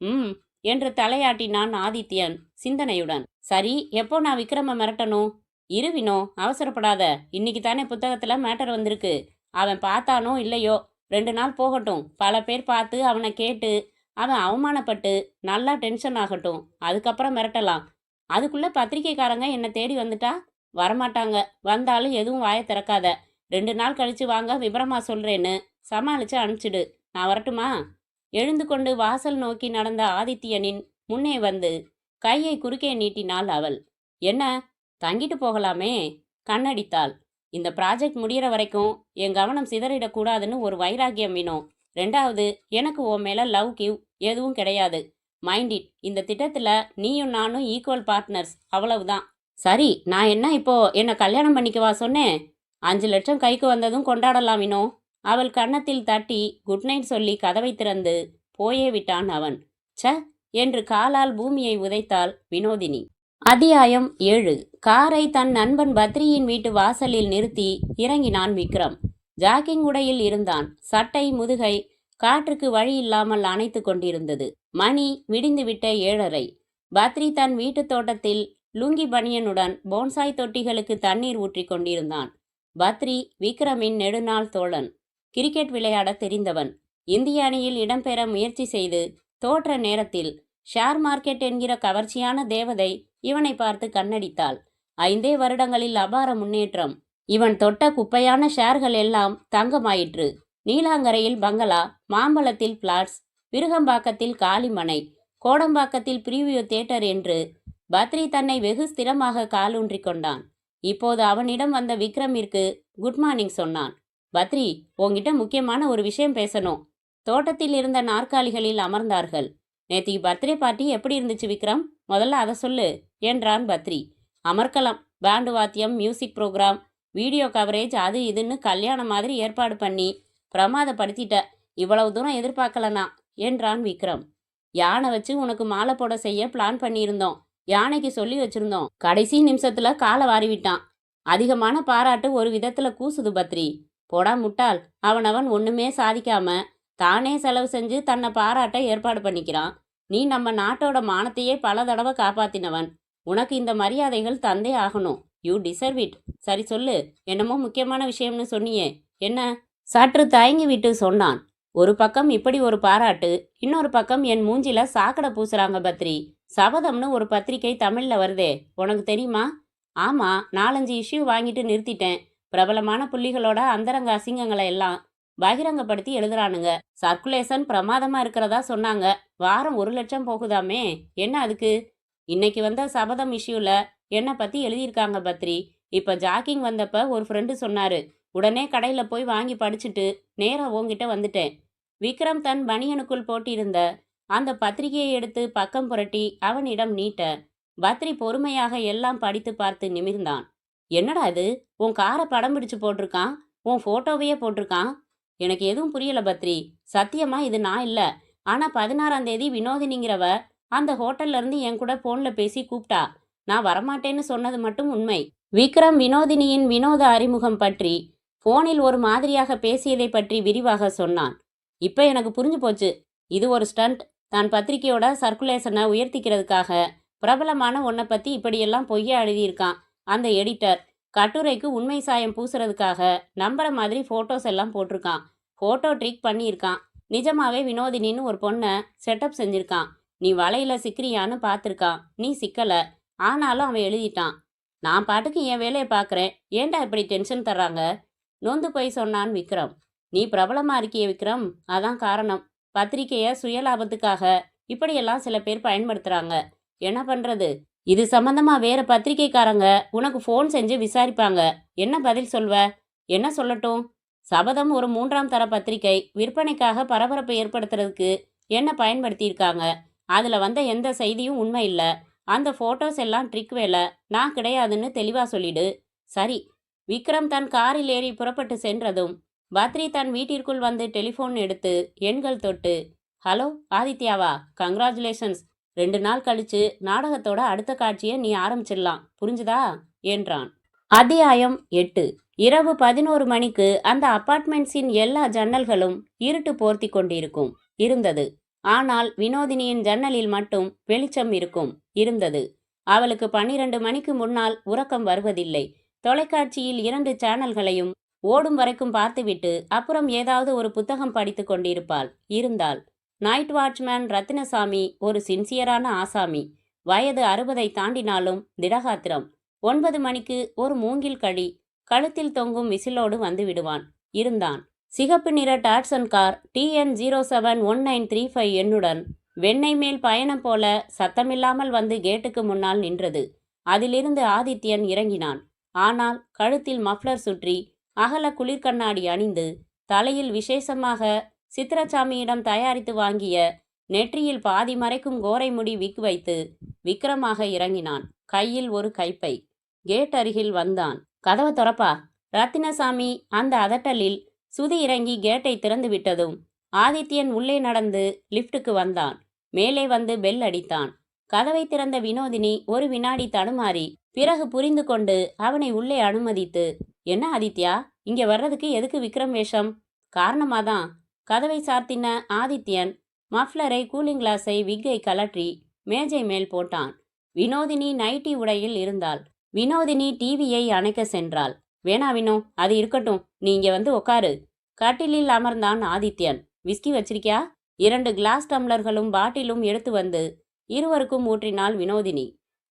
ம் என்று தலையாட்டினான் ஆதித்யன் சிந்தனையுடன். சரி, எப்போ நான் விக்ரம மிரட்டணும்? இருவினோ, அவசரப்படாத. இன்னைக்கு தானே புத்தகத்துல மேட்டர் வந்திருக்கு. அவன் பார்த்தானோ இல்லையோ 2 நாள் போகட்டும். பல பேர் பார்த்து அவனை கேட்டு அவன் அவமானப்பட்டு நல்லா டென்ஷன் ஆகட்டும். அதுக்கப்புறம் மிரட்டலாம். அதுக்குள்ள பத்திரிக்கைக்காரங்க என்னை தேடி வந்துட்டா? வரமாட்டாங்க. வந்தாலும் எதுவும் வாயை திறக்காத. 2 நாள் கழிச்சு வாங்க, விவரமா சொல்றேன்னு சமாளிச்சு அனுப்பிச்சிடு. நான் வரட்டுமா? எழுந்து கொண்டு வாசல் நோக்கி நடந்த ஆதித்யனின் முன்னே வந்து கையை குறுக்கே நீட்டினாள் அவள். என்ன, தங்கிட்டு போகலாமே? கண்ணடித்தாள். இந்த ப்ராஜெக்ட் முடிகிற வரைக்கும் என் கவனம் சிதறிடக்கூடாதுன்னு ஒரு வைராக்கியம் வேணும். 2வது, எனக்கு உன் மேல லவ் கிவ் எதுவும் கிடையாது. Mind it. இந்த திட்டத்துல நீயும் நானும் ஈக்குவல் பார்ட்னர்ஸ், அவ்வளவுதான். சரி, நான் என்ன இப்போ என்னை கல்யாணம் பண்ணிக்கவா சொன்னேன்? 5 லட்சம் கைக்கு வந்ததும் கொண்டாடலாம் வினோ. அவள் கன்னத்தில் தட்டி குட் நைட் சொல்லி கதவை திறந்து போயே விட்டான் அவன். ச என்று காலால் பூமியை உதைத்தாள் வினோதினி. அத்தியாயம் 7. காரை தன் நண்பன் பத்ரியின் வீட்டு வாசலில் நிறுத்தி இறங்கினான் விக்ரம். ஜாக்கிங் உடையில் இருந்தான். சட்டை முதுகை காற்றுக்கு வழி இல்லாமல் அணைத்து கொண்டிருந்தது. மணி விடிந்துவிட்ட 7:30. பத்ரி தன் வீட்டு தோட்டத்தில் லுங்கி பனியனுடன் போன்சாய் தொட்டிகளுக்கு தண்ணீர் ஊற்றி கொண்டிருந்தான். பத்ரி விக்ரமின் நெடுநாள் தோழன். கிரிக்கெட் விளையாட தெரிந்தவன். இந்திய அணியில் இடம்பெற முயற்சி செய்து தோற்ற நேரத்தில் ஷேர் மார்க்கெட் என்கிற கவர்ச்சியான தேவதை இவனை பார்த்து கண்ணடித்தாள். 5 வருடங்களில் அபார முன்னேற்றம். இவன் தொட்ட குப்பையான ஷேர்கள் எல்லாம் தங்கமாயிற்று. நீலாங்கரையில் பங்களா, மாம்பழத்தில் பிளாட்ஸ், விருகம்பாக்கத்தில் காலிமனை, கோடம்பாக்கத்தில் பிரிவியூ தியேட்டர் என்று பத்ரி தன்னை வெகு ஸ்திரமாக காலூன்றி கொண்டான். இப்போது அவனிடம் வந்த விக்ரமிற்கு குட் மார்னிங் சொன்னான். பத்ரி, உன்கிட்ட முக்கியமான ஒரு விஷயம் பேசணும். தோட்டத்தில் இருந்த நாற்காலிகளில் அமர்ந்தார்கள். நேத்திக்கு பர்த்டே பார்ட்டி எப்படி இருந்துச்சு விக்ரம்? முதல்ல அதை சொல்லு என்றான் பத்ரி. அமர்க்கலாம். பேண்டு வாத்தியம், மியூசிக் ப்ரோக்ராம், வீடியோ கவரேஜ், அது இதுன்னு கல்யாணம் மாதிரி ஏற்பாடு பண்ணி பிரமாதப்படுத்திட்ட. இவ்வளவு தூரம் எதிர்பார்க்கலனா என்றான் விக்ரம். யானை வச்சு உனக்கு மாலை போட செய்ய பிளான் பண்ணியிருந்தோம். யானைக்கு சொல்லி வச்சிருந்தோம். கடைசி நிமிஷத்துல காலை வாரிவிட்டான். அதிகமான பாராட்டு ஒரு விதத்துல கூசுது பத்ரி. போடா முட்டாள். அவனவன் ஒண்ணுமே சாதிக்காம தானே செலவு செஞ்சு தன்னை பாராட்ட ஏற்பாடு பண்ணிக்கிறான். நீ நம்ம நாட்டோட மானத்தையே பல தடவை காப்பாத்தினவன். உனக்கு இந்த மரியாதைகள் தந்தே ஆகணும். You deserve it. சரி சொல்லு, என்னமோ முக்கியமான விஷயம்னு சொன்னியே, என்ன? சற்று தயங்கி விட்டு சொன்னான். ஒரு பக்கம் இப்படி ஒரு பாராட்டு, இன்னொரு பக்கம் என் மூஞ்சில சாக்கடை பூசுறாங்க பத்ரி. சபதம்னு ஒரு பத்திரிகை தமிழ்ல வருதே, உனக்கு தெரியுமா? ஆமா, 4-5 இஷ்யூ வாங்கிட்டு நிறுத்திட்டேன். பிரபலமான புள்ளிகளோட அந்தரங்க அசிங்கங்களை எல்லாம் பகிரங்கப்படுத்தி எழுதுறானுங்க. சர்க்குலேஷன் பிரமாதமா இருக்கிறதா சொன்னாங்க. வாரம் 1 லட்சம் போகுதாமே. என்ன அதுக்கு? இன்னைக்கு வந்த சபதம் இஷ்யூல என்னை பத்தி எழுதியிருக்காங்க பத்ரி. இப்ப ஜாக்கிங் வந்தப்ப ஒரு ஃப்ரெண்டு சொன்னாரு. உடனே கடையில போய் வாங்கி படிச்சுட்டு நேரா உன்கிட்ட வந்துட்டேன். விக்ரம் தன் பனியனுக்குள் போட்டிருந்த அந்த பத்திரிகையை எடுத்து பக்கம் புரட்டி அவனிடம் நீட்ட பத்ரி பொறுமையாக எல்லாம் படித்து பார்த்து நிமிர்ந்தான். என்னடா இது? உன் காரை படம் பிடிச்சு போட்டிருக்கான். உன் போட்டோவையே போட்டிருக்கான். எனக்கு எதுவும் புரியல பத்ரி. சத்தியமா இது நான் இல்ல. ஆனா 16ஆம் தேதி வினோதினிங்கிறவ அந்த ஹோட்டல்ல இருந்து என் கூட போன்ல பேசி கூப்பிட்டா. நான் வரமாட்டேன்னு சொன்னது மட்டும் உண்மை. விக்ரம் வினோதினியின் வினோத அறிமுகம் பற்றி, போனில் ஒரு மாதிரியாக பேசியதை பற்றி விரிவாக சொன்னான். இப்ப எனக்கு புரிஞ்சு போச்சு. இது ஒரு ஸ்டண்ட். தான் பத்திரிகையோட சர்க்குலேஷனை உயர்த்திக்கிறதுக்காக பிரபலமான உன்னை பத்தி இப்படியெல்லாம் பொய்யா எழுதியிருக்கான் அந்த எடிட்டர். கட்டுரைக்கு உண்மை சாயம் பூசுறதுக்காக நம்புற மாதிரி போட்டோஸ் எல்லாம் போட்டிருக்கான். போட்டோ ட்ரிக் பண்ணியிருக்கான். நிஜமாவே வினோதினின்னு ஒரு பொண்ணை செட்டப் செஞ்சிருக்கான். நீ வலையில சிக்கிரியான்னு பார்த்துருக்கான். நீ சிக்கல. ஆனாலும் அவன் எழுதிட்டான். நான் பாட்டுக்கு என் வேலையை பார்க்குறேன். ஏன்டா இப்படி டென்ஷன் தர்றாங்க? நொந்து போய் சொன்னான் விக்ரம். நீ பிரபலமா இருக்கிய விக்ரம், அதான் காரணம். பத்திரிக்கைய சுயலாபத்துக்காக இப்படியெல்லாம் சில பேர் பயன்படுத்துறாங்க. என்ன பண்றது? இது சம்பந்தமா வேற பத்திரிக்கைக்காரங்க உனக்கு ஃபோன் செஞ்சு விசாரிப்பாங்க. என்ன பதில் சொல்வ? என்ன சொல்லட்டும்? சபதம் ஒரு 3ஆம் தர பத்திரிக்கை. விற்பனைக்காக பரபரப்பை ஏற்படுத்துறதுக்கு என்ன பயன்படுத்தியிருக்காங்க. அதுல வந்த எந்த செய்தியும் உண்மை இல்ல. அந்த போட்டோஸ் எல்லாம் ட்ரிக் வேலை. நான் கிடையாதுன்னு தெளிவா சொல்லிடு. சரி. விக்ரம் தன் காரில் ஏறி புறப்பட்டு சென்றதும் பத்ரி தன் வீட்டிற்குள் வந்து டெலிஃபோன் எடுத்து எண்கள் தொட்டு, ஹலோ ஆதித்யாவா, கங்க்ராச்சுலேஷன்ஸ். 2 நாள் கழிச்சு நாடகத்தோட அடுத்த காட்சியை நீ ஆரம்பிச்சிடலாம், புரிஞ்சுதா என்றான். அத்தியாயம் 8. இரவு 11 மணிக்கு அந்த அபார்ட்மெண்ட்ஸின் எல்லா ஜன்னல்களும் இருட்டு போர்த்தி கொண்டிருக்கும் இருந்தது. ஆனால் வினோதினியின் ஜன்னலில் மட்டும் வெளிச்சம் இருந்தது. அவளுக்கு 12 மணிக்கு முன்னால் உறக்கம் வருவதில்லை. தொலைக்காட்சியில் 2 சேனல்களையும் ஓடும் வரைக்கும் பார்த்துவிட்டு அப்புறம் ஏதாவது ஒரு புத்தகம் படித்து கொண்டிருப்பாள் இருந்தாள். நைட் வாட்ச்மேன் ரத்தினசாமி ஒரு சின்சியரான ஆசாமி. வயது 60ஐ தாண்டினாலும் திடகாத்திரம். 9 மணிக்கு ஒரு மூங்கில் கழி கழுத்தில் தொங்கும் விசிலோடு வந்து விடுவான் இருந்தான். சிகப்பு நிற டாட்சன் கார் TN071935 எண்ணுடன் வெண்ணெய் மேல் பயணம் போல சத்தமில்லாமல் வந்து கேட்டுக்கு முன்னால் நின்றது. அதிலிருந்து ஆதித்யன் இறங்கினான். ஆனால் கழுத்தில் மஃப்ளர் சுற்றி அகல குளிர்கண்ணாடி அணிந்து தலையில் விசேஷமாக சித்திரச்சாமியிடம் தயாரித்து வாங்கிய நெற்றியில் பாதி மறைக்கும் கோரை முடி விக் வைத்து விக்ரமாக இறங்கினான். கையில் ஒரு கைப்பை. கேட் அருகில் வந்தான். கதவை திறப்பா. ரத்தினசாமி அந்த அதட்டலில் சுதி இறங்கி கேட்டை திறந்து விட்டதும் ஆதித்யன் உள்ளே நடந்து லிப்டுக்கு வந்தான். மேலே வந்து பெல் அடித்தான். கதவை திறந்த வினோதினி ஒரு வினாடி தடுமாறி பிறகு புரிந்து கொண்டு அவனை உள்ளே அனுமதித்து, என்ன ஆதித்யா, இங்க வர்றதுக்கு எதுக்கு விக்ரம் வேஷம்? காரணமாதான். கதவை சாத்தின ஆதித்யன் மஃப்ளரை, கூலிங் கிளாஸை, விக்கை கலற்றி மேஜை மேல் போட்டான். வினோதினி நைட்டி உடையில் இருந்தாள். வினோதினி டிவியை அணைக்க சென்றாள். வேணா வினோ, அது இருக்கட்டும், நீ இங்க வந்து உக்காரு. கட்டிலில் அமர்ந்தான் ஆதித்யன். விஸ்கி வச்சிருக்கியா? 2 கிளாஸ் டம்ளர்களும் பாட்டிலும் எடுத்து வந்து இருவருக்கும் ஊற்றினாள் வினோதினி.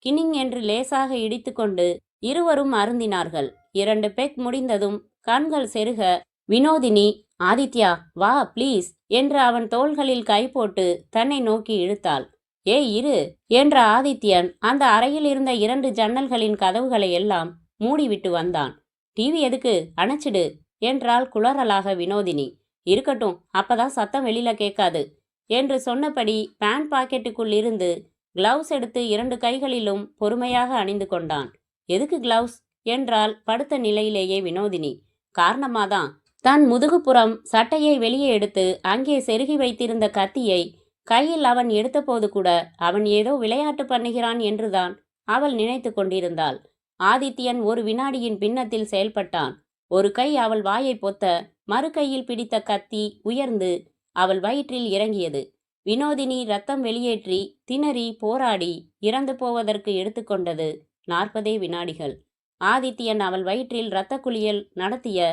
கினிங் என்று லேசாக இடித்து கொண்டு இருவரும் அருந்தினார்கள். 2 பெக் முடிந்ததும் கண்கள் செருக வினோதினி, ஆதித்யா வா ப்ளீஸ் என்று அவன் தோள்களில் கை போட்டு தன்னை நோக்கி இழுத்தாள். ஏய் இரு என்ற ஆதித்யன் அந்த அறையில் இருந்த 2 ஜன்னல்களின் கதவுகளை எல்லாம் மூடிவிட்டு வந்தான். டிவி எதுக்கு, அணைச்சிடு என்றாள் குளறலாக வினோதினி. இருக்கட்டும், அப்பதான் சத்தம் வெளியில கேட்காது என்று சொன்னபடி பேண்ட் பாக்கெட்டுக்குள் இருந்து கிளவுஸ் எடுத்து 2 கைகளிலும் பொறுமையாக அணிந்து கொண்டான். எதுக்கு கிளவுஸ் என்றால் படுத்த நிலையிலேயே வினோதினி. காரணமாதான். தன் முதுகுப்புறம் சட்டையை வெளியே எடுத்து அங்கே செருகி வைத்திருந்த கத்தியை கையில் அவன் எடுத்தபோது கூட அவன் ஏதோ விளையாட்டு பண்ணுகிறான் என்றுதான் அவள் நினைத்து கொண்டிருந்தாள். ஆதித்யன் ஒரு வினாடியின் பின்னத்தில் செயல்பட்டான். ஒரு கை அவள் வாயை பொத்த, மறு கையில் பிடித்த கத்தி உயர்ந்து அவள் வயிற்றில் இறங்கியது. வினோதினி ரத்தம் வெளியேற்றி திணறி போராடி இறந்து போவதற்கு எடுத்துக்கொண்டது 40 வினாடிகள். ஆதித்யன் அவள் வயிற்றில் இரத்த குளியல் நடத்திய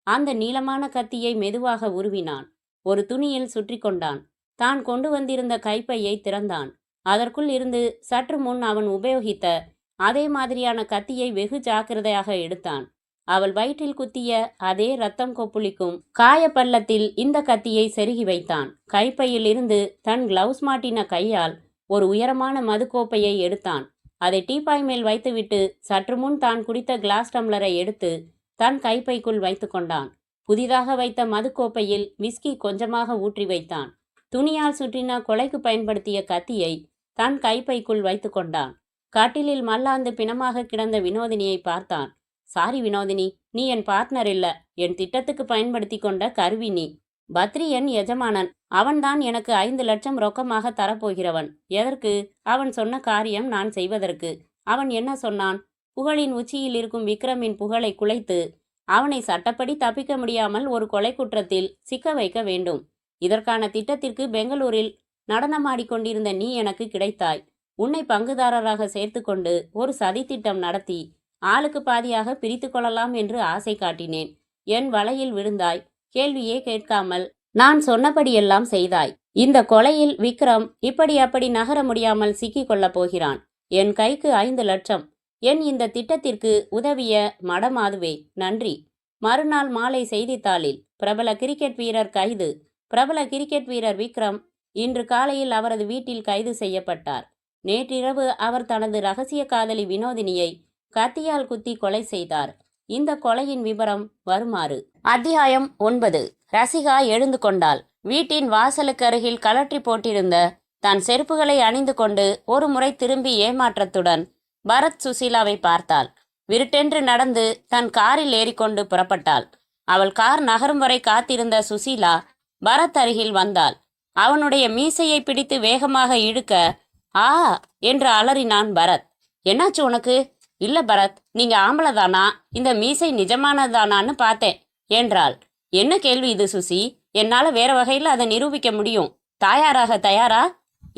அந்த நீளமான கத்தியை மெதுவாக உருவினான். ஒரு துணியில் சுற்றி கொண்டான். தான் கொண்டு வந்திருந்த கைப்பையை திறந்தான். அதற்குள் இருந்து சற்று முன் அவன் உபயோகித்த அதே மாதிரியான கத்தியை வெகு ஜாக்கிரதையாக எடுத்தான். அவள் வயிற்றில் குத்திய அதே ரத்தம் கொப்புளிக்கும் காய பள்ளத்தில் இந்த கத்தியை செருகி வைத்தான். கைப்பையில் இருந்து தன் கிளவுஸ் மாட்டின கையால் ஒரு உயரமான மதுக்கோப்பையை எடுத்தான். அதை டீப்பாய் மேல் வைத்துவிட்டு சற்று முன் தான் குடித்த கிளாஸ் டம்ளரை எடுத்து தன் கைப்பைக்குள் வைத்து கொண்டான். புதிதாக வைத்த மதுக்கோப்பையில் விஸ்கி கொஞ்சமாக ஊற்றி வைத்தான். துணியால் சுற்றின கொலைக்கு பயன்படுத்திய கத்தியை தன் கைப்பைக்குள் வைத்து கொண்டான். கட்டிலில் மல்லாந்து பிணமாக கிடந்த வினோதினியை பார்த்தான். சாரி வினோதினி, நீ என் பார்ட்னர் இல்ல, என் திட்டத்துக்கு பயன்படுத்தி கொண்ட கருவி நீ. பத்ரி என் எஜமானன். அவன்தான் எனக்கு 5 லட்சம் ரொக்கமாக தரப்போகிறவன். எதற்கு? அவன் சொன்ன காரியம் நான் செய்வதற்கு. அவன் என்ன சொன்னான்? புகழின் உச்சியில் இருக்கும் விக்ரமின் புகழை குலைத்து அவனை சட்டப்படி தப்பிக்க முடியாமல் ஒரு கொலை குற்றத்தில் சிக்க வைக்க வேண்டும். இதற்கான திட்டத்திற்கு பெங்களூரில் நடனமாடிக்கொண்டிருந்த நீ எனக்கு கிடைத்தாய். உன்னை பங்குதாரராக சேர்த்து கொண்டு ஒரு சதி திட்டம் நடத்தி ஆளுக்கு பாதியாக பிரித்து கொள்ளலாம் என்று ஆசை காட்டினேன். என் வலையில் விழுந்தாய். கேள்வியே கேட்காமல் நான் சொன்னபடியெல்லாம் செய்தாய். இந்த கொலையில் விக்ரம் இப்படி அப்படி நகர முடியாமல் சிக்கிக் கொள்ளப் போகிறான். என் கைக்கு 5 லட்சம். என் இந்த திட்டத்திற்கு உதவிய மடமாதுவே நன்றி. மறுநாள் மாலை செய்தித்தாளில் பிரபல கிரிக்கெட் வீரர் கைது. பிரபல கிரிக்கெட் வீரர் விக்ரம் இன்று காலையில் அவரது வீட்டில் கைது செய்யப்பட்டார். நேற்றிரவு அவர் தனது ரகசிய காதலி வினோதினியை கத்தியால் குத்தி கொலை செய்தார். இந்த கொலையின் விவரம் வருமாறு. அத்தியாயம் 9. ரசிகா எழுந்து கொண்டாள். வீட்டின் வாசலுக்கு அருகில் கழற்றி போட்டிருந்த தன் செருப்புகளை அணிந்து கொண்டு ஒரு முறை திரும்பி ஏமாற்றத்துடன் பரத் சுசீலாவை பார்த்தாள். விருட்டென்று நடந்து தன் காரில் ஏறிக்கொண்டு புறப்பட்டாள். அவள் கார் நகரும் வரை காத்திருந்த சுசீலா பரத் அருகில் வந்தாள். அவனுடைய மீசையை பிடித்து வேகமாக இழுக்க, ஆ என்று அலறினான் பரத். என்னாச்சு உனக்கு? இல்ல பரத், நீங்க ஆம்பளதானா? இந்த மீசை நிஜமானதானான்னு பார்த்தேன் என்றாள். என்ன கேள்வி இது சுசி? என்னால வேற வகையில் அதை நிரூபிக்க முடியும். தயாரா?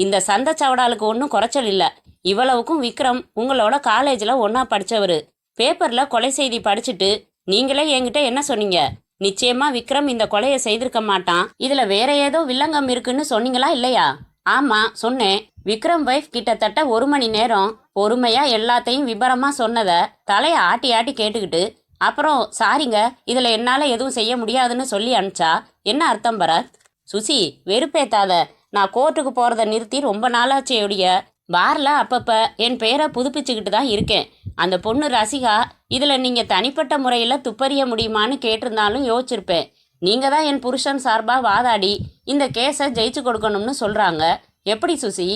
இந்த சந்த சவடாலுக்கு ஒன்றும் குறைச்சல் இல்லை. இவ்வளவுக்கும் விக்ரம் உங்களோட காலேஜில் ஒன்றா படித்தவர். பேப்பரில் கொலை செய்தி படிச்சுட்டு நீங்களே என்கிட்ட என்ன சொன்னீங்க? நிச்சயமா விக்ரம் இந்த கொலையை செய்திருக்க மாட்டான், இதுல வேற ஏதோ வில்லங்கம் இருக்குன்னு சொன்னீங்களா இல்லையா? ஆமா சொன்னேன். விக்ரம் வைஃப் கிட்டத்தட்ட 1 மணி நேரம் பொறுமையா எல்லாத்தையும் விபரமா சொன்னதை தலைய ஆட்டி ஆட்டி கேட்டுக்கிட்டு அப்புறம் சாரிங்க இதுல என்னால எதுவும் செய்ய முடியாதுன்னு சொல்லி அனுப்பிச்சா என்ன அர்த்தம் பரத்? சுசி வெறுப்பேத்தாத. நான் கோர்ட்டுக்கு போறதை நிறுத்தி ரொம்ப நாளாச்சேடைய. பார்ல அப்பப்ப என் பேரை புதுப்பிச்சுக்கிட்டு தான் இருக்கேன். அந்த பொண்ணு ரசிகா இதுல நீங்க தனிப்பட்ட முறையில துப்பறிய முடியுமான்னு கேட்டிருந்தாலும் யோசிச்சிருப்பேன். நீங்க தான் என் புருஷன் சார்பா வாதாடி இந்த கேஸை ஜெயிச்சு கொடுக்கணும்னு சொல்றாங்க. எப்படி சுசி?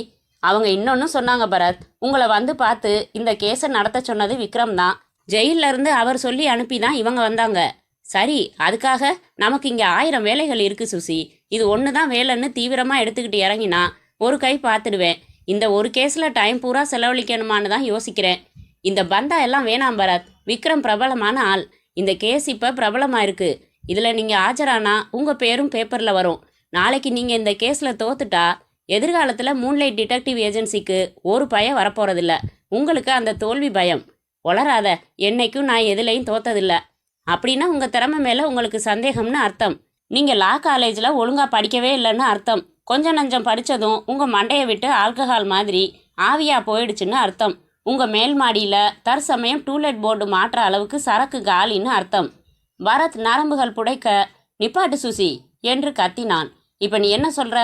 அவங்க இன்னொன்னு சொன்னாங்க பரத். உங்களை வந்து பார்த்து இந்த கேஸை நடத்த சொன்னது விக்ரம் தான். ஜெயில இருந்து அவர் சொல்லி அனுப்பி தான் இவங்க வந்தாங்க. சரி, அதுக்காக நமக்கு இங்க 1000 வேலைகள் இருக்கு சுசி. இது ஒண்ணுதான் வேலைன்னு தீவிரமா எடுத்துக்கிட்டு இறங்கினா ஒரு கை பார்த்துடுவேன். இந்த ஒரு கேஸ்ல டைம் பூரா செலவழிக்கணுமான்னு தான் யோசிக்கிறேன். இந்த பந்தா எல்லாம் வேணாம் பரத். விக்ரம் பிரபலமான ஆள். இந்த கேஸ் இப்ப பிரபலமா இருக்கு. இதுல நீங்க ஆஜரானா உங்க பேரும் பேப்பர்ல வரும். நாளைக்கு நீங்க இந்த கேஸ்ல தோத்துட்டா எதிர்காலத்துல மூன்லைட் டிடெக்டிவ் ஏஜென்சிக்கு ஒரு பயம் வரப்போறதில்ல. உங்களுக்கு அந்த தோல்வி பயம். வளராத. என்னைக்கும் நான் எதுலையும் தோத்ததில்ல. அப்படின்னா உங்க திறமை மேல உங்களுக்கு சந்தேகம்னு அர்த்தம். நீங்க லா காலேஜ்ல ஒழுங்கா படிக்கவே இல்லைன்னு அர்த்தம். கொஞ்சம் நஞ்சம் படிச்சதும் உங்க மண்டையை விட்டு ஆல்கஹால் மாதிரி ஆவியா போயிடுச்சுன்னு அர்த்தம். உங்க மேல் மாடியில தற்சமயம் டூலெட் போர்டு மாற்ற அளவுக்கு சரக்கு காலின்னு அர்த்தம். பரத் நரம்புகள் புடைக்க, நிப்பாட்டு சுசி என்று கத்தினான். இப்ப நீ என்ன சொல்ற?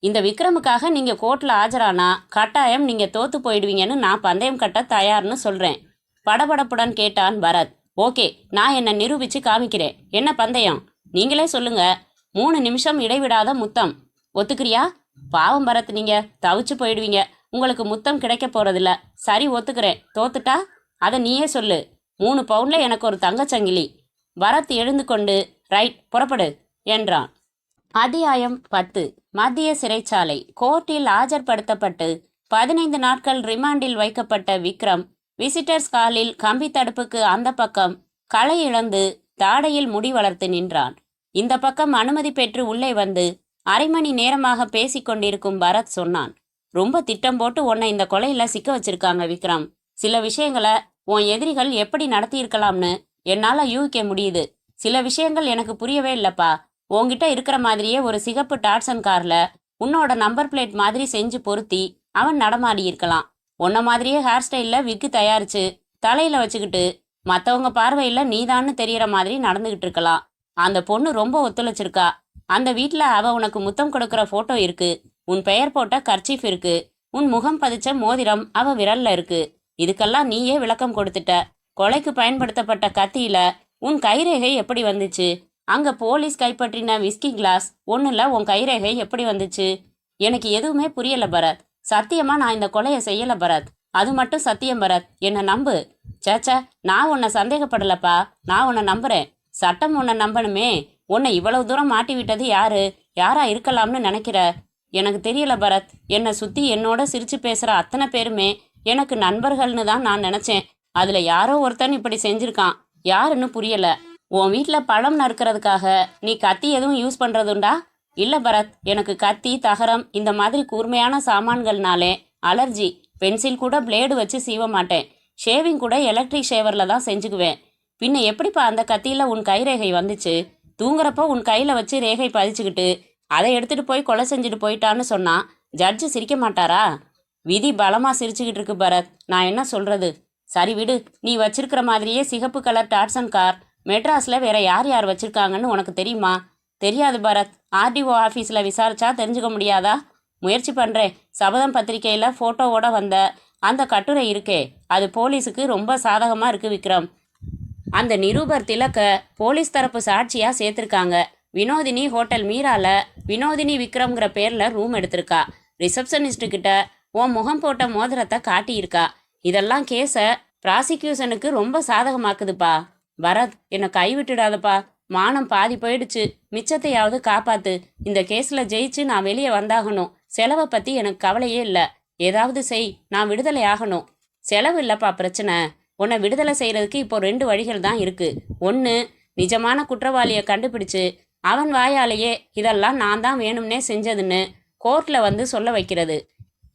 இந்த விக்ரமுக்காக நீங்க கோர்ட்ல ஆஜரானா கட்டாயம் நீங்க தோத்து போயிடுவீங்கன்னு நான் பந்தயம் கட்ட தயார்னு சொல்றேன். படபடப்புடன் கேட்டான் பரத். ஓகே, நான் என்ன நிரூபிச்சு காமிக்கிறேன். என்ன பந்தயம்? நீங்களே சொல்லுங்க. 3 நிமிஷம் இடைவிடாத முத்தம். ஒத்துக்கிறியா? பாவம் பரத், நீங்க தவிச்சு போயிடுவீங்க. உங்களுக்கு முத்தம் கிடைக்க போறதில்ல. சரி, ஒத்துக்கிறேன். தோத்துட்டா அதை நீயே சொல்லு. 3 பவுண்ட்ல எனக்கு ஒரு தங்கச்சங்கிலி. பரத் எழுந்து கொண்டு ரைட் புறப்படு என்றான். அத்தியாயம் 10. மத்திய சிறைச்சாலை. கோர்ட்டில் ஆஜர்படுத்தப்பட்டு 15 நாட்கள் ரிமாண்டில் வைக்கப்பட்ட விக்ரம் விசிட்டர்ஸ் காலில் கம்பி தடுப்புக்கு அந்த பக்கம் களை இழந்து தாடையில் முடி வளர்த்து நின்றான். இந்த பக்கம் அனுமதி பெற்று உள்ளே வந்து அரை மணி நேரமாக பேசிக்கொண்டிருக்கும் பரத் சொன்னான். ரொம்ப திட்டம் போட்டு உன்னை இந்த கொலையில சிக்க வச்சிருக்காங்க விக்ரம். சில விஷயங்களை உன் எதிரிகள் எப்படி நடத்தியிருக்கலாம்னு என்னால யூகிக்க முடியுது. சில விஷயங்கள் எனக்கு புரியவே இல்லப்பா. உன்கிட்ட இருக்கிற மாதிரியே ஒரு சிகப்பு டாட்சன் கார்ல உன்னோட நம்பர் பிளேட் மாதிரி செஞ்சு பொருத்தி அவன் நடமாடி இருக்கலாம். உன்ன மாதிரியே ஹேர் ஸ்டைல்ல விக்கு தயாரிச்சு தலையில வச்சுக்கிட்டு மற்றவங்க பார்வையில நீதான்னு தெரியற மாதிரி நடந்துகிட்டு இருக்கலாம். அந்த பொண்ணு ரொம்ப ஒத்துழைச்சிருக்கா. அந்த வீட்டுல அவ உனக்கு முத்தம் கொடுக்கற போட்டோ இருக்கு. உன் பெயர் போட்ட கர்ச்சீஃப் இருக்கு. உன் முகம் பதிச்ச மோதிரம் அவ விரல்ல இருக்கு. இதுக்கெல்லாம் நீயே விளக்கம் கொடுத்துட்ட. கொலைக்கு பயன்படுத்தப்பட்ட கத்தியில உன் கைரேகை எப்படி வந்துச்சு? அங்க போலீஸ் கைப்பற்றின விஸ்கி கிளாஸ் ஒண்ணுல உன் கைரேகை எப்படி வந்துச்சு? எனக்கு எதுவுமே புரியல பரத். சத்தியமா நான் இந்த கொலையை செய்யல பரத். அது மட்டும் சத்தியம் பரத். என்ன நம்பு. சேச்ச, நான் உன்னை சந்தேகப்படலப்பா. நான் உன்னை நம்புறேன். சட்டம் உன்னை நம்பணுமே. உன்னை இவ்வளவு தூரம் மாட்டி விட்டது யாரா இருக்கலாம்னு நினைக்கிற? எனக்கு தெரியல பரத். என்னை சுத்தி என்னோட சிரிச்சு பேசுற அத்தனை பேருமே எனக்கு நண்பர்கள்னு தான் நான் நினைச்சேன். அதுல யாரோ ஒருத்தன் இப்படி செஞ்சிருக்கான். யாருன்னு புரியல. உன் வீட்டுல பழம் நறுக்கிறதுக்காக நீ கத்தி எதுவும் யூஸ் பண்றதுண்டா? இல்ல பரத், எனக்கு கத்தி தகரம் இந்த மாதிரி கூர்மையான சாமான்கள்னாலே அலர்ஜி. பென்சில் கூட பிளேடு வச்சு சீவ மாட்டேன். ஷேவிங் கூட எலக்ட்ரிக் ஷேவர்ல தான் செஞ்சுக்குவேன். பின்ன எப்படிப்பா அந்த கத்தியில உன் கைரேகை வந்துச்சு? தூங்குறப்போ உன் கையில வச்சு ரேகை பதிச்சுக்கிட்டு அதை எடுத்துட்டு போய் கொலை செஞ்சுட்டு போயிட்டான்னு சொன்னா ஜட்ஜு சிரிக்க மாட்டாரா? விதி பலமாக சிரிச்சுக்கிட்டு இருக்கு பரத். நான் என்ன சொல்கிறது? சரி விடு, நீ வச்சிருக்கிற மாதிரியே சிகப்பு கலர் டாட்சன் கார் மெட்ராஸில் வேற யார் யார் வச்சிருக்காங்கன்னு உனக்கு தெரியுமா? தெரியாது பரத். ஆர்டிஓ ஆஃபீஸில் விசாரிச்சா தெரிஞ்சுக்க முடியாதா? முயற்சி பண்ணுறேன். சபதம் பத்திரிக்கையில் ஃபோட்டோவோட வந்த அந்த கட்டுரை இருக்கே, அது போலீஸுக்கு ரொம்ப சாதகமாக இருக்குது விக்ரம். அந்த நிருபர் திலக்க போலீஸ் தரப்பு சாட்சியாக சேர்த்துருக்காங்க. வினோதினி ஹோட்டல் மீரால வினோதினி விக்ரம்ங்கிற பேரில் ரூம் எடுத்திருக்கா. ரிசப்ஷனிஸ்ட்டுக்கிட்ட உன் முகம் போட்ட மோதிரத்தை காட்டியிருக்கா. இதெல்லாம் கேஸை ப்ராசிக்யூஷனுக்கு ரொம்ப சாதகமாக்குதுப்பா. பரத், என்னை கைவிட்டுடாதப்பா. மானம் பாதி போயிடுச்சு. மிச்சத்தையாவது காப்பாத்து. இந்த கேஸில் ஜெயிச்சு நான் வெளியே வந்தாகணும். செலவை பற்றி எனக்கு கவலையே இல்லை. ஏதாவது செய், நான் விடுதலை ஆகணும். செலவு இல்லைப்பா பிரச்சனை. உன்னை விடுதலை செய்கிறதுக்கு இப்போ 2 வழிகள் தான் இருக்குது. ஒன்று, நிஜமான குற்றவாளியை கண்டுபிடிச்சு அவன் வாயாலேயே இதெல்லாம் நான் தான் வேணும்னே செஞ்சதுன்னு கோர்ட்டில் வந்து சொல்ல வைக்கிறது.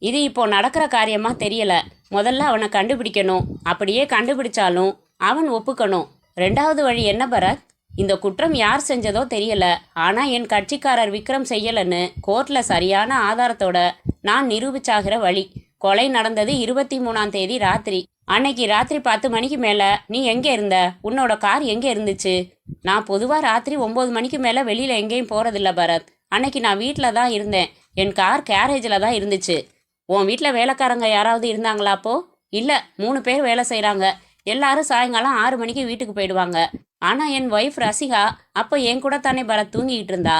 இது இப்போ நடக்கிற காரியமாக தெரியல. முதல்ல அவனை கண்டுபிடிக்கணும். அப்படியே கண்டுபிடிச்சாலும் அவன் ஒப்புக்கணும். 2வது வழி என்ன பரத்? இந்த குற்றம் யார் செஞ்சதோ தெரியல, ஆனால் என் கட்சிக்காரர் விக்ரம் செய்யலைன்னு கோர்ட்டில் சரியான ஆதாரத்தோட நான் நிரூபிச்சாகிற வழி. கொலை நடந்தது 23ஆம் தேதி ராத்திரி. அன்னைக்கு ராத்திரி 10 மணிக்கு மேலே நீ எங்கே இருந்த? உன்னோட கார் எங்கே இருந்துச்சு? நான் பொதுவாக ராத்திரி 9 மணிக்கு மேலே வெளியில் எங்கேயும் போகிறதில்ல பரத். அன்னைக்கு நான் வீட்டில் தான் இருந்தேன். என் கார் கேரேஜில் தான் இருந்துச்சு. உன் வீட்டில் வேலைக்காரங்க யாராவது இருந்தாங்களாப்போ? இல்லை, 3 பேர் வேலை செய்கிறாங்க. எல்லாரும் சாயங்காலம் 6 மணிக்கு வீட்டுக்கு போயிடுவாங்க. ஆனால் என் ஒய்ஃப் ரசிகா அப்போ என் கூட தானே பரத் தூங்கிக்கிட்டு இருந்தா.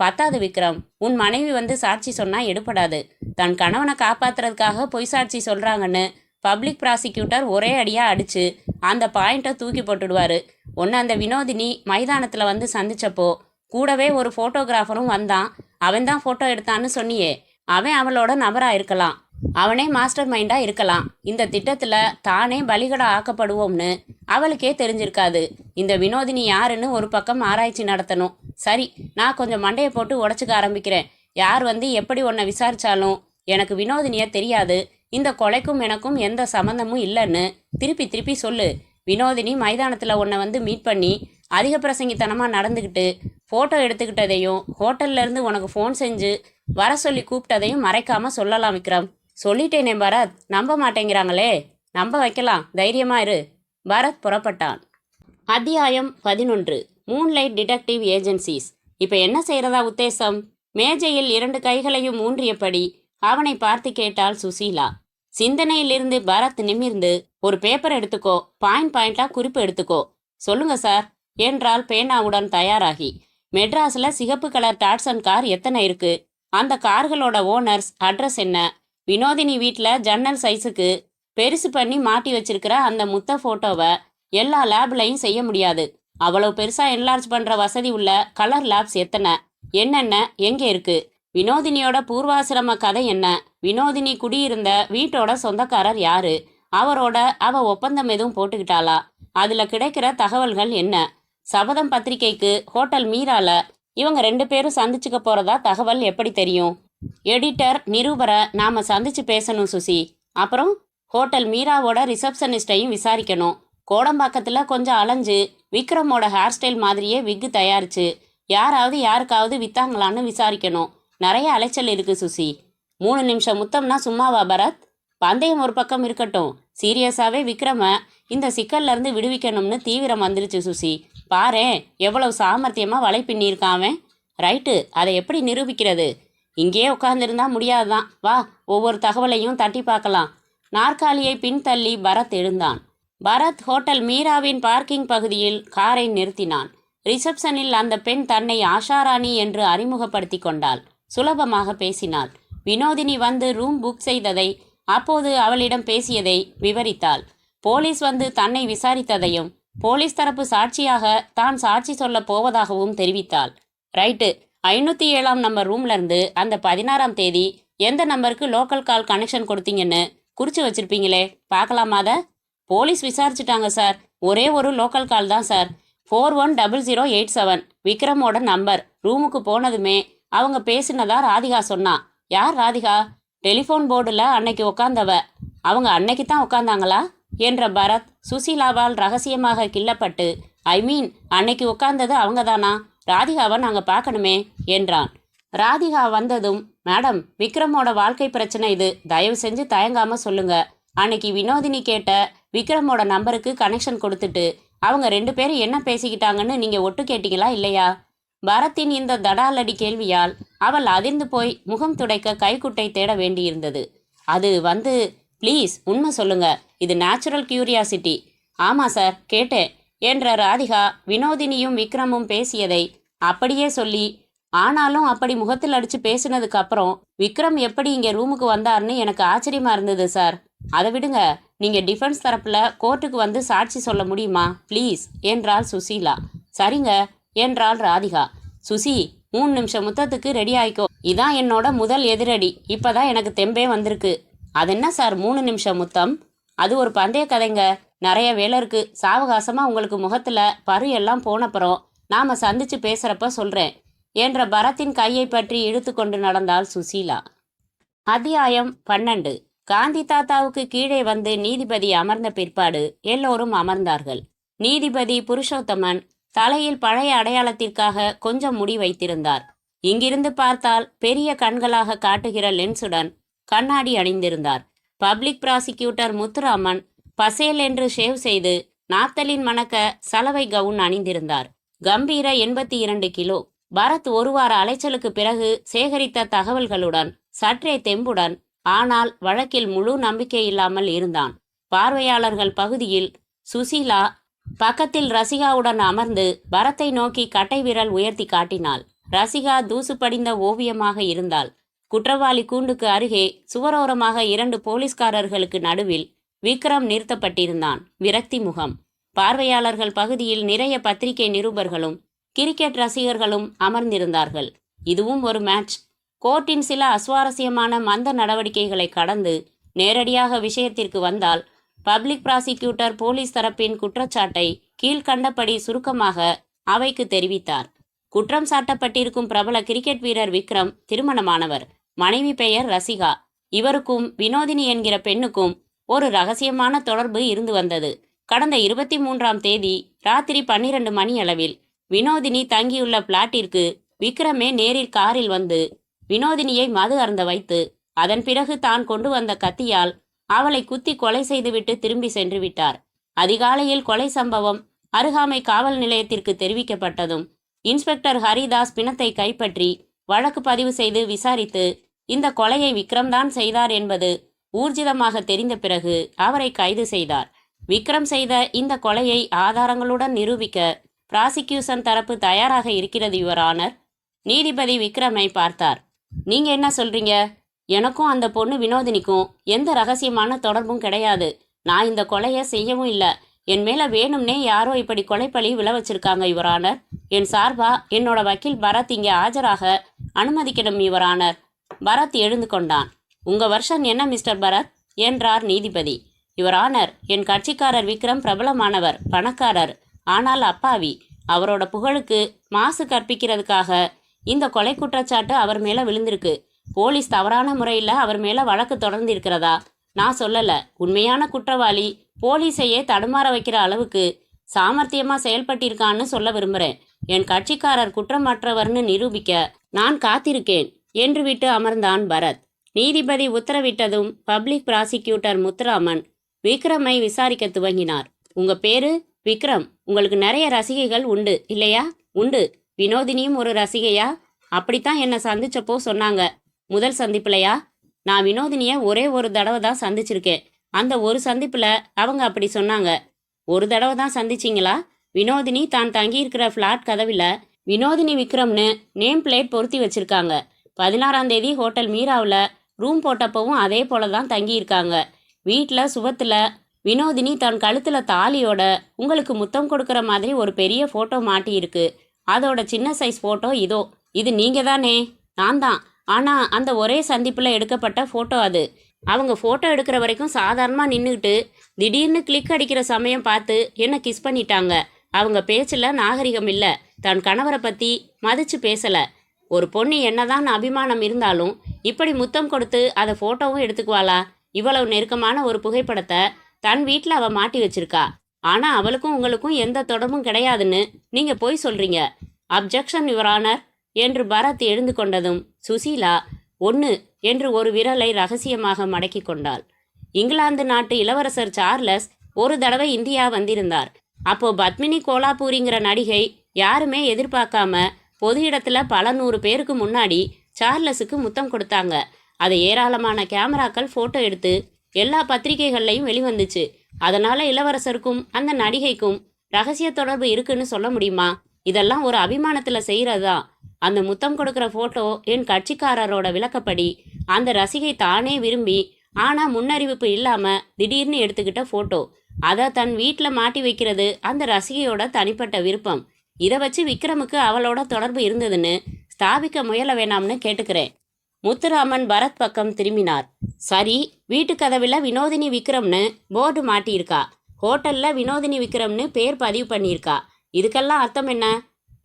பத்தாது விக்ரம், உன் மனைவி வந்து சாட்சி சொன்னால் எடுப்படாது. தன் கணவனை காப்பாற்றுறதுக்காக பொய் சாட்சி சொல்கிறாங்கன்னு பப்ளிக் ப்ராசிக்யூட்டர் ஒரே அடியாக அடித்து அந்த பாயிண்ட்டை தூக்கி போட்டுடுவார். ஒன்று, அந்த வினோதினி மைதானத்தில் வந்து சந்திச்சப்போ கூடவே ஒரு ஃபோட்டோகிராஃபரும் வந்தான். அவன் தான் ஃபோட்டோ எடுத்தான்னு சொன்னியே, அவன் அவளோட நபராக இருக்கலாம். அவனே மாஸ்டர் மைண்டாக இருக்கலாம். இந்த திட்டத்தில் தானே பலிகடா ஆக்கப்படுவோம்னு அவளுக்கே தெரிஞ்சிருக்காது. இந்த வினோதினி யாருன்னு ஒரு பக்கம் ஆராய்ச்சி நடத்தணும். சரி, நான் கொஞ்சம் மண்டையை போட்டு உடச்சிக்க ஆரம்பிக்கிறேன். யார் வந்து எப்படி உன்னை விசாரிச்சாலும் எனக்கு வினோதினியை தெரியாது. இந்த கொலைக்கும் எனக்கும் எந்த சம்மந்தமும் இல்லைன்னு திருப்பி திருப்பி சொல்லு. வினோதினி மைதானத்தில் உன்னை வந்து மீட் பண்ணி அதிக பிரசங்கித்தனமாக நடந்துக்கிட்டு ஃபோட்டோ எடுத்துக்கிட்டதையும் ஹோட்டல்லேருந்து உனக்கு ஃபோன் செஞ்சு வர சொல்லி கூப்பிட்டதையும் மறைக்காமல் சொல்லலாம் விக்ரம். சொல்லிட்டேனே பரத், நம்ப மாட்டேங்கிறாங்களே. நம்ப வைக்கலாம், தைரியமாக இரு. பரத் புறப்பட்டான். அத்தியாயம் 11. Moonlight detective agencies. இப்போ என்ன செய்கிறதா உத்தேசம்? மேஜையில் 2 கைகளையும் ஊன்றியபடி அவனை பார்த்து கேட்டாள் சுசீலா. சிந்தனையிலிருந்து பரத் நிமிர்ந்து, ஒரு பேப்பர் எடுத்துக்கோ, பாயிண்டாக குறிப்பு எடுத்துக்கோ. சொல்லுங்க சார் என்றால் பேனாவுடன் தயாராகி. மெட்ராஸில் சிகப்பு கலர் டாட்சன் கார் எத்தனை இருக்கு? அந்த கார்களோட ஓனர்ஸ் அட்ரஸ் என்ன? வினோதினி வீட்டில் ஜன்னல் சைஸுக்கு பெருசு பண்ணி மாட்டி வச்சிருக்கிற அந்த முத்த ஃபோட்டோவை எல்லா லேப்லையும் செய்ய முடியாது. அவ்வளோ பெருசாக என்லார்ஜ் பண்ணுற வசதி உள்ள கலர் லேப்ஸ் எத்தனை? என்னென்ன எங்கே இருக்கு? வினோதினியோட பூர்வாசிரம கதை என்ன? வினோதினி குடியிருந்த வீட்டோட சொந்தக்காரர் யாரு? அவ ஒப்பந்தம் எதுவும் போட்டுக்கிட்டாளா? அதில் கிடைக்கிற தகவல்கள் என்ன? சபதம் பத்திரிகைக்கு ஹோட்டல் மீரால இவங்க 2 பேரும் சந்திச்சுக்க போகிறதா தகவல் எப்படி தெரியும்? எடிட்டர் நிருபரை நாம் சந்திச்சு பேசணும் சுசி. அப்புறம் ஹோட்டல் மீராவோட ரிசப்ஷனிஸ்டையும் விசாரிக்கணும். கோடம்பாக்கத்தில் கொஞ்சம் அலைஞ்சு விக்ரமோட ஹேர் ஸ்டைல் மாதிரியே விக்கு தயாரிச்சு யாராவது யாருக்காவது வித்தாங்களான்னு விசாரிக்கணும். நிறைய அலைச்சல் இருக்குது சுசி. 3 நிமிஷம் முத்தம்னா சும்மாவா பரத்? பந்தயம் ஒரு பக்கம் இருக்கட்டும், சீரியஸாகவே விக்ரம இந்த சிக்கல்லேருந்து விடுவிக்கணும்னு தீவிரம் வந்துருச்சு சுசி. பாரேன் எவ்வளவு சாமர்த்தியமாக வலை பின்னியிருக்கான் அவன். ரைட்டு, அதை எப்படி நிரூபிக்கிறது? இங்கேயே உட்கார்ந்துருந்தா முடியாதுதான். வா, ஒவ்வொரு தகவலையும் தட்டி பார்க்கலாம். நாற்காலியை பின்தள்ளி பரத் எழுந்தான். பரத் ஹோட்டல் மீராவின் பார்க்கிங் பகுதியில் காரை நிறுத்தினான். ரிசப்ஷனில் அந்த பெண் தன்னை ஆஷாராணி என்று அறிமுகப்படுத்தி கொண்டாள். சுலபமாக பேசினாள். வினோதினி வந்து ரூம் புக் செய்ததை, அப்போது அவளிடம் பேசியதை விவரித்தாள். போலீஸ் வந்து தன்னை விசாரித்ததையும் போலீஸ் தரப்பு சாட்சியாக தான் சாட்சி சொல்ல போவதாகவும் தெரிவித்தாள். ரைட்டு, 507ஆம் நம்பர் ரூம்லேருந்து அந்த 16ஆம் தேதி எந்த நம்பருக்கு லோக்கல் கால் கனெக்ஷன் கொடுத்தீங்கன்னு குறித்து வச்சிருப்பீங்களே, பார்க்கலாமாத? Police விசாரிச்சுட்டாங்க sir. ஒரே ஒரு லோக்கல் கால் தான் சார். 410087 விக்ரமோட நம்பர். ரூமுக்கு போனதுமே அவங்க பேசினதா ராதிகா சொன்னா. யார் ராதிகா? டெலிஃபோன் போர்டில் அன்னைக்கு உட்காந்தவ. அவங்க அன்னைக்கு தான் உட்காந்தாங்களா என்ற பரத் சுசீலாவால் ரகசியமாக கிள்ளப்பட்டு, ஐ மீன் அன்னைக்கு உட்கார்ந்தது அவங்க தானா? ராதிகாவை நாங்கள் பார்க்கணுமே என்றான். ராதிகா வந்ததும், மேடம், விக்ரமோட வாழ்க்கை பிரச்சனை இது, தயவு செஞ்சு தயங்காம சொல்லுங்க. அன்னைக்கு வினோதினி கேட்ட விக்ரமோட நம்பருக்கு கனெக்ஷன் கொடுத்துட்டு அவங்க 2 பேரும் என்ன பேசிக்கிட்டாங்கன்னு நீங்க ஒட்டு கேட்டீங்களா இல்லையா? பரத்தின் இந்த தடாலடி கேள்வியால் அவள் அதிர்ந்து போய் முகம் துடைக்க கைக்குட்டை தேட வேண்டியிருந்தது. அது வந்து, ப்ளீஸ் உண்மை சொல்லுங்க, இது நேச்சுரல் கியூரியாசிட்டி. ஆமாம் சார், கேட்டேன் என்ற ராதிகா வினோதினியும் விக்ரமும் பேசியதை அப்படியே சொல்லி, ஆனாலும் அப்படி முகத்தில் அடிச்சு பேசினதுக்கு அப்புறம் விக்ரம் எப்படி இங்கே ரூமுக்கு வந்தார்னு எனக்கு ஆச்சரியமா இருந்தது சார். அதை விடுங்க, நீங்க டிஃபென்ஸ் தரப்புல கோர்ட்டுக்கு வந்து சாட்சி சொல்ல முடியுமா ப்ளீஸ் என்றாள் சுசீலா. சரிங்க என்றாள் ராதிகா. சுசி, 3 நிமிஷம் முத்தத்துக்கு ரெடி ஆயிக்கோ. இதான் என்னோட முதல் எதிரடி. இப்பதான் எனக்கு தெம்பே வந்திருக்கு. அது என்ன சார் 3 நிமிஷம் முத்தம்? அது ஒரு பந்தய கதைங்க. நிறைய வேலை இருக்கு. சாவகாசமா உங்களுக்கு முகத்துல பரு எல்லாம் போனப்புறம் நாம சந்திச்சு பேசுறப்ப சொல்றேன் என்ற பரத்தின் கையை பற்றி இழுத்து கொண்டு நடந்தாள் சுசீலா. அத்தியாயம் 12. காந்தி தாத்தாவுக்கு கீழே வந்து நீதிபதி அமர்ந்த பிற்பாடு எல்லோரும் அமர்ந்தார்கள். நீதிபதி புருஷோத்தமன் தலையில் பழைய அடையாளத்திற்காக கொஞ்சம் முடி வைத்திருந்தார். இங்கிருந்து பார்த்தால் பெரிய கண்களாக காட்டுகிற லென்ஸுடன் கண்ணாடி அணிந்திருந்தார். பப்ளிக் ப்ராசிக்யூட்டர் முத்துராமன் பசேல் என்று ஷேவ் செய்து நாப்தலின் மணக்க சலவை கவுன் அணிந்திருந்தார். கம்பீர 82 கிலோ. பரத் ஒரு வார அலைச்சலுக்கு பிறகு சேகரித்த தகவல்களுடன் சற்றே தெம்புடன், ஆனால் வழக்கில் முழு நம்பிக்கை இல்லாமல் இருந்தான். பார்வையாளர்கள் பகுதியில் சுசீலா பக்கத்தில் ரசிகாவுடன் அமர்ந்து பரத்தை நோக்கி கட்டை விரல் உயர்த்தி காட்டினாள். ரசிகா தூசு படிந்த ஓவியமாக இருந்தாள். குற்றவாளி கூண்டுக்கு அருகே சுவரோரமாக 2 போலீஸ்காரர்களுக்கு நடுவில் விக்ரம் நிறுத்தப்பட்டிருந்தான். விரக்தி முகம். பார்வையாளர்கள் பகுதியில் நிறைய பத்திரிகை நிருபர்களும் கிரிக்கெட் ரசிகர்களும் அமர்ந்திருந்தார்கள். இதுவும் ஒரு மேட்ச். கோர்ட்டின் சில அசுவாரஸ்யமான மந்த நடவடிக்கைகளை கடந்து நேரடியாக விஷயத்திற்கு வந்தால், பப்ளிக் ப்ராசிக்யூட்டர் போலீஸ் தரப்பின் குற்றச்சாட்டை கீழ்கண்டபடி சுருக்கமாக அவைக்கு தெரிவித்தார். குற்றம் சாட்டப்பட்டிருக்கும் பிரபல கிரிக்கெட் வீரர் விக்ரம் திருமணமானவர். மனைவி பெயர் ரசிகா. இவருக்கும் வினோதினி என்கிற பெண்ணுக்கும் ஒரு ரகசியமான தொடர்பு இருந்து வந்தது. கடந்த 23ஆம் தேதி ராத்திரி 12 மணி அளவில் வினோதினி தங்கியுள்ள பிளாட்டிற்கு விக்ரமே நேரில் காரில் வந்து வினோதினியை மது அருந்த வைத்து அதன் பிறகு தான் கொண்டு வந்த கத்தியால் அவளை குத்தி கொலை செய்துவிட்டு திரும்பி சென்று விட்டார். அதிகாலையில் கொலை சம்பவம் அருகாமை காவல் நிலையத்திற்கு தெரிவிக்கப்பட்டதும் இன்ஸ்பெக்டர் ஹரிதாஸ் பிணத்தை கைப்பற்றி வழக்கு பதிவு செய்து விசாரித்து இந்த கொலையை விக்ரம்தான் செய்தார் என்பது ஊர்ஜிதமாக தெரிந்த பிறகு அவரை கைது செய்தார். விக்ரம் செய்த இந்த கொலையை ஆதாரங்களுடன் நிரூபிக்க பிராசிக்யூஷன் தரப்பு தயாராக இருக்கிறது யுவர் ஆனர். நீதிபதி விக்ரமை பார்த்தார். நீங்க என்ன சொல்றீங்க? எனக்கும் அந்த பொண்ணு வினோதினிக்கும் எந்த ரகசியமான தொடர்பும் கிடையாது. நான் இந்த கொலையை செய்யவும் இல்லை. என் மேல வேணும்னே யாரோ இப்படி கொலைப்பழி விழ வச்சிருக்காங்க யுவர் ஆனர். என் சார்பா என்னோட வக்கீல் பரத் இங்கே ஆஜராக அனுமதிக்கணும் யுவர் ஆனர். பரத் எழுந்து கொண்டான். உங்க வருஷன் என்ன மிஸ்டர் பரத் என்றார் நீதிபதி. யுவர் ஆனர், என் கட்சிக்காரர் விக்ரம் பிரபலமானவர், பணக்காரர், ஆனால் அப்பாவி. அவரோட புகழுக்கு மாசு கற்பிக்கிறதுக்காக இந்த கொலை குற்றச்சாட்டு அவர் மேல விழுந்திருக்கு. போலீஸ் தவறான முறையில் அவர் மேல வழக்கு தொடர்ந்து இருக்கிறதா? நான் சொல்லல. உண்மையான குற்றவாளி போலீஸையே தடுமாற வைக்கிற அளவுக்கு சாமர்த்தியமா செயல்பட்டிருக்கான்னு சொல்ல விரும்புறேன். என் கட்சிக்காரர் குற்றமற்றவர்னு நிரூபிக்க நான் காத்திருக்கேன் என்று விட்டு அமர்ந்தான் பரத். நீதிபதி உத்தரவிட்டதும் பப்ளிக் ப்ராசிக்யூட்டர் முத்துராமன் விக்ரமை விசாரிக்க துவங்கினார். உங்க பேரு விக்ரம். உங்களுக்கு நிறைய ரசிகைகள் உண்டு இல்லையா? உண்டு. வினோதினியும் ஒரு ரசிகையா? அப்படித்தான் என்னை சந்திச்சப்போ சொன்னாங்க. முதல் சந்திப்புலையா? நான் வினோதினியை ஒரே ஒரு தடவை தான் சந்திச்சிருக்கேன். அந்த ஒரு சந்திப்புல அவங்க அப்படி சொன்னாங்க. ஒரு தடவை தான் சந்திச்சிங்களா? வினோதினி தான் தங்கியிருக்கிற ஃப்ளாட் கதவில் வினோதினி விக்ரம்னு நேம் பிளேட் பொருத்தி வச்சிருக்காங்க. 16ஆம் தேதி ஹோட்டல் மீராவில் ரூம் போட்டப்பவும் அதே போல தான் தங்கியிருக்காங்க. வீட்டில் சுவத்தில் வினோதினி தன் கழுத்தில் தாலியோட உங்களுக்கு முத்தம் கொடுக்குற மாதிரி ஒரு பெரிய ஃபோட்டோ மாட்டியிருக்கு. அதோட சின்ன சைஸ் ஃபோட்டோ இதோ. இது நீங்கள் தானே? நான் தான். ஆனால் அந்த ஒரே சந்திப்பில் எடுக்கப்பட்ட ஃபோட்டோ அது. அவங்க ஃபோட்டோ எடுக்கிற வரைக்கும் சாதாரணமாக நின்றுக்கிட்டு திடீர்னு கிளிக் அடிக்கிற சமயம் பார்த்து என்ன கிஸ் பண்ணிட்டாங்க. அவங்க பேச்சில் நாகரிகம் இல்லை. தன் கணவரை பற்றி மதித்து பேசலை. ஒரு பொண்ணு என்னதான் அபிமானம் இருந்தாலும் இப்படி முத்தம் கொடுத்து அதை ஃபோட்டோவும் எடுத்துக்குவாளா? இவ்வளவு நெருக்கமான ஒரு புகைப்படத்தை தன் வீட்டில் அவள் மாட்டி வச்சிருக்கா. ஆனால் அவளுக்கும் உங்களுக்கும் எந்த தொடர்பும் கிடையாதுன்னு நீங்கள் போய் சொல்கிறீங்க. அப்ஜெக்ஷன் யுவர் ஆனர் என்று பரத் எழுந்து கொண்டதும் சுசீலா 1 என்று ஒரு விரலை ரகசியமாக மடக்கி கொண்டாள். இங்கிலாந்து நாட்டு இளவரசர் சார்லஸ் ஒரு தடவை இந்தியா வந்திருந்தார். அப்போ பத்மினி கோலாப்பூரிங்கிற நடிகை யாருமே எதிர்பார்க்காம பொது இடத்துல பல 100 பேருக்கு முன்னாடி சார்லஸுக்கு முத்தம் கொடுத்தாங்க. அதை ஏராளமான கேமராக்கள் ஃபோட்டோ எடுத்து எல்லா பத்திரிகைகள்லையும் வெளிவந்துச்சு. அதனால இளவரசருக்கும் அந்த நடிகைக்கும் ரகசிய தொடர்பு இருக்குன்னு சொல்ல முடியுமா? இதெல்லாம் ஒரு அபிமானத்தில் செய்கிறதா. அந்த முத்தம் கொடுக்குற ஃபோட்டோ என் கட்சிக்காரரோட விளக்கப்படி அந்த ரசிகை தானே விரும்பி ஆனால் முன்னறிவிப்பு இல்லாமல் திடீர்னு எடுத்துக்கிட்ட ஃபோட்டோ. அதை தன் வீட்டில் மாட்டி வைக்கிறது அந்த ரசிகையோட தனிப்பட்ட விருப்பம். இதை வச்சு விக்ரமுக்கு அவளோட தொடர்பு இருந்ததுன்னு ஸ்தாபிக்க முயல வேணாம்னு கேட்டுக்கிறேன். முத்துராமன் பரத் பக்கம் திரும்பினார். சரி, வீட்டு கதவில் வினோதினி விக்ரம்னு போர்டு மாட்டியிருக்கா, ஹோட்டலில் வினோதினி விக்ரம்னு பேர் பதிவு பண்ணியிருக்கா. இதுக்கெல்லாம் அர்த்தம் என்ன?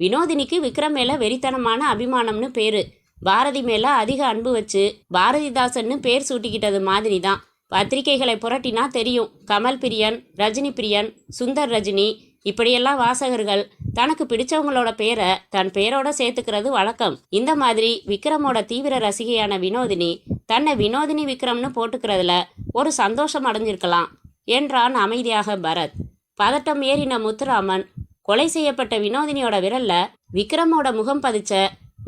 வினோதினிக்கு விக்ரம் மேலே வெறித்தனமான அபிமானம்னு பேரு. பாரதி மேலே அதிக அன்பு வச்சு பாரதிதாசன்னு பேர் சூட்டிக்கிட்டது மாதிரி தான். பத்திரிகைகளை புரட்டினா தெரியும். கமல் பிரியன், ரஜினி பிரியன், சுந்தர் ரஜினி இப்படியெல்லாம் வாசகர்கள் தனக்கு பிடிச்சவங்களோட பேரை தன் பேரோட சேர்த்துக்கிறது வழக்கம். இந்த மாதிரி விக்ரமோட தீவிர ரசிகையான வினோதினி தன்னை வினோதினி விக்ரம்னு போட்டுக்கிறதுல ஒரு சந்தோஷம் அடைஞ்சிருக்கலாம் என்றான் அமைதியாக பரத். பதட்டம் ஏறின முத்துராமன் கொலை செய்யப்பட்ட வினோதினியோட விரல்ல விக்ரமோட முகம் பதிச்ச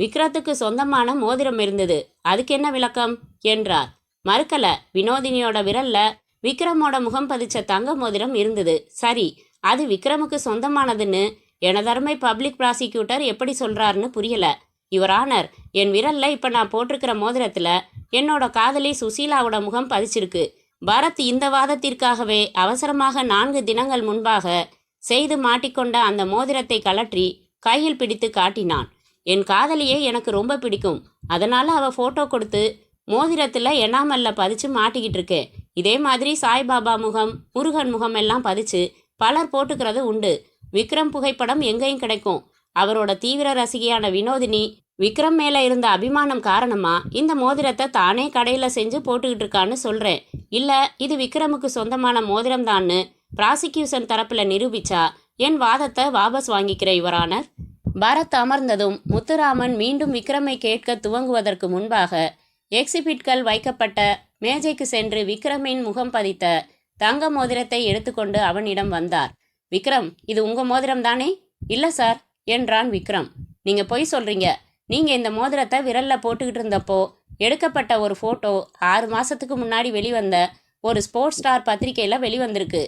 விக்ரத்துக்கு சொந்தமான மோதிரம் இருந்தது, அதுக்கு என்ன விளக்கம் என்றார். மறுக்கல, வினோதினியோட விரல்ல விக்ரமோட முகம் பதிச்ச தங்க மோதிரம் இருந்தது. சரி, அது விக்ரமுக்கு சொந்தமானதுன்னு எனதருமை பப்ளிக் ப்ராசிக்யூட்டர் எப்படி சொல்றாருன்னு புரியல. யுவர் ஆனர், என் விரல்ல இப்ப நான் போட்டிருக்கிற மோதிரத்துல என்னோட காதலி சுசீலாவோட முகம் பதிச்சிருக்கு. பரத் இந்த வாதத்திற்காகவே அவசரமாக 4 தினங்கள் முன்பாக செய்து மாட்டிக்கொண்ட அந்த மோதிரத்தை கலற்றி கையில் பிடித்து காட்டினான். என் காதலியே எனக்கு ரொம்ப பிடிக்கும், அதனால அவ போட்டோ கொடுத்து மோதிரத்துல எனாமல்ல பதிச்சு மாட்டிக்கிட்டு இருக்கேன். இதே மாதிரி சாய்பாபா முகம், முருகன் முகம் எல்லாம் பதிச்சு பலர் போட்டுக்கிறது உண்டு. விக்ரம் புகைப்படம் எங்கேயும் கிடைக்கும். அவரோட தீவிர ரசிகையான வினோதினி விக்ரம் மேல இருந்த அபிமானம் காரணமா இந்த மோதிரத்தை தானே கடையில செஞ்சு போட்டுக்கிட்டு இருக்கான்னு சொல்றேன். இல்ல இது விக்ரமுக்கு சொந்தமான மோதிரம் தான்னு ப்ராசிக்யூஷன் தரப்புல நிரூபிச்சா என் வாதத்தை வாபஸ் வாங்கிக்கிறேன் யுவர் ஆனர். பரத் அமர்ந்ததும் முத்துராமன் மீண்டும் விக்ரமை கேட்க துவங்குவதற்கு முன்பாக எக்ஸிபிட்கள் வைக்கப்பட்ட மேஜைக்கு சென்று விக்ரமின் முகம் பதித்த தங்க மோதிரத்தை எடுத்துக்கொண்டு அவனிடம் வந்தார். விக்ரம், இது உங்க மோதிரம் தானே? இல்ல சார் என்றான் விக்ரம். நீங்க பொய் சொல்றீங்க. நீங்க இந்த மோதிரத்தை விரல்ல போட்டுக்கிட்டு இருந்தப்போ எடுக்கப்பட்ட ஒரு போட்டோ 6 மாசத்துக்கு முன்னாடி வெளிவந்த ஒரு ஸ்போர்ட்ஸ் ஸ்டார் பத்திரிகையில வெளிவந்திருக்கு.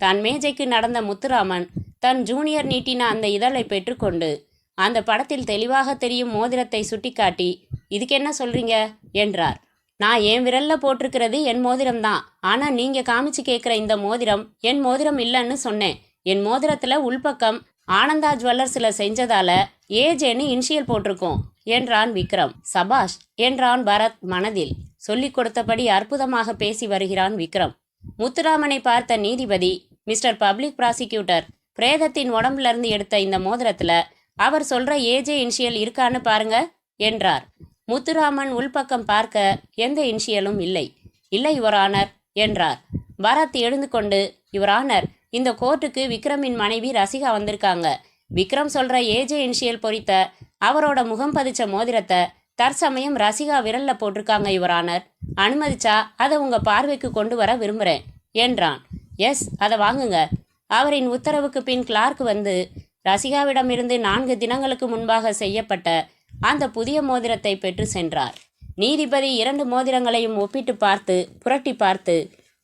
தன் மேஜைக்கு நடந்த முத்துராமன் தன் ஜூனியர் நீட்டின அந்த இதழை பெற்றுக்கொண்டு அந்த படத்தில் தெளிவாக தெரியும் மோதிரத்தை சுட்டிக்காட்டி, இதுக்கு என்ன சொல்றீங்க என்றார். நான் என் விரல்ல போட்டிருக்கிறது என் மோதிரம் தான். ஆனா நீங்க காமிச்சு கேட்குற இந்த மோதிரம் என் மோதிரம் இல்லைன்னு சொன்னேன். என் மோதிரத்துல உள்பக்கம் ஆனந்தா ஜுவல்லர்ஸில் செஞ்சதால ஏஜேன்னு இனிஷியல் போட்டிருக்கோம் என்றான் விக்ரம். சபாஷ் என்றான் பரத் மனதில். சொல்லிக் கொடுத்தபடி அற்புதமாக பேசி வருகிறான் விக்ரம். முத்துராமனை பார்த்த நீதிபதி, மிஸ்டர் பப்ளிக் ப்ராசிக்யூட்டர், பிரேதத்தின் உடம்புல இருந்து எடுத்த இந்த மோதிரத்துல அவர் சொல்ற ஏஜே இனிஷியல் இருக்கான்னு பாருங்க என்றார். முத்துராமன் உள்பக்கம் பார்க்க எந்த இனிஷியலும் இல்லை. இல்லை யுவர் ஆனர் என்றார். பரத் எழுந்து கொண்டு, யுவர் ஆனர், இந்த கோர்ட்டுக்கு விக்ரமின் மனைவி ரசிகா வந்திருக்காங்க. விக்ரம் சொல்ற ஏஜே இனிஷியல் பொறித்த அவரோட முகம் பதிச்ச மோதிரத்தை தற்சமயம் ரசிகா விரல்ல போட்டிருக்காங்க யுவர் ஆனர். அனுமதிச்சா அதை உங்க பார்வைக்கு கொண்டு வர விரும்புகிறேன் என்றான். எஸ், அதை வாங்குங்க. அவரின் உத்தரவுக்கு பின் கிளார்க் வந்து ரசிகாவிடமிருந்து 4 தினங்களுக்கு முன்பாக செய்யப்பட்ட அந்த புதிய மோதிரத்தை பெற்று சென்றார். நீதிபதி 2 மோதிரங்களையும் ஒப்பிட்டு பார்த்து புரட்டி பார்த்து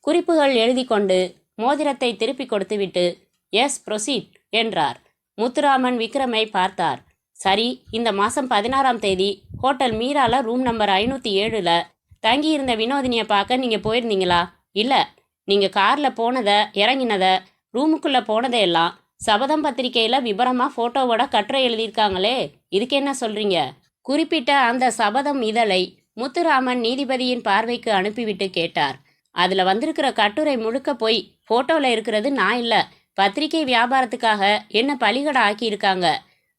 குறிப்புகள் எழுதி கொண்டு மோதிரத்தை திருப்பி கொடுத்துவிட்டு எஸ் ப்ரொசீட் என்றார். முத்துராமன் விக்ரமை பார்த்தார். சரி, இந்த மாதம் 16ஆம் தேதி ஹோட்டல் மீரால ரூம் நம்பர் 507ல் தங்கியிருந்த வினோதினியை பார்க்க நீங்கள் போயிருந்தீங்களா? இல்லை, நீங்கள் காரில் போனதை, இறங்கினதை, ரூமுக்குள்ளே போனதையெல்லாம் சபதம் பத்திரிகையில் விபரமாக ஃபோட்டோவோட கட்டுரை எழுதியிருக்காங்களே, இதுக்கு என்ன சொல்கிறீங்க? குறிப்பிட்ட அந்த சபதம் இதழை முத்துராமன் நீதிபதியின் பார்வைக்கு அனுப்பிவிட்டு கேட்டார். அதில் வந்திருக்கிற கட்டுரை முழுக்க போய் ஃபோட்டோவில் இருக்கிறது நான் இல்லை. பத்திரிகை வியாபாரத்துக்காக என்ன பலிகடை ஆக்கியிருக்காங்க.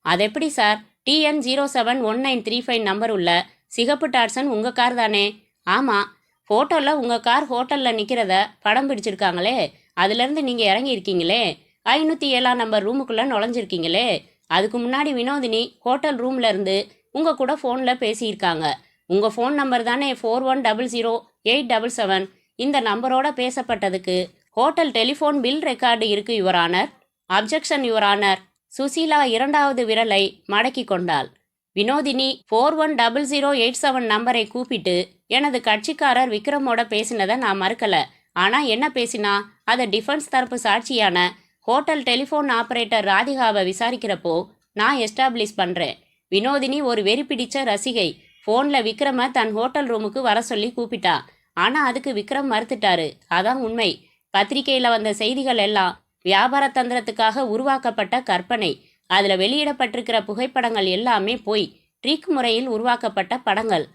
அது எப்படி சார்? TN 071935 நம்பர் உள்ள சிகப்பு டாட்சன் உங்கள் கார் தானே? ஆமாம். ஃபோட்டோவில் உங்கள் கார் ஹோட்டலில் நிற்கிறத படம் பிடிச்சிருக்காங்களே, அதுலேருந்து நீங்கள் இறங்கியிருக்கீங்களே, 507ஆம் நம்பர் ரூமுக்குள்ளே நுழைஞ்சிருக்கீங்களே. அதுக்கு முன்னாடி வினோதினி ஹோட்டல் ரூம்லேருந்து உங்க கூட ஃபோன்ல பேசியிருக்காங்க. உங்க ஃபோன் நம்பர் தானே 41008777. இந்த நம்பரோட பேசப்பட்டதுக்கு ஹோட்டல் டெலிஃபோன் பில் ரெக்கார்டு இருக்கு your honour. Objection your honour. Susheela இரண்டாவது விரலை மடக்கி கொண்டாள். வினோதினி 410087 நம்பரை கூப்பிட்டு, எனது கட்சிக்காரர் விக்ரமோட பேசினதை நான் மறுக்கல. ஆனா என்ன பேசினா அதை டிஃபென்ஸ் தரப்பு சாட்சியான ஹோட்டல் டெலிஃபோன் ஆபரேட்டர் ராதிகாவை விசாரிக்கிறப்போ நான் எஸ்டாப்ளிஷ் பண்றேன். வினோதினி ஒரு வெறி பிடிச்ச ரசிகை. ஃபோன்ல விக்ரம தன் ஹோட்டல் ரூமுக்கு வர சொல்லி கூப்பிட்டா. ஆனா அதுக்கு விக்ரம் மறுத்துட்டாரு. அதான் உண்மை. பத்திரிகையில வந்த செய்திகள் எல்லாம் வியாபார தந்திரத்துக்காக உருவாக்கப்பட்ட கற்பனை. அதுல வெளியிடப்பட்டிருக்கிற புகைப்படங்கள் எல்லாமே போய் ட்ரிக் முறையில் உருவாக்கப்பட்ட படங்கள்.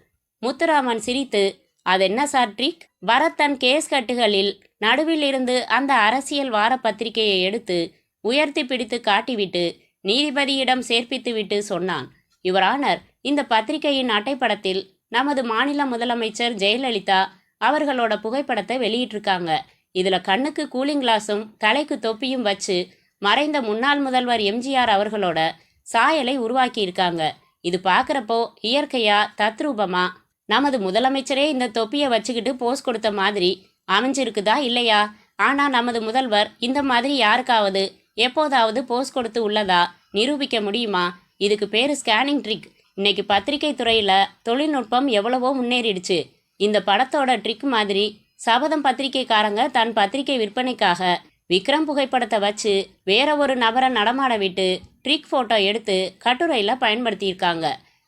முத்துராமன் சிரித்து, அதென்ன சார் ட்ரிக்? பரத் தன் கேஸ் கட்டுகளில் நடுவில் இருந்து அந்த அரசியல் வார பத்திரிகையை எடுத்து உயர்த்தி பிடித்து காட்டிவிட்டு நீதிபதியிடம் சேர்ப்பித்துவிட்டு சொன்னான். யுவர் ஆனர், இந்த பத்திரிகையின் அட்டைப்படத்தில் நமது மாநில முதலமைச்சர் ஜெயலலிதா அவர்களோட புகைப்படத்தை வெளியிட்டிருக்காங்க. இதுல கண்ணுக்கு கூலிங் கிளாஸும் தலைக்கு தொப்பியும் வச்சு மறைந்த முன்னாள் முதல்வர் எம்ஜிஆர் அவர்களோட சாயலை உருவாக்கி இருக்காங்க. இது பார்க்குறப்போ இயற்கையா தத்ரூபமா நமது முதலமைச்சரே இந்த தொப்பியை வச்சுக்கிட்டு போஸ் கொடுத்த மாதிரி அமைஞ்சிருக்குதா இல்லையா? ஆனா நமது முதல்வர் இந்த மாதிரி யாருக்காவது எப்போதாவது போஸ் கொடுத்து உள்ளதா நிரூபிக்க முடியுமா? இதுக்கு பேரு ஸ்கேனிங் ட்ரிக். இன்னைக்கு பத்திரிகை துறையில தொழில்நுட்பம் எவ்வளவோ முன்னேறிடுச்சு. இந்த படத்தோட ட்ரிக் மாதிரி சபதம் பத்திரிகைக்காரங்க தன் பத்திரிகை விற்பனைக்காக விக்ரம் புகைப்படத்தை வச்சு வேற ஒரு நபரை நடமாட விட்டு ட்ரிக் போட்டோ எடுத்து கட்டுரையில பயன்படுத்தியிருக்காங்க.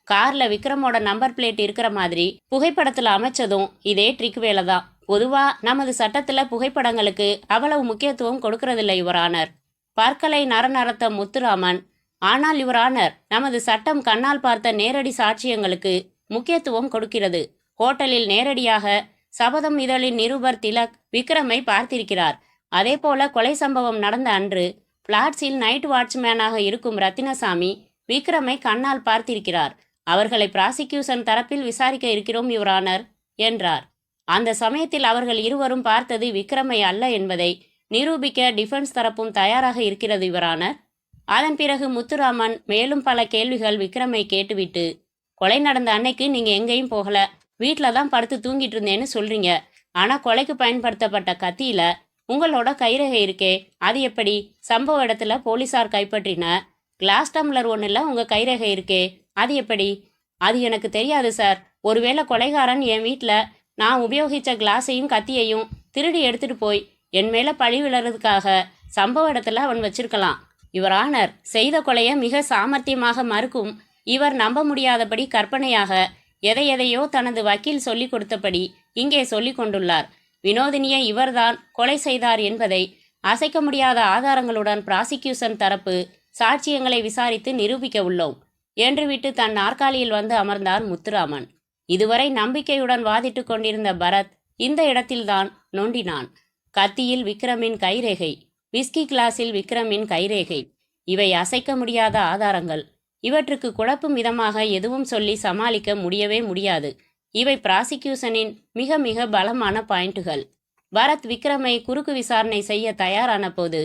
கார்ல விக்ரமோட நம்பர் பிளேட் இருக்கிற மாதிரி புகைப்படத்துல அமைச்சதும் இதே ட்ரிக் வேலை தான். பொதுவா நமது சட்டத்துல புகைப்படங்களுக்கு அவ்வளவு முக்கியத்துவம் கொடுக்கறதில்ல யுவர் ஆனர். பற்களை நரநரத்த முத்துராமன், ஆனால் யுவர் ஆனர், நமது சட்டம் கண்ணால் பார்த்த நேரடி சாட்சியங்களுக்கு முக்கியத்துவம் கொடுக்கிறது. ஹோட்டலில் நேரடியாக சபதம் இதழின் நிருபர் திலக் விக்ரமை பார்த்திருக்கிறார். அதே போல கொலை சம்பவம் நடந்த அன்று பிளாட்ஸில் நைட் வாட்ச்மேனாக இருக்கும் ரத்தினசாமி விக்ரமை கண்ணால் பார்த்திருக்கிறார். அவர்களை பிராசிக்யூஷன் தரப்பில் விசாரிக்க இருக்கிறோம் யுவர் ஆனர் என்றார். அந்த சமயத்தில் அவர்கள் இருவரும் பார்த்தது விக்ரமை அல்ல என்பதை நிரூபிக்க டிஃபென்ஸ் தரப்பும் தயாராக இருக்கிறது யுவர் ஆனர். அதன் பிறகு முத்துராமன் மேலும் பல கேள்விகள் விக்ரமை கேட்டுவிட்டு, கொலை நடந்த அன்னைக்கு நீங்க எங்கேயும் போகல, வீட்டில தான் படுத்து தூங்கிட்டு இருந்தேன்னு சொல்றீங்க. ஆனா கொலைக்கு பயன்படுத்தப்பட்ட கத்தியில உங்களோட கைரேகை இருக்கே, அது எப்படி? சம்பவ இடத்துல போலீசார் கைப்பற்றின கிளாஸ் டம்ளர் ஒன்றுல உங்க கைரேகை இருக்கே, அது எப்படி? அது எனக்கு தெரியாது சார். ஒருவேளை கொலைகாரன் என் வீட்டில் நான் உபயோகித்த கிளாஸையும் கத்தியையும் திருடி எடுத்துட்டு போய் என் மேல பழி விழறதுக்காக சம்பவ இடத்துல அவன் வச்சிருக்கலாம். யுவர் ஆனர், செய்த கொலையை மிக சாமர்த்தியமாக மறுக்கும் இவர் நம்ப முடியாதபடி கற்பனையாக எதையோ தனது வக்கீல் சொல்லிக் கொடுத்தபடி இங்கே சொல்லிக் கொண்டுள்ளார். வினோதினியை இவர்தான் கொலை செய்தார் என்பதை அசைக்க முடியாத ஆதாரங்களுடன் பிராசிக்யூஷன் தரப்பு சாட்சியங்களை விசாரித்து நிரூபிக்க உள்ளோம் என்று விட்டு தன் நாற்காலியில் வந்து அமர்ந்தார் முத்துராமன். இதுவரை நம்பிக்கையுடன் வாதிட்டு கொண்டிருந்த பரத் இந்த இடத்தில்தான் நொண்டினான். கத்தியில் விக்ரமின் கைரேகை, விஸ்கி கிளாஸில் விக்ரமின் கைரேகை, இவை அசைக்க முடியாத ஆதாரங்கள். இவற்றுக்கு குழப்பும் விதமாக எதுவும் சொல்லி சமாளிக்க முடியவே முடியாது. இவை பிராசிக்யூஷனின் மிக மிக பலமான பாயிண்டுகள். பரத் விக்ரமை குறுக்கு விசாரணை செய்ய தயாரான போது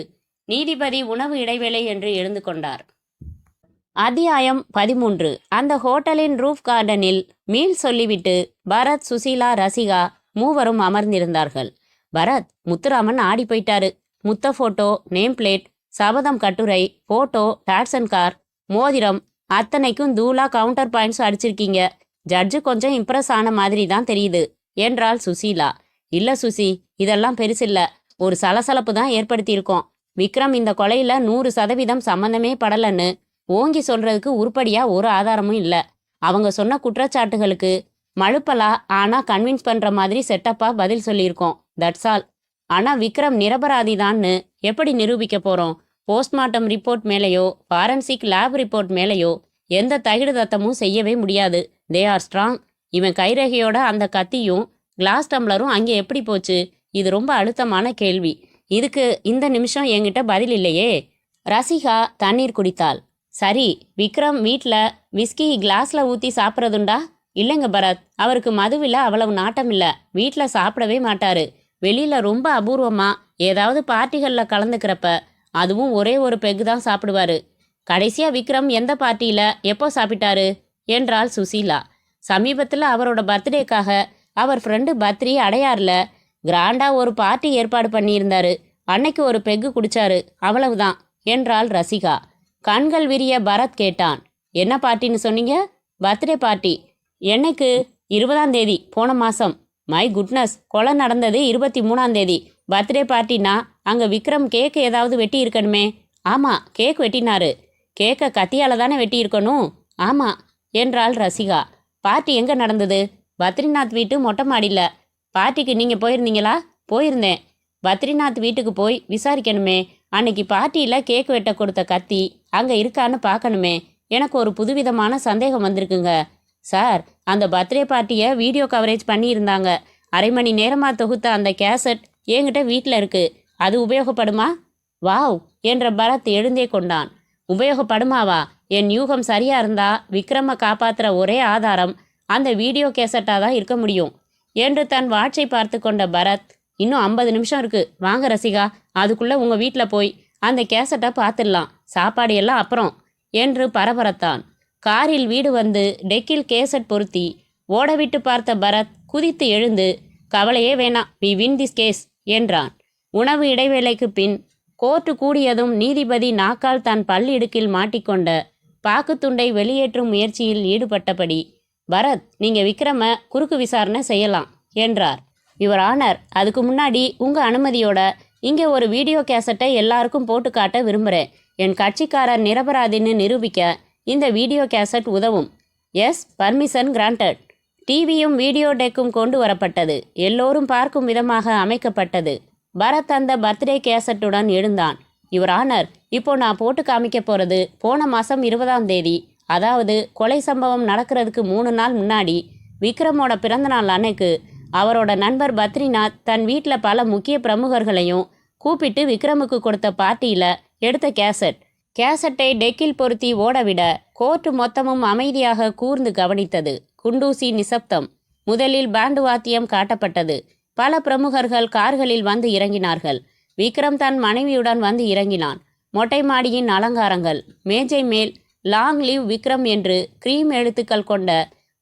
நீதிபதி உணவு இடைவேளை என்று எழுந்து கொண்டார். அத்தியாயம் 13. அந்த ஹோட்டலின் ரூஃப் கார்டனில் மீல் சொல்லிவிட்டு பரத், சுசீலா, ரசிகா மூவரும் அமர்ந்திருந்தார்கள். பரத், முத்துராமன் ஆடி போயிட்டாரு. முத்த போட்டோ, நேம் பிளேட், சபதம் கட்டுரை, போட்டோ, டாட்சன் கார், மோதிரம் அத்தனைக்கும் தூளா கவுண்டர் பாயிண்ட்ஸ் அடிச்சிருக்கீங்க. ஜட்ஜு கொஞ்சம் இம்ப்ரெஸ் ஆன மாதிரி தான் தெரியுது என்றாள் சுசீலா. இல்ல சுசி, இதெல்லாம் பெருசில்ல. ஒரு சலசலப்பு தான் ஏற்படுத்தியிருக்கோம். விக்ரம் இந்த கொலையில 100% சம்மந்தமே படலன்னு ஓங்கி சொல்றதுக்கு உருப்படியா ஒரு ஆதாரமும் இல்ல. அவங்க சொன்ன குற்றச்சாட்டுகளுக்கு மழுப்பலா ஆனா கன்வின்ஸ் பண்ற மாதிரி செட்டப்பா பதில் சொல்லியிருக்கோம். That's all. ஆனா விக்ரம் நிரபராதி தான்னு எப்படி நிரூபிக்க போறோம்? போஸ்ட்மார்ட்டம் ரிப்போர்ட் மேலேயோ ஃபாரன்சிக் லேப் ரிப்போர்ட் மேலேயோ எந்த தகிடு தத்தமும் செய்யவே முடியாது. They are strong. இவன் கைரேகையோட அந்த கத்தியும் கிளாஸ் டம்ளரும் அங்கே எப்படி போச்சு? இது ரொம்ப அழுத்தமான கேள்வி. இதுக்கு இந்த நிமிஷம் என்கிட்ட பதில் இல்லையே. ரசிகா தண்ணீர் குடித்தாள். சரி, விக்ரம் வீட்டில் விஸ்கி கிளாஸில் ஊற்றி சாப்பிட்றதுண்டா? இல்லைங்க பரத், அவருக்கு மதுவில் அவ்வளவு நாட்டம் இல்லை. வீட்டில் சாப்பிடவே மாட்டாரு. வெளியில் ரொம்ப அபூர்வமாக ஏதாவது பார்ட்டிகளில் கலந்துக்கிறப்ப அதுவும் ஒரே ஒரு பெக்கு தான் சாப்பிடுவாரு. கடைசியாக விக்ரம் எந்த பார்ட்டியில் எப்போ சாப்பிட்டாரு? என்றாள் சுசீலா. சமீபத்தில் அவரோட பர்த்டேக்காக அவர் ஃப்ரெண்டு பத்ரி அடையார்ல கிராண்டா ஒரு பார்ட்டி ஏற்பாடு பண்ணியிருந்தாரு. அன்னைக்கு ஒரு பெக்கு குடிச்சாரு, அவ்வளவுதான் என்றாள் ரசிகா. கண்கள் விரிய பரத் கேட்டான். என்ன பார்ட்டின்னு சொன்னீங்க? Birthday party. என்னைக்கு? 20ஆம் தேதி, போன மாதம். மை குட்னஸ், கொலை நடந்தது 23ஆம் தேதி. பர்த்டே பார்ட்டினா அங்கே விக்ரம் கேக் ஏதாவது வெட்டி இருக்கணுமே. ஆமாம், கேக் வெட்டினாரு. கேக்கை கத்தியால் தானே வெட்டி இருக்கணும். ஆமாம் என்றாள் ரசிகா. பார்ட்டி எங்கே நடந்தது? பத்ரிநாத் வீட்டு மொட்டை மாடியில். பார்ட்டிக்கு நீங்கள் போயிருந்தீங்களா? போயிருந்தேன். பத்ரிநாத் வீட்டுக்கு போய் விசாரிக்கணுமே. அன்னைக்கு பார்ட்டியில் கேக் வெட்ட கொடுத்த கத்தி அங்கே இருக்கான்னு பார்க்கணுமே. எனக்கு ஒரு புதுவிதமான சந்தேகம் வந்திருக்குங்க. சார், அந்த பர்த்டே பார்ட்டியை வீடியோ கவரேஜ் பண்ணியிருந்தாங்க. 1/2 மணி நேரமாக தொகுத்த அந்த கேசட் என்கிட்ட வீட்டில் இருக்கு. அது உபயோகப்படுமா? வாவ் என்ற பரத் எழுந்தே கொண்டான். உபயோகப்படுமாவா? என் யூகம் சரியா இருந்தா விக்ரமை காப்பாற்றுற ஒரே ஆதாரம் அந்த வீடியோ கேசட்டாக தான் இருக்க முடியும் என்று தன் வாட்சை பார்த்து கொண்ட பரத், இன்னும் 50 நிமிஷம் இருக்கு, வாங்க ரசிகா, அதுக்குள்ளே உங்கள் வீட்டில் போய் அந்த கேசட்டை பார்த்துடலாம், சாப்பாடு எல்லாம் அப்புறம் என்று பரபரத்தான். காரில் வீடு வந்து டெக்கில் கேசட் பொருத்தி ஓடவிட்டு பார்த்த பரத் குதித்து எழுந்து, கவலையே வேணாம், வி வின் திஸ் கேஸ் என்றான். உணவு இடைவேளைக்கு பின் கோர்ட்டு கூடியதும் நீதிபதி நாக்கால் தன் பல்லிடுக்கில் மாட்டிக்கொண்ட பாக்குத்துண்டை வெளியேற்றும் முயற்சியில் ஈடுபட்டபடி, பரத், நீங்கள் விக்ரம குறுக்கு விசாரணை செய்யலாம் என்றார். யுவர் ஆனர், அதுக்கு முன்னாடி உங்கள் அனுமதியோட இங்கே ஒரு வீடியோ கேசட்டை எல்லாருக்கும் போட்டு காட்ட விரும்புகிறேன். என் கட்சிக்காரர் நிரபராதின்னு நிரூபிக்க இந்த வீடியோ கேசட் உதவும். Yes, permission granted. டிவியும் வீடியோ டெக்கும் கொண்டு வரப்பட்டது. எல்லோரும் பார்க்கும் விதமாக அமைக்கப்பட்டது. பரத் அந்த பர்த்டே கேசட்டுடன் எழுந்தான். யுவர் ஆனர், இப்போ நான் போட்டு காமிக்க போகிறது போன மாதம் 20ஆம் தேதி, அதாவது கொலை சம்பவம் நடக்கிறதுக்கு 3 நாள் முன்னாடி விக்ரமோட பிறந்தநாள் அன்னைக்கு அவரோட நண்பர் பத்ரிநாத் தன் வீட்டில் பல முக்கிய பிரமுகர்களையும் கூப்பிட்டு விக்ரமுக்கு கொடுத்த பார்ட்டியில் எடுத்த கேசட். கேசட்டை டெக்கில் பொருத்தி ஓடவிட கோர்ட்டு மொத்தமும் அமைதியாக கூர்ந்து கவனித்தது. குண்டூசி நிசப்தம். முதலில் பேண்டு வாத்தியம் காட்டப்பட்டது. பல பிரமுகர்கள் கார்களில் வந்து இறங்கினார்கள். விக்ரம் தன் மனைவியுடன் வந்து இறங்கினான். மொட்டை மாடியின் அலங்காரங்கள், மேஜை மேல் லாங் லிவ் விக்ரம் என்று கிரீம் எழுத்துக்கள் கொண்ட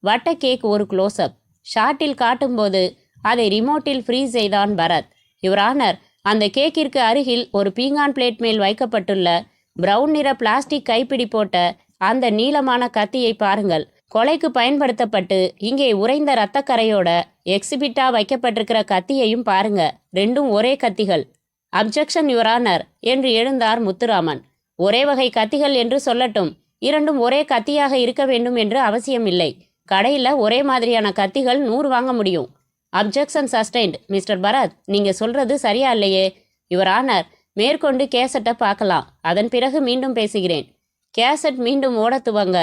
வட்ட கேக் ஒரு க்ளோஸ்அப். ஷாட்டில் காட்டும்போது அதை ரிமோட்டில் ஃப்ரீஸ் செய்தான் பரத். யுவர் ஆனர், அந்த கேக்கிற்கு அருகில் ஒரு பீங்கான் பிளேட் மேல் வைக்கப்பட்டுள்ள பிரவுன் நிற பிளாஸ்டிக் கைப்பிடி போட்ட அந்த நீளமான கத்தியை பாருங்கள். கொலைக்கு பயன்படுத்தப்பட்டு இங்கே உறைந்த இரத்தக்கரையோட எக்ஸிபிட்டா வைக்கப்பட்டிருக்கிற கத்தியையும் பாருங்க. ரெண்டும் ஒரே கத்திகள். அப்ஜெக்ஷன் யுவர் ஆனர் என்று எழுந்தார் முத்துராமன். ஒரே வகை கத்திகள் என்று சொல்லட்டும், இரண்டும் ஒரே கத்தியாக இருக்க வேண்டும் என்று அவசியமில்லை. கடையில் ஒரே மாதிரியான கத்திகள் 100 வாங்க முடியும். Objection sustained. மிஸ்டர் பரத், நீங்கள் சொல்கிறது சரியா இல்லையே? யுவர் ஆனர், மேற்கொண்டு கேசட்டை பார்க்கலாம், அதன் பிறகு மீண்டும் பேசுகிறேன். கேசட் மீண்டும் ஓட துவங்க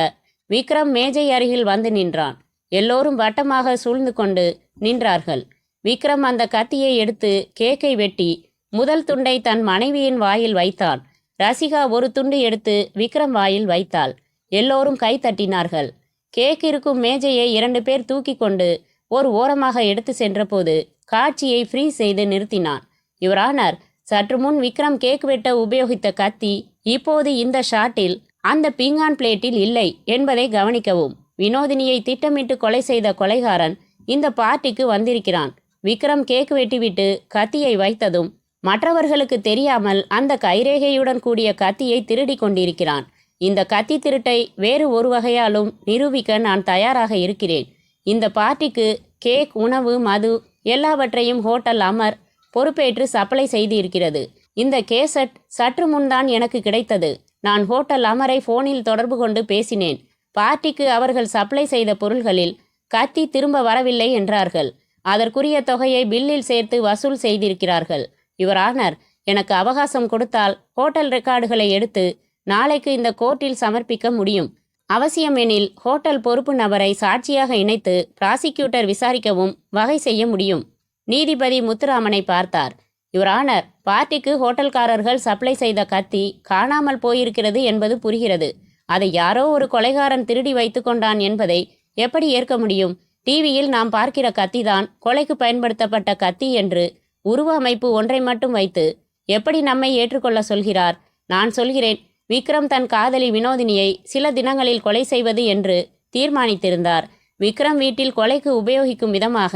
விக்ரம் மேஜை அருகில் வந்து நின்றான். எல்லோரும் வட்டமாக சூழ்ந்து கொண்டு நின்றார்கள். விக்ரம் அந்த கத்தியை எடுத்து கேக்கை வெட்டி முதல் துண்டை தன் மனைவியின் வாயில் வைத்தான். ரசிகா ஒரு துண்டு எடுத்து விக்ரம் வாயில் வைத்தாள். எல்லோரும் கை தட்டினார்கள். கேக் இருக்கும் மேஜையை 2 பேர் தூக்கி கொண்டு ஒரு ஓரமாக எடுத்து சென்றபோது காட்சியை ஃப்ரீஸ் செய்து நிறுத்தினான். யுவர் ஆனர், சற்று முன் விக்ரம் கேக் வெட்ட உபயோகித்த கத்தி இப்போது இந்த ஷாட்டில் அந்த பீங்கான் பிளேட்டில் இல்லை என்பதை கவனிக்கவும். வினோதினியை திட்டமிட்டு கொலை செய்த கொலைகாரன் இந்த பார்ட்டிக்கு வந்திருக்கிறான். விக்ரம் கேக் வெட்டிவிட்டு கத்தியை வைத்ததும் மற்றவர்களுக்கு தெரியாமல் அந்த கைரேகையுடன் கூடிய கத்தியை திருடி கொண்டிருக்கிறான். இந்த கத்தி திருட்டை வேறு ஒரு வகையாலும் நிரூபிக்க நான் தயாராக இருக்கிறேன். இந்த பார்ட்டிக்கு கேக், உணவு, மது எல்லாவற்றையும் ஹோட்டல் அமர் பொறுப்பேற்று சப்ளை செய்து இருக்கிறது. இந்த கேசட் சற்று முன்தான் எனக்கு கிடைத்தது. நான் ஹோட்டல் அமரை ஃபோனில் தொடர்பு கொண்டு பேசினேன். பார்ட்டிக்கு அவர்கள் சப்ளை செய்த பொருள்களில் கத்தி திரும்ப வரவில்லை என்றார்கள். அதற்குரிய தொகையை பில்லில் சேர்த்து வசூல் செய்திருக்கிறார்கள். யுவர் ஆனர், எனக்கு அவகாசம் கொடுத்தால் ஹோட்டல் ரெக்கார்டுகளை எடுத்து நாளைக்கு இந்த கோர்ட்டில் சமர்ப்பிக்க முடியும். அவசியமெனில் ஹோட்டல் பொறுப்பு நபரை சாட்சியாக இணைத்து பிராசிக்யூட்டர் விசாரிக்கவும் வகை செய்ய முடியும். நீதிபதி முத்துராமனை பார்த்தார். யுவர் ஆனர், பார்ட்டிக்கு ஹோட்டல்காரர்கள் சப்ளை செய்த கத்தி காணாமல் போயிருக்கிறது என்பது புரிகிறது. அதை யாரோ ஒரு கொலைகாரன் திருடி வைத்து கொண்டான் என்பதை எப்படி ஏற்க முடியும்? டிவியில் நாம் பார்க்கிற கத்திதான் கொலைக்கு பயன்படுத்தப்பட்ட கத்தி என்று உருவ அமைப்பு ஒன்றை மட்டும் வைத்து எப்படி நம்மை ஏற்றுக்கொள்ள சொல்கிறார்? நான் சொல்கிறேன், விக்ரம் தன் காதலி வினோதினியை சில தினங்களில் கொலை செய்வது என்று தீர்மானித்திருந்தார். விக்ரம் வீட்டில் கொலைக்கு உபயோகிக்கும் விதமாக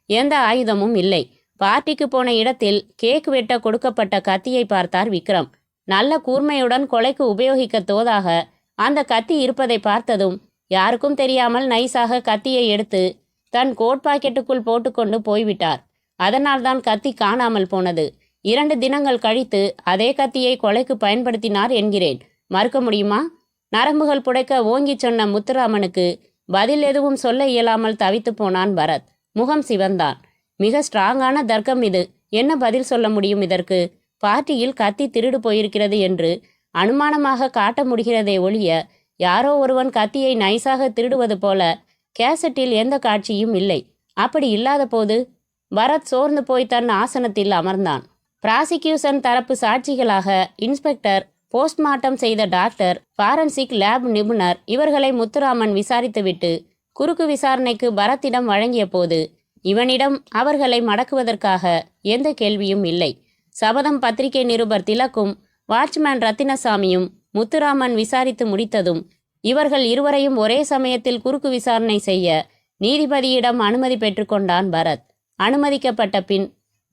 எந்த ஆயுதமும் இல்லை. பார்ட்டிக்கு போன இடத்தில் கேக் வெட்ட கொடுக்கப்பட்ட கத்தியை பார்த்தார் விக்ரம். நல்ல கூர்மையுடன் கொலைக்கு உபயோகிக்க தோதாக அந்த கத்தி இருப்பதை பார்த்ததும் யாருக்கும் தெரியாமல் நைஸாக கத்தியை எடுத்து தன் கோட் பாக்கெட்டுக்குள் போட்டுக்கொண்டு போய்விட்டார். அதனால்தான் கத்தி காணாமல் போனது. 2 தினங்கள் கழித்து அதே கத்தியை கொலைக்கு பயன்படுத்தினார் என்கிறேன். மறுக்க முடியுமா? நரம்புகள் புடைக்க ஓங்கி சொன்ன முத்துராமனுக்கு பதில் எதுவும் சொல்ல இயலாமல் தவித்து போனான் பரத். முகம் சிவந்தான். மிக ஸ்ட்ராங்கான தர்க்கம் இது. என்ன பதில் சொல்ல முடியும் இதற்கு? பார்ட்டியில் கத்தி திருடு போயிருக்கிறது என்று அனுமானமாக காட்ட முடிகிறதே ஒழிய யாரோ ஒருவன் கத்தியை நைஸாக திருடுவது போல கேசட்டில் எந்த காட்சியும் இல்லை. அப்படி இல்லாத போது பரத் சோர்ந்து போய் தன் ஆசனத்தில் அமர்ந்தான். பிராசிக்யூஷன் தரப்பு சாட்சிகளாக இன்ஸ்பெக்டர், போஸ்ட்மார்ட்டம் செய்த டாக்டர், ஃபாரன்சிக் லேப் நிபுணர் இவர்களை முத்துராமன் விசாரித்துவிட்டு குறுக்கு விசாரணைக்கு பரத்திடம் வழங்கிய போது இவனிடம் அவர்களை மடக்குவதற்காக எந்த கேள்வியும் இல்லை. சபதம் பத்திரிகை நிருபர் திலக்கும் வாட்ச்மேன் ரத்தினசாமியும் முத்துராமன் விசாரித்து முடித்ததும் இவர்கள் இருவரையும் ஒரே சமயத்தில் குறுக்கு விசாரணை செய்ய நீதிபதியிடம் அனுமதி பெற்றுக்கொண்டான் பரத். அனுமதிக்கப்பட்ட பின்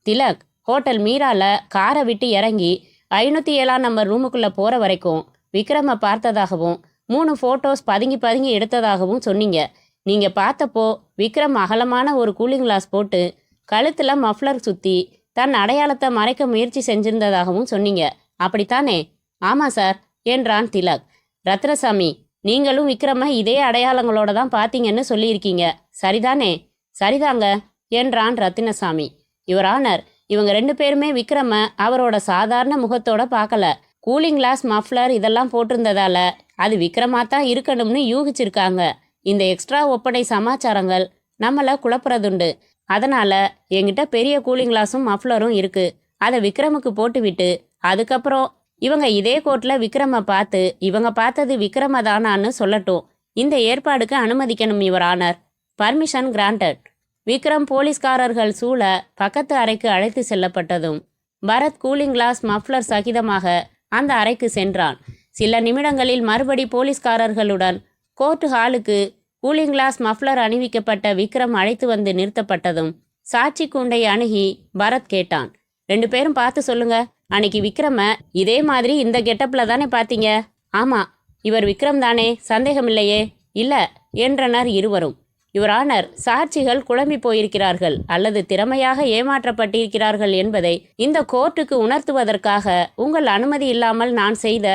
திலக் ஹோட்டல் மீரால காரை விட்டு இறங்கி 507 நம்பர் ரூமுக்குள்ளே போகிற வரைக்கும் விக்ரமை பார்த்ததாகவும் 3 ஃபோட்டோஸ் பதுங்கி எடுத்ததாகவும் சொன்னீங்க. நீங்கள் பார்த்தப்போ விக்ரம் அகலமான ஒரு கூலிங் கிளாஸ் போட்டு கழுத்தில் மஃப்ளர் சுற்றி தன் அடையாளத்தை மறைக்க முயற்சி செஞ்சிருந்ததாகவும் சொன்னீங்க. அப்படித்தானே? ஆமாம் சார் என்றான் திலக். ரத்னசாமி, நீங்களும் விக்ரமை இதே அடையாளங்களோட தான் பார்த்தீங்கன்னு சொல்லியிருக்கீங்க, சரிதானே? சரிதாங்க என்றான் ரத்தினசாமி. யுவர் ஆனர், இவங்க 2 பேருமே விக்ரம அவரோட சாதாரண முகத்தோட பார்க்கல. கூலிங் கிளாஸ், மஃப்ளர் இதெல்லாம் போட்டிருந்ததால அது விக்ரமாத்தான் இருக்கணும்னு யூகிச்சிருக்காங்க. இந்த எக்ஸ்ட்ரா ஒப்படை சமாச்சாரங்கள் நம்மளை குழப்புறதுண்டு. அதனால என்கிட்ட பெரிய கூலிங் கிளாஸும் மஃப்ளரும் இருக்கு. அதை விக்ரமுக்கு போட்டுவிட்டு அதுக்கப்புறம் இவங்க இதே கோர்ட்டில் விக்ரமை பார்த்து இவங்க பார்த்தது விக்ரம தானான்னு சொல்லட்டும். இந்த ஏற்பாடுக்கு அனுமதிக்கணும் your honour. Permission granted. Vikram போலீஸ்காரர்கள் சூழ பக்கத்து அறைக்கு அழைத்து செல்லப்பட்டதும் பரத் கூலிங் கிளாஸ், மஃப்ளர் சகிதமாக அந்த அறைக்கு சென்றான். சில நிமிடங்களில் மறுபடி போலீஸ்காரர்களுடன் கோர்ட் ஹாலுக்கு கூலிங் கிளாஸ், மஃப்ளர் அணிவிக்கப்பட்ட விக்ரம் அழைத்து வந்து நிறுத்தப்பட்டதும் சாட்சி கூண்டை அணுகி பரத் கேட்டான். 2 பேரும் பார்த்து சொல்லுங்க, அன்னைக்கு விக்ரம இதே மாதிரி இந்த கெட்டப்பில் தானே பார்த்தீங்க? ஆமாம், இவர் விக்ரம் தானே, சந்தேகமில்லையே. இல்லை என்றனர் இருவரும். யுவர் ஆனர், சாட்சிகள் குழம்பி போயிருக்கிறார்கள் அல்லது திறமையாக ஏமாற்றப்பட்டிருக்கிறார்கள் என்பதை இந்த கோர்ட்டுக்கு உணர்த்துவதற்காக உங்கள் அனுமதி இல்லாமல் நான் செய்த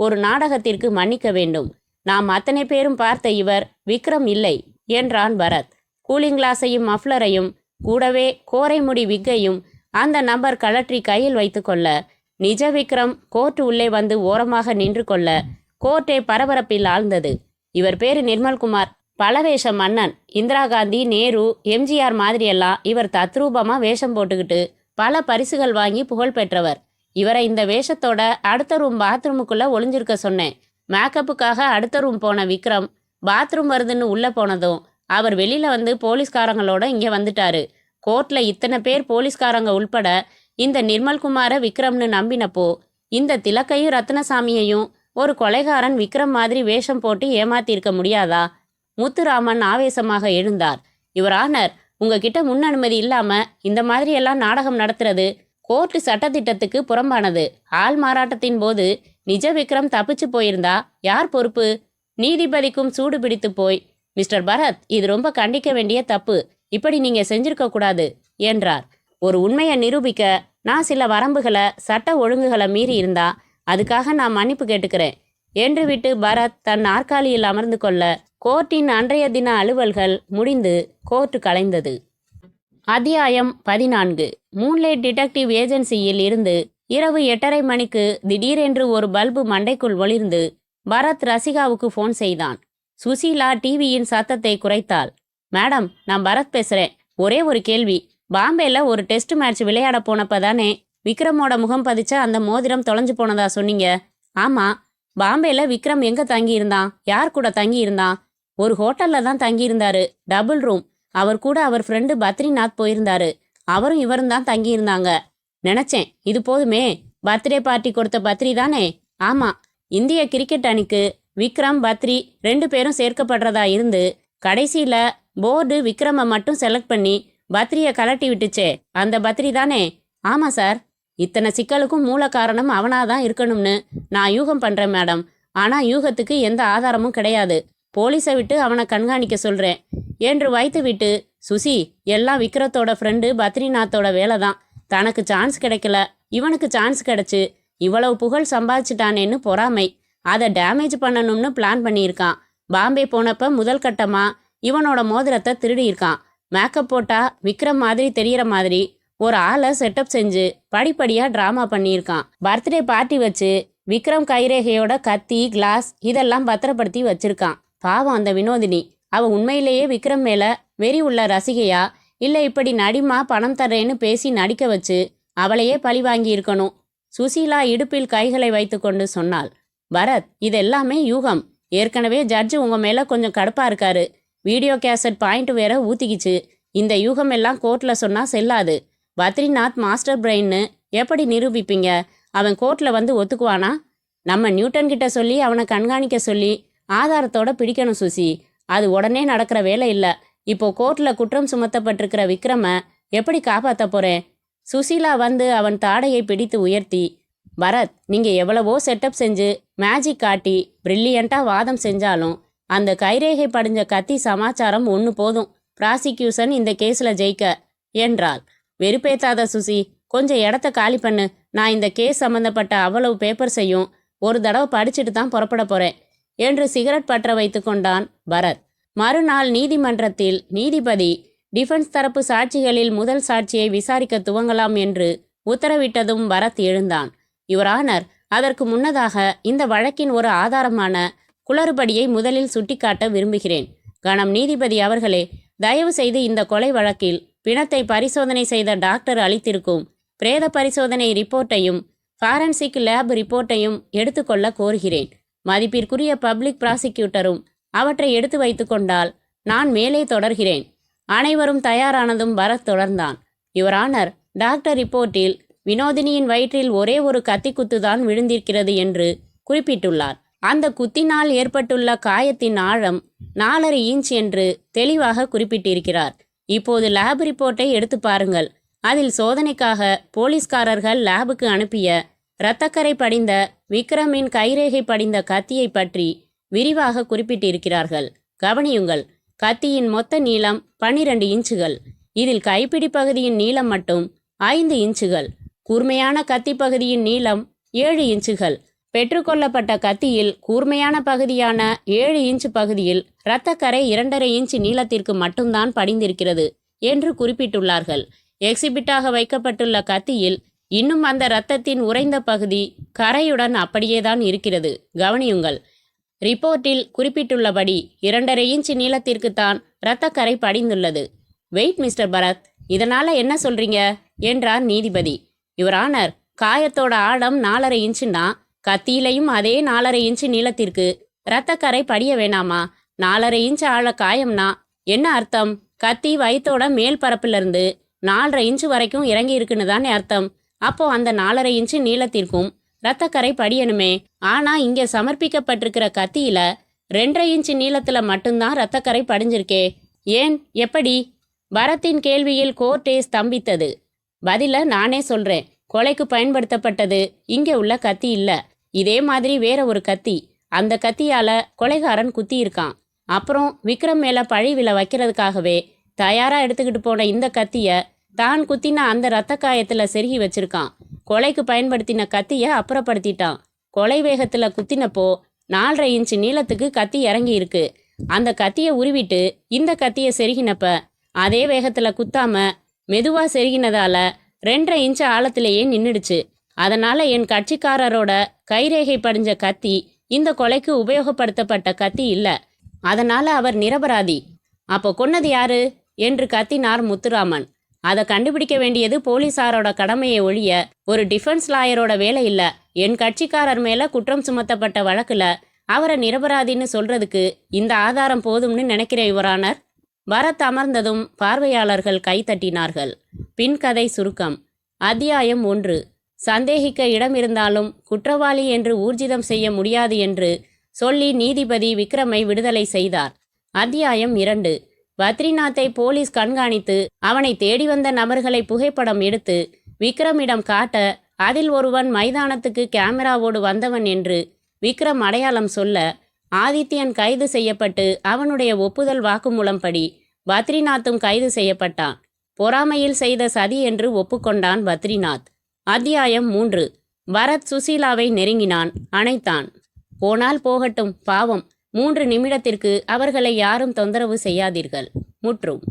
ஒரு நாடகத்திற்கு மன்னிக்க வேண்டும். நாம் அத்தனை பேரும் பார்த்த இவர் விக்ரம் இல்லை என்றான் பரத். கூலிங் கிளாஸையும் மஃப்ளரையும் கூடவே கோரைமுடி விக்கையும் அந்த நபர் கழற்றி கையில் வைத்து கொள்ள நிஜ விக்ரம் கோர்ட்டு உள்ளே வந்து ஓரமாக நின்று கொள்ள கோர்ட்டே பரபரப்பில் ஆழ்ந்தது. இவர் பேரு நிர்மல்குமார், பலவேஷ மன்னன். இந்திரா காந்தி, நேரு, எம்ஜிஆர் மாதிரியெல்லாம் இவர் தத்ரூபமா வேஷம் போட்டுக்கிட்டு பல பரிசுகள் வாங்கி புகழ் பெற்றவர். இவரை இந்த வேஷத்தோட அடுத்த ரூம் பாத்ரூமுக்குள்ள ஒளிஞ்சிருக்க சொன்னேன். மேக்கப்புக்காக அடுத்த ரூம் போன விக்ரம் பாத்ரூம் வருதுன்னு உள்ள போனதும் அவர் வெளியில வந்து போலீஸ்காரங்களோட இங்க வந்துட்டாரு. கோர்ட்ல இத்தனை பேர் போலீஸ்காரங்க உள்பட இந்த நிர்மல்குமாரை விக்ரம்னு நம்பினப்போ இந்த திலக்கையும் ரத்னசாமியையும் ஒரு கொலைகாரன் விக்ரம் மாதிரி வேஷம் போட்டு ஏமாத்திருக்க முடியாதா? முத்துராமன் ஆவேசமாக எழுந்தார். யுவர் ஆனர், உங்ககிட்ட முன் அனுமதி இல்லாம இந்த மாதிரி எல்லாம் நாடகம் நடத்துறது கோர்ட்டு சட்டத்திட்டத்துக்கு புறம்பானது. ஆள் மாறாட்டத்தின் போது நிஜ விக்ரம் தப்பிச்சு போயிருந்தா யார் பொறுப்பு? நீதிபதிக்கும் சூடு பிடித்து போய், மிஸ்டர் பரத், இது ரொம்ப கண்டிக்க வேண்டிய தப்பு, இப்படி நீங்க செஞ்சிருக்க கூடாது என்றார். ஒரு உண்மையை நிரூபிக்க நான் சில வரம்புகளை, சட்ட ஒழுங்குகளை மீறி இருந்தா அதுக்காக நான் மன்னிப்பு கேட்டுக்கிறேன் என்று விட்டு பரத் தன் நாற்காலியில் அமர்ந்து கொள்ள கோர்ட்டின் அன்றைய தின அலுவல்கள் முடிந்து கோர்ட்டு கலைந்தது. அத்தியாயம் 14. மூன்லைட் டிடெக்டிவ் ஏஜென்சியில் இருந்து இரவு 8:30 மணிக்கு திடீரென்று ஒரு பல்பு மண்டைக்குள் ஒளிர்ந்து பரத் ரசிகாவுக்கு ஃபோன் செய்தான். சுசீலா டிவியின் சத்தத்தை குறைத்தாள். மேடம், நான் பரத் பேசுறேன். ஒரே ஒரு கேள்வி. பாம்பேல ஒரு டெஸ்ட் மேட்ச் விளையாட போனப்ப தானே விக்ரமோட முகம் பதிச்ச அந்த மோதிரம் தொலைஞ்சு போனதா சொன்னீங்க? ஆமா. பாம்பேல விக்ரம் எங்க தங்கியிருந்தான்? யார் கூட தங்கியிருந்தான்? ஒரு ஹோட்டல்ல தான் தங்கியிருந்தாரு, டபுள் ரூம். அவர் கூட அவர் ஃப்ரெண்டு பத்ரிநாத் போயிருந்தாரு. அவரும் இவரும் தான் தங்கியிருந்தாங்க. நினைச்சேன், இது போதுமே. பர்த்டே பார்ட்டி கொடுத்த பத்ரி தானே? ஆமா. இந்திய கிரிக்கெட் அணிக்கு விக்ரம், பத்ரி 2 பேரும் சேர்க்கப்படுறதா இருந்து கடைசியில போர்டு விக்ரமை மட்டும் செலக்ட் பண்ணி பத்ரியை கலட்டி விட்டுச்சே, அந்த பத்ரி தானே? ஆமாம் சார். இத்தனை சிக்கலுக்கும் மூல காரணம் அவனாதான் இருக்கணும்னு நான் யூகம் பண்றேன் மேடம். ஆனா யூகத்துக்கு எந்த ஆதாரமும் கிடையாது. போலீஸை விட்டு அவனை கண்காணிக்க சொல்றேன் என்று வைத்து விட்டு, சுசி, எல்லாம் விக்ரத்தோட ஃப்ரெண்டு பத்ரிநாத்தோட வேலை தான். தனக்கு சான்ஸ் கிடைக்கல, இவனுக்கு சான்ஸ் கிடைச்சு இவ்வளவு புகழ் சம்பாதிச்சிட்டானேன்னு பொறாமை. அதை டேமேஜ் பண்ணணும்னு பிளான் பண்ணியிருக்கான். பாம்பே போனப்ப முதல் கட்டமா இவனோட மோதிரத்தை திருடியிருக்கான். மேக்கப் போட்டா விக்ரம் மாதிரி தெரியற மாதிரி ஒரு ஆளை செட்டப் செஞ்சு படிப்படியா டிராமா பண்ணியிருக்கான். பர்த்டே பார்ட்டி வச்சு விக்ரம் கைரேகையோட கத்தி, கிளாஸ் இதெல்லாம் பத்திரப்படுத்தி வச்சிருக்கான். பாவம் அந்த வினோதினி. அவ உண்மையிலேயே விக்ரம் மேல வெறி உள்ள ரசிகையா, இல்ல இப்படி நடிமா பணம் தர்றேன்னு பேசி நடிக்க வச்சு அவளையே பழி வாங்கி இருக்கணும். சுசீலா இடுப்பில் கைகளை வைத்து கொண்டு சொன்னாள். பரத், இதெல்லாமே யூகம். ஏற்கனவே ஜட்ஜு உங்க மேல கொஞ்சம் கடுப்பா இருக்காரு. வீடியோ கேசட் பாயிண்ட் வேற ஊத்திக்கிச்சு. இந்த யூகம் எல்லாம் கோர்ட்ல சொன்னா செல்லாது. பத்ரிநாத் மாஸ்டர் பிரெயின்னு எப்படி நிரூபிப்பீங்க? அவன் கோர்ட்ல வந்து ஒத்துக்குவானா? நம்ம நியூட்டன் கிட்ட சொல்லி அவனை கண்காணிக்க சொல்லி ஆதாரத்தோட பிடிக்கணும் சுசி. அது உடனே நடக்கிற வேலை இல்லை. இப்போ கோர்ட்ல குற்றம் சுமத்தப்பட்டிருக்கிற விக்ரம எப்படி காப்பாற்ற போறேன்? சுசீலா வந்து அவன் தாடையை பிடித்து உயர்த்தி, பரத், நீங்க எவ்வளவோ செட்டப் செஞ்சு மேஜிக் காட்டி பிரில்லியண்டா வாதம் செஞ்சாலும் அந்த கைரேகை படிஞ்ச கத்தி சமாச்சாரம் ஒன்று போதும் ப்ராசிக்யூஷன் இந்த கேஸில் ஜெயிக்க என்றாள். வெறுப்பேத்தாத சுசி, கொஞ்சம் இடத்த காலி பண்ணு. நான் இந்த கேஸ் சம்பந்தப்பட்ட அவ்வளவு பேப்பர்ஸையும் ஒரு தடவை படிச்சுட்டு தான் புறப்பட போறேன் என்று சிகரெட் பற்ற வைத்து கொண்டான் பரத். மறுநாள் நீதிமன்றத்தில் நீதிபதி டிஃபென்ஸ் தரப்பு சாட்சிகளில் முதல் சாட்சியை விசாரிக்க துவங்கலாம் என்று உத்தரவிட்டதும் பரத் எழுந்தான். யுவர் ஆனர், அதற்கு முன்னதாக இந்த வழக்கின் ஒரு ஆதாரமான குளறுபடியை முதலில் சுட்டிக்காட்ட விரும்புகிறேன். கணம் நீதிபதி அவர்களே, தயவு செய்து இந்த கொலை வழக்கில் பிணத்தை பரிசோதனை செய்த டாக்டர் அளித்திருக்கும் பிரேத பரிசோதனை ரிப்போர்ட்டையும் ஃபாரன்சிக் லேப் ரிப்போர்ட்டையும் எடுத்துக்கொள்ள கோருகிறேன். மதிப்பிற்குரிய பப்ளிக் ப்ராசிக்யூட்டரும் அவற்றை எடுத்து வைத்து கொண்டால் நான் மேலே தொடர்கிறேன். அனைவரும் தயாரானதும் பரத் தொடர்ந்தான். யுவர் ஆனர், டாக்டர் ரிப்போர்ட்டில் வினோதினியின் வயிற்றில் ஒரே ஒரு கத்தி குத்துதான் விழுந்திருக்கிறது என்று குறிப்பிட்டுள்ளார். அந்த குத்தினால் ஏற்பட்டுள்ள காயத்தின் ஆழம் 4.5 இன்ச் என்று தெளிவாக குறிப்பிட்டிருக்கிறார். இப்போது லேப் ரிப்போர்ட்டை எடுத்து பாருங்கள். அதில் சோதனைக்காக போலீஸ்காரர்கள் லேபுக்கு அனுப்பிய இரத்தக்கரை படிந்த விக்ரமின் கைரேகை படிந்த கத்தியை பற்றி விரிவாக குறிப்பிட்டிருக்கிறார்கள். கவனியுங்கள். கத்தியின் மொத்த நீளம் 12 இன்ச்சுகள். இதில் கைப்பிடி பகுதியின் நீளம் மட்டும் 5 இன்ச்சுகள். கூர்மையான கத்தி பகுதியின் நீளம் 7 இன்ச்சுகள். பெற்றுக்கொள்ளப்பட்ட கத்தியில் கூர்மையான பகுதியான 7 இன்ச்சு பகுதியில் இரத்தக்கரை 2.5 இன்ச்சு நீளத்திற்கு மட்டும்தான் படிந்திருக்கிறது என்று குறிப்பிட்டுள்ளார்கள். எக்ஸிபிட்டாக வைக்கப்பட்டுள்ள கத்தியில் இன்னும் அந்த இரத்தத்தின் உறைந்த பகுதி கரையுடன் அப்படியேதான் இருக்கிறது. கவனியுங்கள். ரிப்போர்ட்டில் குறிப்பிட்டுள்ளபடி 2.5 இன்ச்சு நீளத்திற்குத்தான் இரத்தக்கரை படிந்துள்ளது. வெயிட் மிஸ்டர் பரத், இதனால என்ன சொல்றீங்க என்றார் நீதிபதி. யுவர் ஆனர், காயத்தோட ஆழம் 4.5 இன்ச்சுன்னா கத்தியிலையும் அதே 4.5 இன்ச்சு நீளத்திற்கு இரத்தக்கரை படிய வேணாமா? 4.5 இன்ச்சு ஆழ காயம்னா என்ன அர்த்தம்? கத்தி வயிற்றோட மேல் பரப்பிலிருந்து 4.5 இன்ச்சு வரைக்கும் இறங்கி இருக்குன்னு தானே அர்த்தம். அப்போ அந்த 4.5 இன்ச்சு நீளத்திற்கும் இரத்தக்கரை படியணுமே. ஆனா இங்கே சமர்ப்பிக்கப்பட்டிருக்கிற கத்தியில 2.5 இன்ச்சு நீளத்துல மட்டும்தான் இரத்தக்கரை படிஞ்சிருக்கே. ஏன், எப்படி? பரத்தின் கேள்வியில் கோர்ட்டே ஸ்தம்பித்தது. பதில நானே சொல்றேன். கொலைக்கு பயன்படுத்தப்பட்டது இங்கே உள்ள கத்தி இல்ல. இதே மாதிரி வேற ஒரு கத்தி. அந்த கத்தியால கொலைகாரன் குத்தி இருக்கான். அப்புறம் விக்ரம் மேல பழி விழ வைக்கிறதுக்காகவே தயாரா எடுத்துக்கிட்டு போன இந்த கத்திய தான் குத்தின அந்த இரத்த காயத்துல செருகி வச்சிருக்கான். கொலைக்கு பயன்படுத்தின கத்திய அப்புறப்படுத்திட்டான். கொலை வேகத்துல குத்தினப்போ 4.5 இன்ச்சு நீளத்துக்கு கத்தி இறங்கி இருக்கு. அந்த கத்தியை உருவிட்டு இந்த கத்தியை செருகினப்ப அதே வேகத்துல குத்தாம மெதுவா செருகினதால 2.5 இன்ச்சு ஆழத்திலேயே நின்றுடுச்சு. அதனால என் கட்சிக்காரரோட கைரேகை படிஞ்ச கத்தி இந்த கொலைக்கு உபயோகப்படுத்தப்பட்ட கத்தி இல்ல. அதனால அவர் நிரபராதி. அப்போ கொன்னது யாரு என்று கத்தினார் முத்துராமன். அதை கண்டுபிடிக்க வேண்டியது போலீசாரோட கடமையை ஒழிய ஒரு டிஃபென்ஸ் லாயரோட வேலை இல்ல. என் கட்சிக்காரர் மேல குற்றம் சுமத்தப்பட்ட வழக்குல அவரை நிரபராதின்னு சொல்றதுக்கு இந்த ஆதாரம் போதும்னு நினைக்கிறேன் யுவர் ஆனர். பரத் அமர்ந்ததும் பார்வையாளர்கள் கைத்தட்டினார்கள். பின்கதை சுருக்கம். அத்தியாயம் 1. சந்தேகிக்க இடம் இருந்தாலும் குற்றவாளி என்று ஊர்ஜிதம் செய்ய முடியாது என்று சொல்லி நீதிபதி விக்ரமை விடுதலை செய்தார். அத்தியாயம் 2. பத்ரிநாத்தை போலீஸ் கண்காணித்து அவனை தேடி வந்த நபர்களை புகைப்படம் எடுத்து விக்ரமிடம் காட்ட, அதில் ஒருவன் மைதானத்துக்கு கேமராவோடு வந்தவன் என்று விக்ரம் அடையாளம் சொல்ல, ஆதித்யன் கைது செய்யப்பட்டு அவனுடைய ஒப்புதல் வாக்குமூலம் படி பத்ரிநாத்தும் கைது செய்யப்பட்டான். பொறாமையில் செய்த சதி என்று ஒப்புக்கொண்டான் பத்ரிநாத். அத்தியாயம் 3. பரத் சுசீலாவை நெருங்கினான், அணைத்தான். போனால் போகட்டும், பாவம். 3 நிமிடத்திற்கு அவர்களை யாரும் தொந்தரவு செய்யாதீர்கள். முற்றும்.